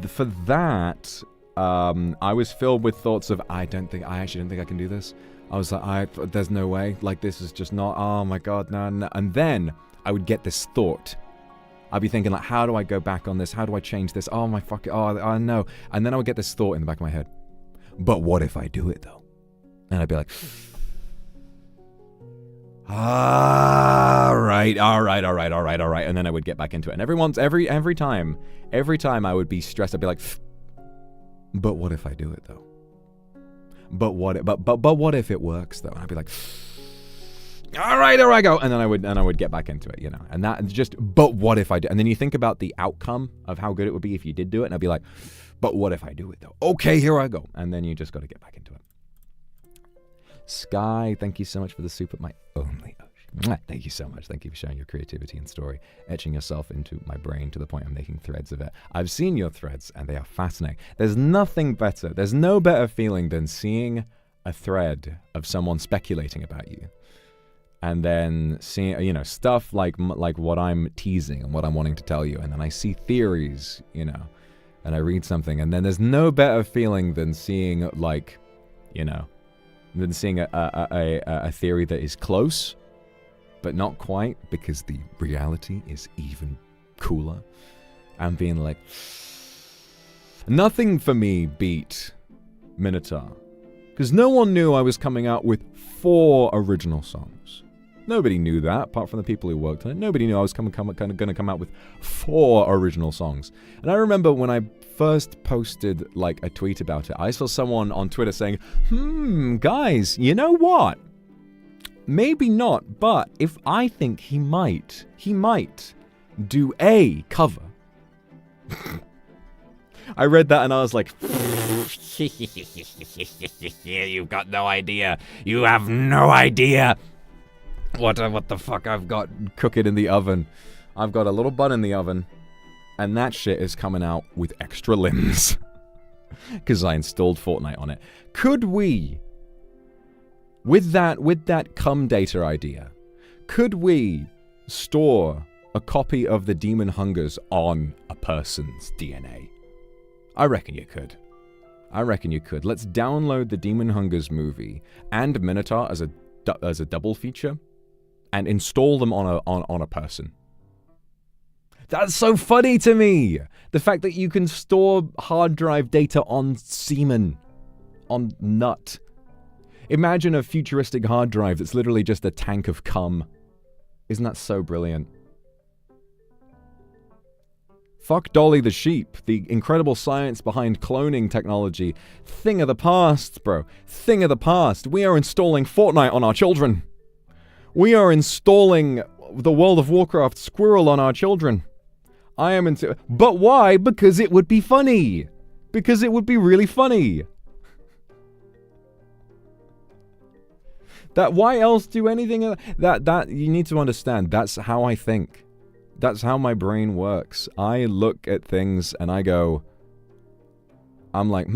For that, I was filled with thoughts of I actually don't think I can do this. I was like, there's no way. Like, this is just not. Oh my god, no. And then I would get this thought. I'd be thinking like, how do I go back on this? How do I change this? Oh my fuck it. Oh no. And then I would get this thought in the back of my head. But what if I do it though? And I'd be like, all right. And then I would get back into it. And every time I would be stressed, I'd be like, but what if I do it though? But what if it works though? And I'd be like, all right, there I go. And then I would get back into it, you know. And that just, but what if I do? And then you think about the outcome of how good it would be if you did do it. And I'd be like, but what if I do it though? Okay, here I go. And then you just got to get back into it. Sky, thank you so much for the super, my only ocean. Thank you so much. Thank you for sharing your creativity and story, etching yourself into my brain to the point I'm making threads of it. I've seen your threads and they are fascinating. There's nothing better. There's no better feeling than seeing a thread of someone speculating about you. And then seeing, you know, stuff like what I'm teasing and what I'm wanting to tell you. And then I see theories, you know, and I read something. And then there's no better feeling than seeing, like, you know, than seeing a theory that is close, but not quite, because the reality is even cooler. And being like, nothing for me beat Minotaur. Because no one knew I was coming out with 4 original songs. Nobody knew that, apart from the people who worked on it. Nobody knew I was going to come out with 4 original songs. And I remember when I first posted like a tweet about it, I saw someone on Twitter saying, guys, you know what? Maybe not, but if I think he might do a cover. I read that and I was like, you've got no idea. You have no idea. What the fuck I've got cooking in the oven. I've got a little bun in the oven, and that shit is coming out with extra limbs. Because I installed Fortnite on it. Could we, with that cum data idea, could we store a copy of the Demon Hungers on a person's DNA? I reckon you could. Let's download the Demon Hungers movie and Minotaur as a double feature, and install them on a person. That's so funny to me. The fact that you can store hard drive data on semen, on nut. Imagine a futuristic hard drive that's literally just a tank of cum. Isn't that so brilliant? Fuck Dolly the sheep. The incredible science behind cloning technology. Thing of the past, bro. Thing of the past. We are installing Fortnite on our children. We are installing the World of Warcraft squirrel on our children. I am into... But why? Because it would be funny. Because it would be really funny. That why else do anything... That you need to understand. That's how I think. That's how my brain works. I look at things and I go... I'm like,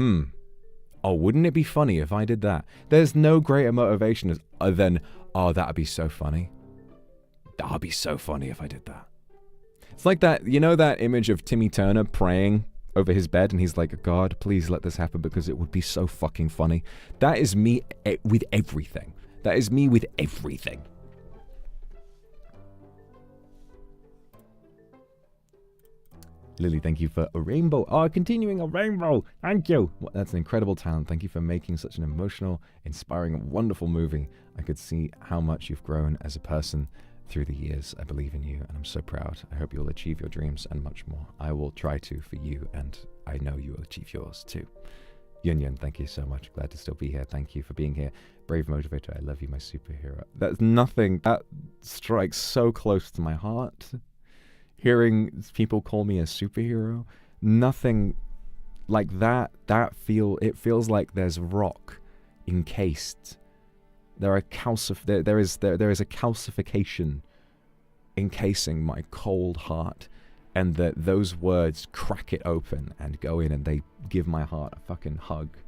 oh, wouldn't it be funny if I did that? There's no greater motivation than, oh, that'd be so funny. That'd be so funny if I did that. It's like that, you know that image of Timmy Turner praying over his bed and he's like, God, please let this happen because it would be so fucking funny. That is me with everything. That is me with everything. Lily, thank you for a rainbow. Oh, continuing a rainbow. Thank you. Well, that's an incredible talent. Thank you for making such an emotional, inspiring, wonderful movie. I could see how much you've grown as a person through the years. I believe in you, and I'm so proud. I hope you'll achieve your dreams and much more. I will try to for you, and I know you will achieve yours too. Yun Yun, thank you so much. Glad to still be here. Thank you for being here. Brave motivator. I love you, my superhero. That's nothing. That strikes so close to my heart. Hearing people call me a superhero, nothing like that. It feels like there's rock encased. There is a calcification encasing my cold heart, and that those words crack it open and go in, and they give my heart a fucking hug.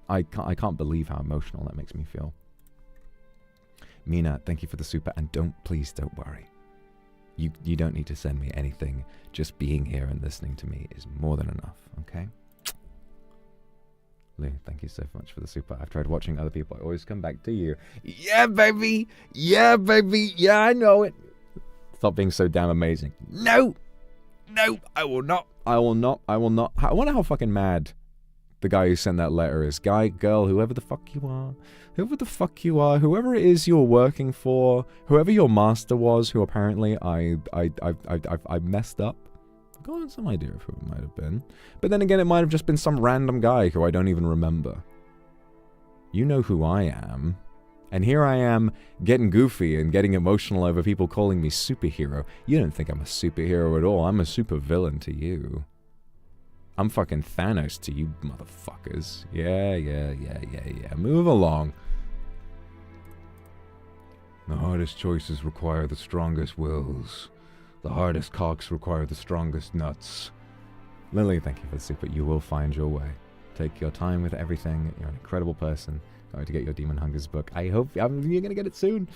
I can't believe how emotional that makes me feel. Mina, thank you for the super, and please don't worry. You don't need to send me anything. Just being here and listening to me is more than enough, okay? Lou, thank you so much for the super. I've tried watching other people. I always come back to you. Yeah, baby! Yeah, baby! Yeah, I know it! Stop being so damn amazing. No! No, I will not. I will not. I will not. I wonder how fucking mad the guy who sent that letter is. Guy, girl, whoever the fuck you are. Whoever the fuck you are, whoever it is you're working for, whoever your master was, who apparently I messed up. I've got some idea of who it might have been. But then again, it might have just been some random guy who I don't even remember. You know who I am. And here I am getting goofy and getting emotional over people calling me superhero. You don't think I'm a superhero at all. I'm a supervillain to you. I'm fucking Thanos to you motherfuckers. Yeah. Move along. The hardest choices require the strongest wills. The hardest cocks require the strongest nuts. Lily, thank you for the super. You will find your way. Take your time with everything. You're an incredible person. Going to get your Demon Hungers book. I hope you're going to get it soon.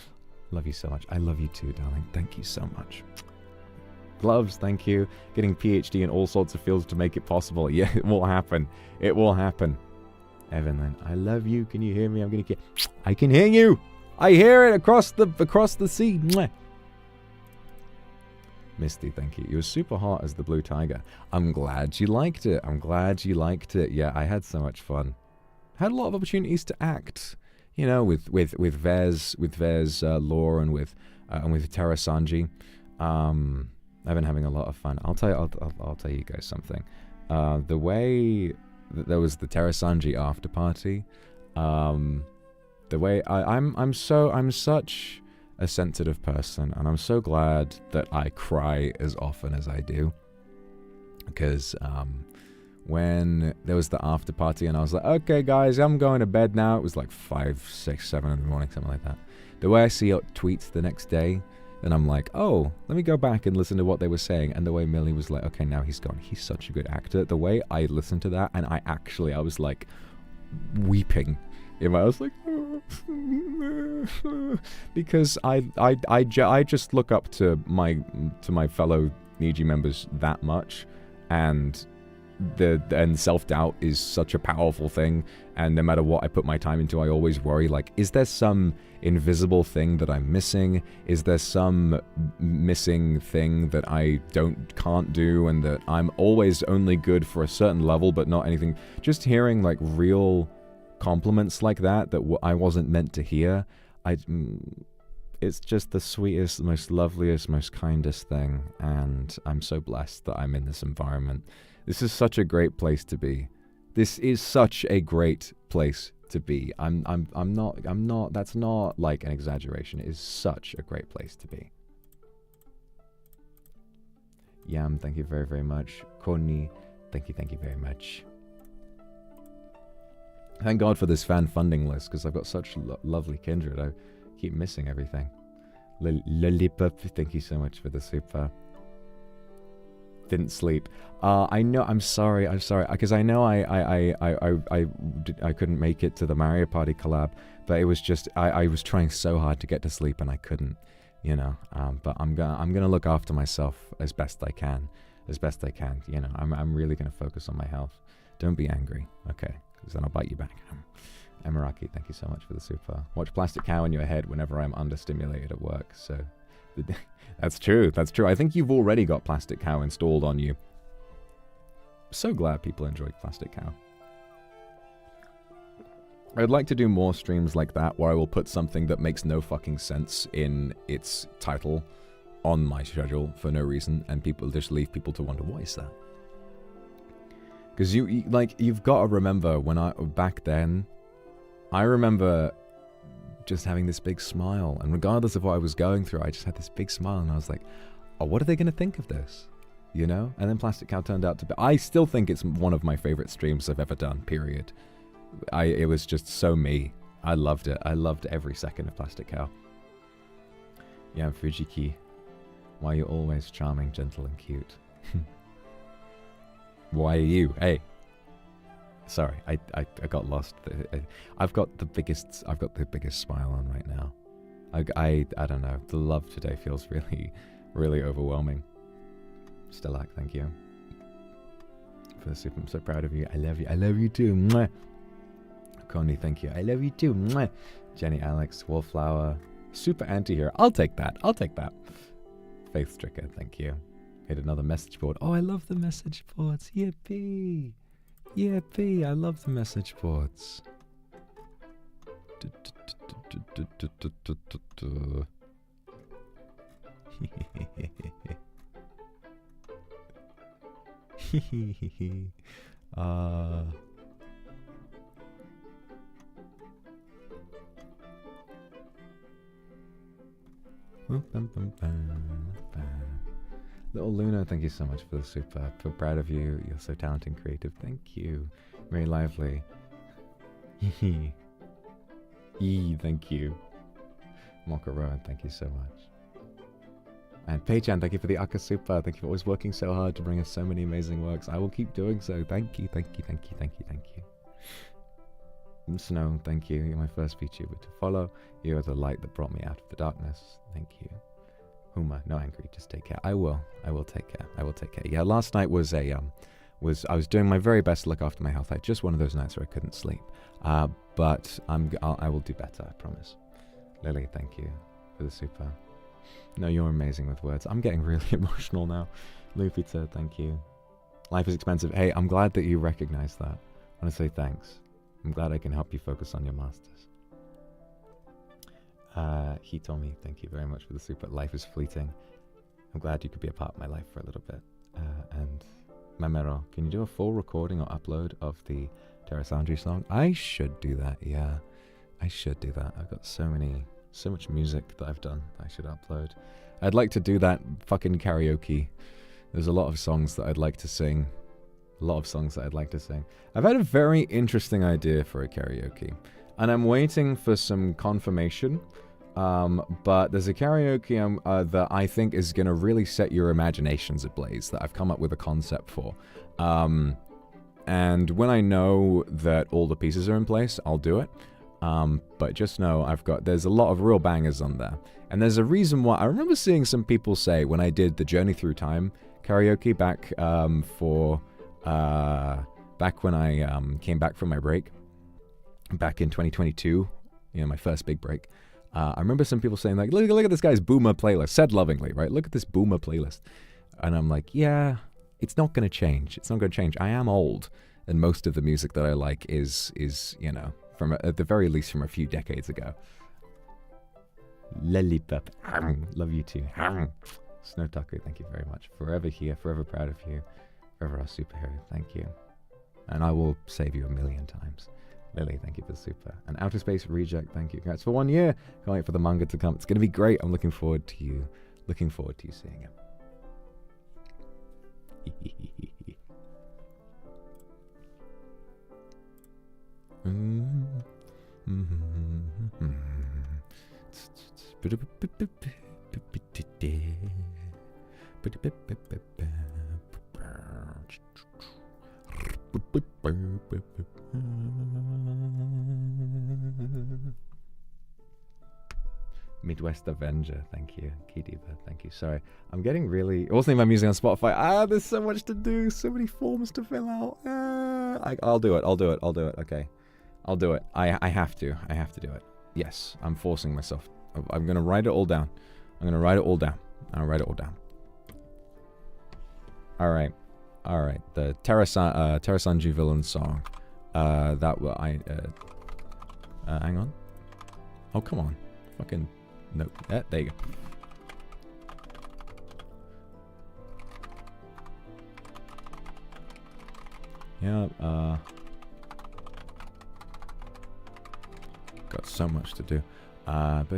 Love you so much. I love you too, darling. Thank you so much. Gloves, thank you. Getting PhD in all sorts of fields to make it possible. Yeah, it will happen. It will happen. Evelyn, I love you. Can you hear me? I can hear you. I hear it across the sea. Mwah. Misty, thank you. You were super hot as the blue tiger. I'm glad you liked it. Yeah, I had so much fun. Had a lot of opportunities to act. You know, with Vez lore and with NIJISANJI. I've been having a lot of fun. I'll tell you guys something. The way that there was the NIJISANJI after party, the way I'm such a sensitive person, and I'm so glad that I cry as often as I do, because when there was the after party and I was like, okay guys, I'm going to bed now. It was like 5, 6, 7 in the morning, something like that. The way I see tweets the next day, and I'm like, oh, let me go back and listen to what they were saying. And the way Millie was like, okay, now he's gone. He's such a good actor. The way I listened to that, and I was like weeping. I was like, because I just look up to my fellow NIJI members that much, and self-doubt is such a powerful thing, and no matter what I put my time into, I always worry, like, is there some invisible thing that I'm missing? Is there some missing thing that I can't do, and that I'm always only good for a certain level but not anything? Just hearing like real compliments like that I wasn't meant to hear, it's just the sweetest, most loveliest, most kindest thing, and I'm so blessed that I'm in this environment. This is such a great place to be. This is such a great place to be. I'm not, that's not like an exaggeration. It is such a great place to be. Yam, thank you very, very much. Koni, thank you very much. Thank God for this fan funding list, because I've got such lovely kindred. I keep missing everything. Lollipop, thank you so much for the super. Didn't sleep. I know. I'm sorry, because I know I couldn't make it to the Mario Party collab, but it was just I was trying so hard to get to sleep and I couldn't, you know. But I'm gonna look after myself as best I can, You know, I'm really gonna focus on my health. Don't be angry, okay? Because then I'll bite you back. Emiraki, thank you so much for the super. Watch Plastic Cow in your head whenever I'm understimulated at work. So. That's true. I think you've already got Plastic Cow installed on you. So glad people enjoy Plastic Cow. I'd like to do more streams like that where I will put something that makes no fucking sense in its title on my schedule for no reason, and people just leave people to wonder, what is that? Because you've got to remember back then, I remember just having this big smile, and regardless of what I was going through, I just had this big smile, and I was like, oh, what are they going to think of this? You know? And then Plastic Cow turned out to be, I still think it's one of my favorite streams I've ever done, period. It was just so me. I loved it. I loved every second of Plastic Cow. Yeah, Fujiki. Why are you always charming, gentle, and cute? Why are you? Hey. Sorry, I got lost. I've got the biggest smile on right now. I don't know. The love today feels really, really overwhelming. Stellac, thank you for the super. I'm so proud of you. I love you. I love you too. Mwah. Connie, thank you. I love you too. Mwah. Jenny, Alex, Wallflower, super anti-hero. I'll take that. Faith Stricker, thank you. Hit another message board. Oh, I love the message boards. Yippee. Yippee, I love the message boards. Little Luna, thank you so much for the super. I feel proud of you. You're so talented and creative. Thank you. Very lively. Thank you. Mokaro, thank you so much. And Pei-chan, thank you for the Aka super. Thank you for always working so hard to bring us so many amazing works. I will keep doing so. Thank you. Snow, thank you. You're my first VTuber to follow. You are the light that brought me out of the darkness. Thank you. Huma, no angry, just take care. I will take care. Yeah, last night was I was doing my very best to look after my health. I had just one of those nights where I couldn't sleep. But I will do better, I promise. Lily, thank you for the super. No, you're amazing with words. I'm getting really emotional now. Lupita, thank you. Life is expensive. Hey, I'm glad that you recognize that. I want to say thanks. I'm glad I can help you focus on your masters. Hitomi, thank you very much for the super. Life is fleeting. I'm glad you could be a part of my life for a little bit. And Mamero, can you do a full recording or upload of the NIJISANJI song? I should do that, yeah. I should do that. I've got so much music that I've done that I should upload. I'd like to do that fucking karaoke. There's a lot of songs that I'd like to sing. I've had a very interesting idea for a karaoke, and I'm waiting for some confirmation. But there's a karaoke that I think is going to really set your imaginations ablaze, that I've come up with a concept for. And when I know that all the pieces are in place, I'll do it. But just know there's a lot of real bangers on there. And there's a reason why. I remember seeing some people say when I did the Journey Through Time karaoke back when I came back from my break, back in 2022, my first big break. I remember some people saying, like, look at this guy's boomer playlist, said lovingly, right? Look at this boomer playlist. And I'm like, yeah, it's not going to change. I am old, and most of the music that I like is from at the very least from a few decades ago. Lollipop. Love you too. Snow Taco, thank you very much. Forever here, forever proud of you. Forever our superhero, thank you. And I will save you 1,000,000 times. Lily, thank you for the super. And Outer Space Reject, thank you. Congrats for 1 year. Can't wait for the manga to come. It's going to be great. I'm looking forward to you. Looking forward to you seeing it. Midwest Avenger, thank you. Kidiva, thank you. Sorry, I'm getting really... It wasn't even my music on Spotify. There's so much to do, so many forms to fill out. I'll do it, okay. I'll do it. I have to do it. Yes, I'm forcing myself. I'm going to write it all down. I'll write it all down. Alright. The NIJISANJI villain song. That will hang on. Oh, come on. Fucking... No. There you go. Yeah, got so much to do. And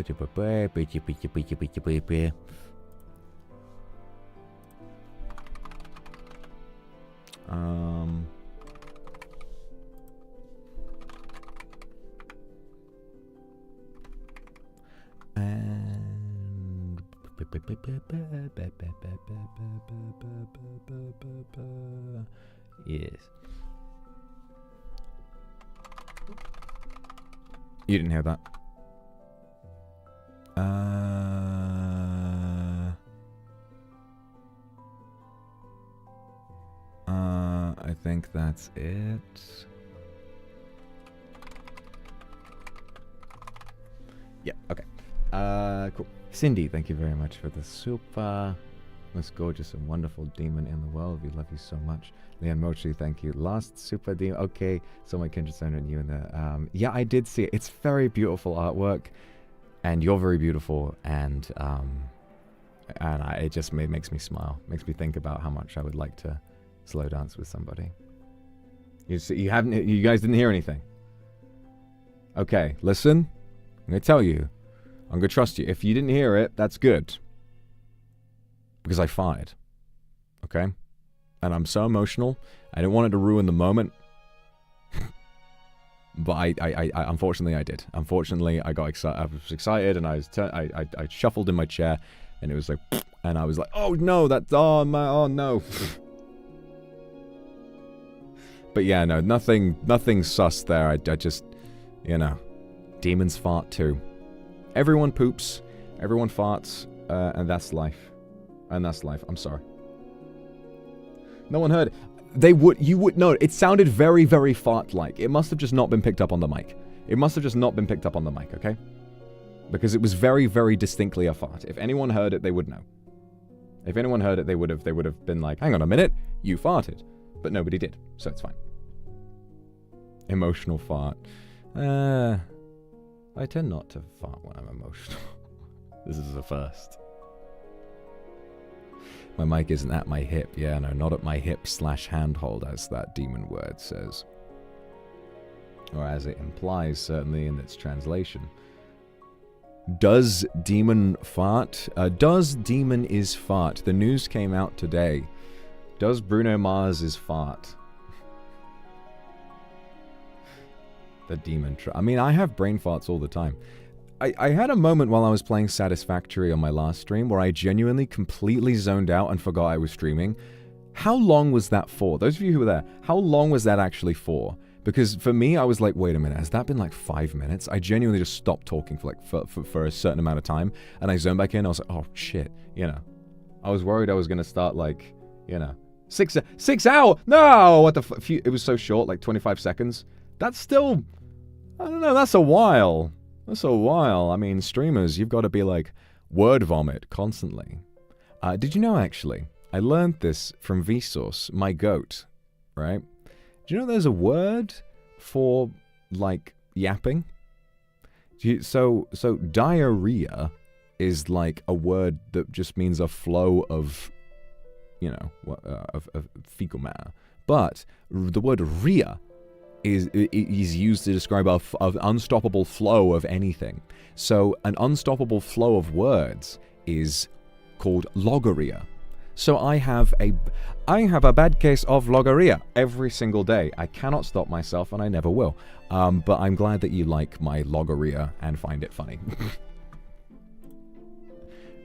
yes. You didn't hear that. I think that's it. Yeah, okay. Cool. Cindy, thank you very much for the super. Most gorgeous and wonderful demon in the world. We love you so much. Leon Mochi, thank you. Last super demon. Okay, so my kindred son and you in there. Yeah, I did see it. It's very beautiful artwork, and you're very beautiful, and it just makes me smile. Makes me think about how much I would like to slow dance with somebody. You guys didn't hear anything. Okay, listen. I'm gonna tell you. I'm gonna trust you. If you didn't hear it, that's good. Because I fired. Okay? And I'm so emotional. I didn't want it to ruin the moment. But I unfortunately I did. Unfortunately, I got excited. I was excited, and I shuffled in my chair, and it was like, and I was like, oh no, oh no. But yeah, no, nothing sus there. I just, you know, demons fart too. Everyone poops, everyone farts, and that's life. And that's life. I'm sorry. No one heard it. You would know. It sounded very, very fart-like. It must have just not been picked up on the mic. It must have just not been picked up on the mic, okay? Because it was very, very distinctly a fart. If anyone heard it, they would know. If anyone heard it, they would have been like, hang on a minute, you farted. But nobody did, so it's fine. Emotional fart. I tend not to fart when I'm emotional. This is a first. My mic isn't at my hip. Yeah, no, not at my hip/handhold, as that demon word says. Or as it implies, certainly, in its translation. Does demon fart? Does demon is fart? The news came out today. Does Bruno Mars is fart? The demon. I mean, I have brain farts all the time. I had a moment while I was playing Satisfactory on my last stream where I genuinely completely zoned out and forgot I was streaming. How long was that for? Those of you who were there, how long was that actually for? Because for me, I was like, wait a minute, has that been like 5 minutes? I genuinely just stopped talking for a certain amount of time, and I zoned back in. I was like, oh shit, you know. I was worried I was gonna start like, you know, 6 hours. No, what the fuck? It was so short, like 25 seconds. That's still, I don't know. That's a while. That's a while. I mean, streamers, you've got to be like word vomit constantly. Did you know, actually, I learned this from Vsauce, my goat, right? Do you know there's a word for, like, yapping. So diarrhea is like a word that just means a flow of, of fecal matter. But the word rhea is used to describe an unstoppable flow of anything. So an unstoppable flow of words is called logorrhea. So I have a bad case of logorrhea every single day. I cannot stop myself, and I never will. But I'm glad that you like my logorrhea and find it funny.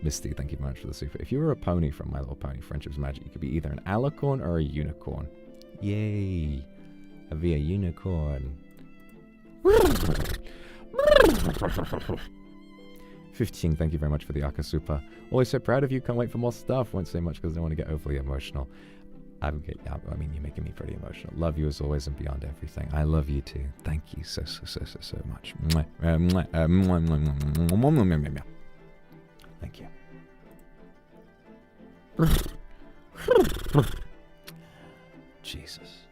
Misty, thank you very much for the super. If you were a pony from My Little Pony Friendship's Magic, you could be either an alicorn or a unicorn. Yay! I'll be a unicorn. 15, thank you very much for the Aka Super. Always so proud of you, can't wait for more stuff. Won't say much because I don't want to get overly emotional. I mean, you're making me pretty emotional. Love you as always and beyond everything. I love you too. Thank you so much. Thank you. Jesus.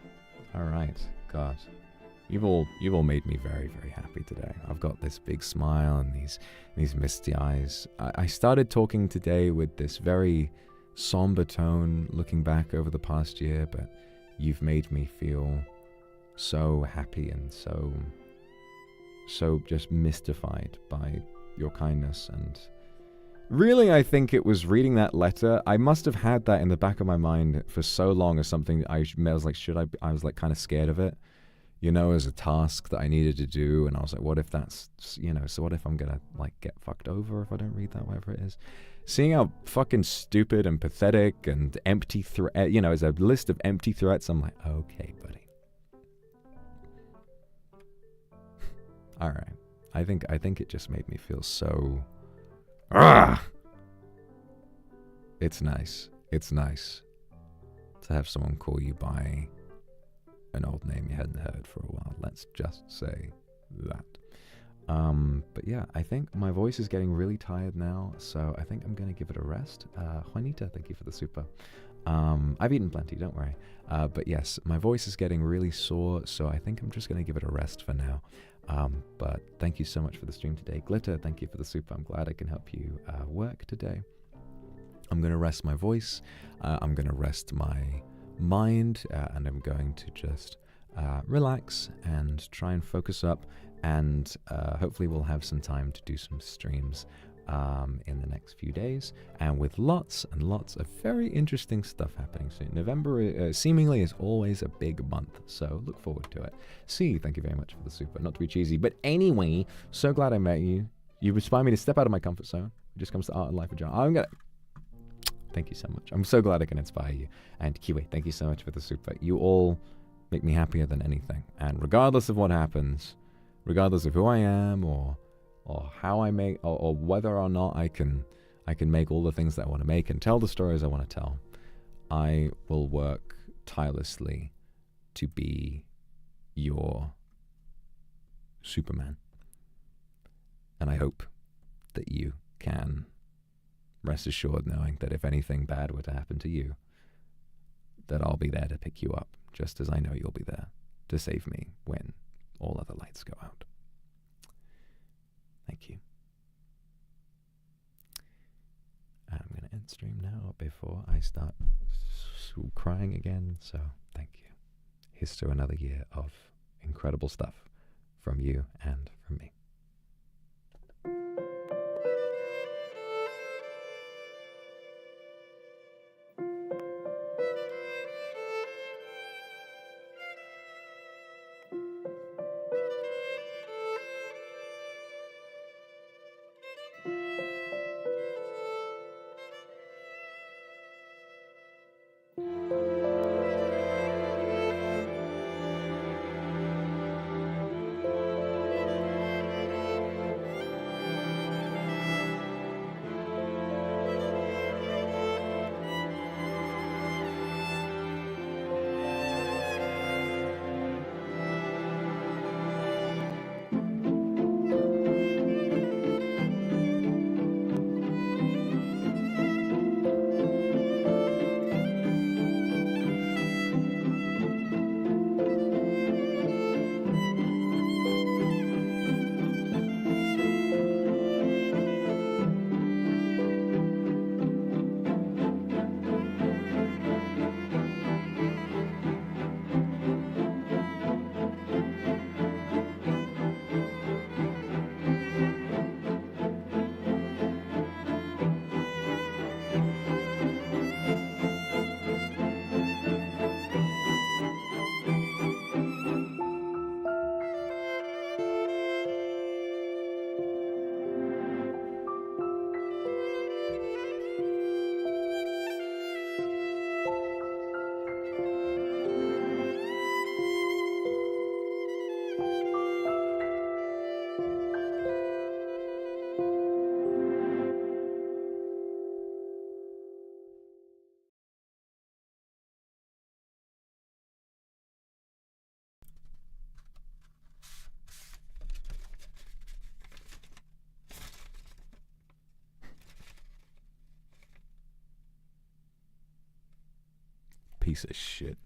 All right, God. You've all made me very, very happy today. I've got this big smile and these misty eyes. I started talking today with this very somber tone, looking back over the past year, but you've made me feel so happy and so just mystified by your kindness. And really, I think it was reading that letter. I must have had that in the back of my mind for so long as something I was like, I was like kind of scared of it, as a task that I needed to do. And I was like, what if that's, so what if I'm going to like get fucked over if I don't read that, whatever it is. Seeing how fucking stupid and pathetic and empty as a list of empty threats, I'm like, okay, buddy. All right. I think it just made me feel so... It's nice. It's nice to have someone call you by an old name you hadn't heard for a while. Let's just say that. But yeah, I think my voice is getting really tired now, so I think I'm going to give it a rest. Juanita, thank you for the super. I've eaten plenty, don't worry. But yes, my voice is getting really sore, so I think I'm just going to give it a rest for now. But thank you so much for the stream today. Glitter, thank you for the super. I'm glad I can help you work today. I'm going to rest my voice. I'm going to rest my mind, and I'm going to just relax and try and focus up. And hopefully we'll have some time to do some streams in the next few days, and with lots and lots of very interesting stuff happening soon. November seemingly is always a big month, so look forward to it. See, thank you very much for the super. Not to be cheesy, but anyway, so glad I met you. You inspire me to step out of my comfort zone. It just comes to art and life of John. Thank you so much. I'm so glad I can inspire you. And Kiwi, thank you so much for the super. You all make me happier than anything. And regardless of what happens, regardless of who I am or how I make, or whether or not I can make all the things that I want to make and tell the stories I want to tell, I will work tirelessly to be your Superman. And I hope that you can rest assured knowing that if anything bad were to happen to you, that I'll be there to pick you up, just as I know you'll be there to save me when all other lights go out. Thank you. I'm going to end stream now before I start crying again, so thank you. Here's to another year of incredible stuff from you and from me. piece of shit.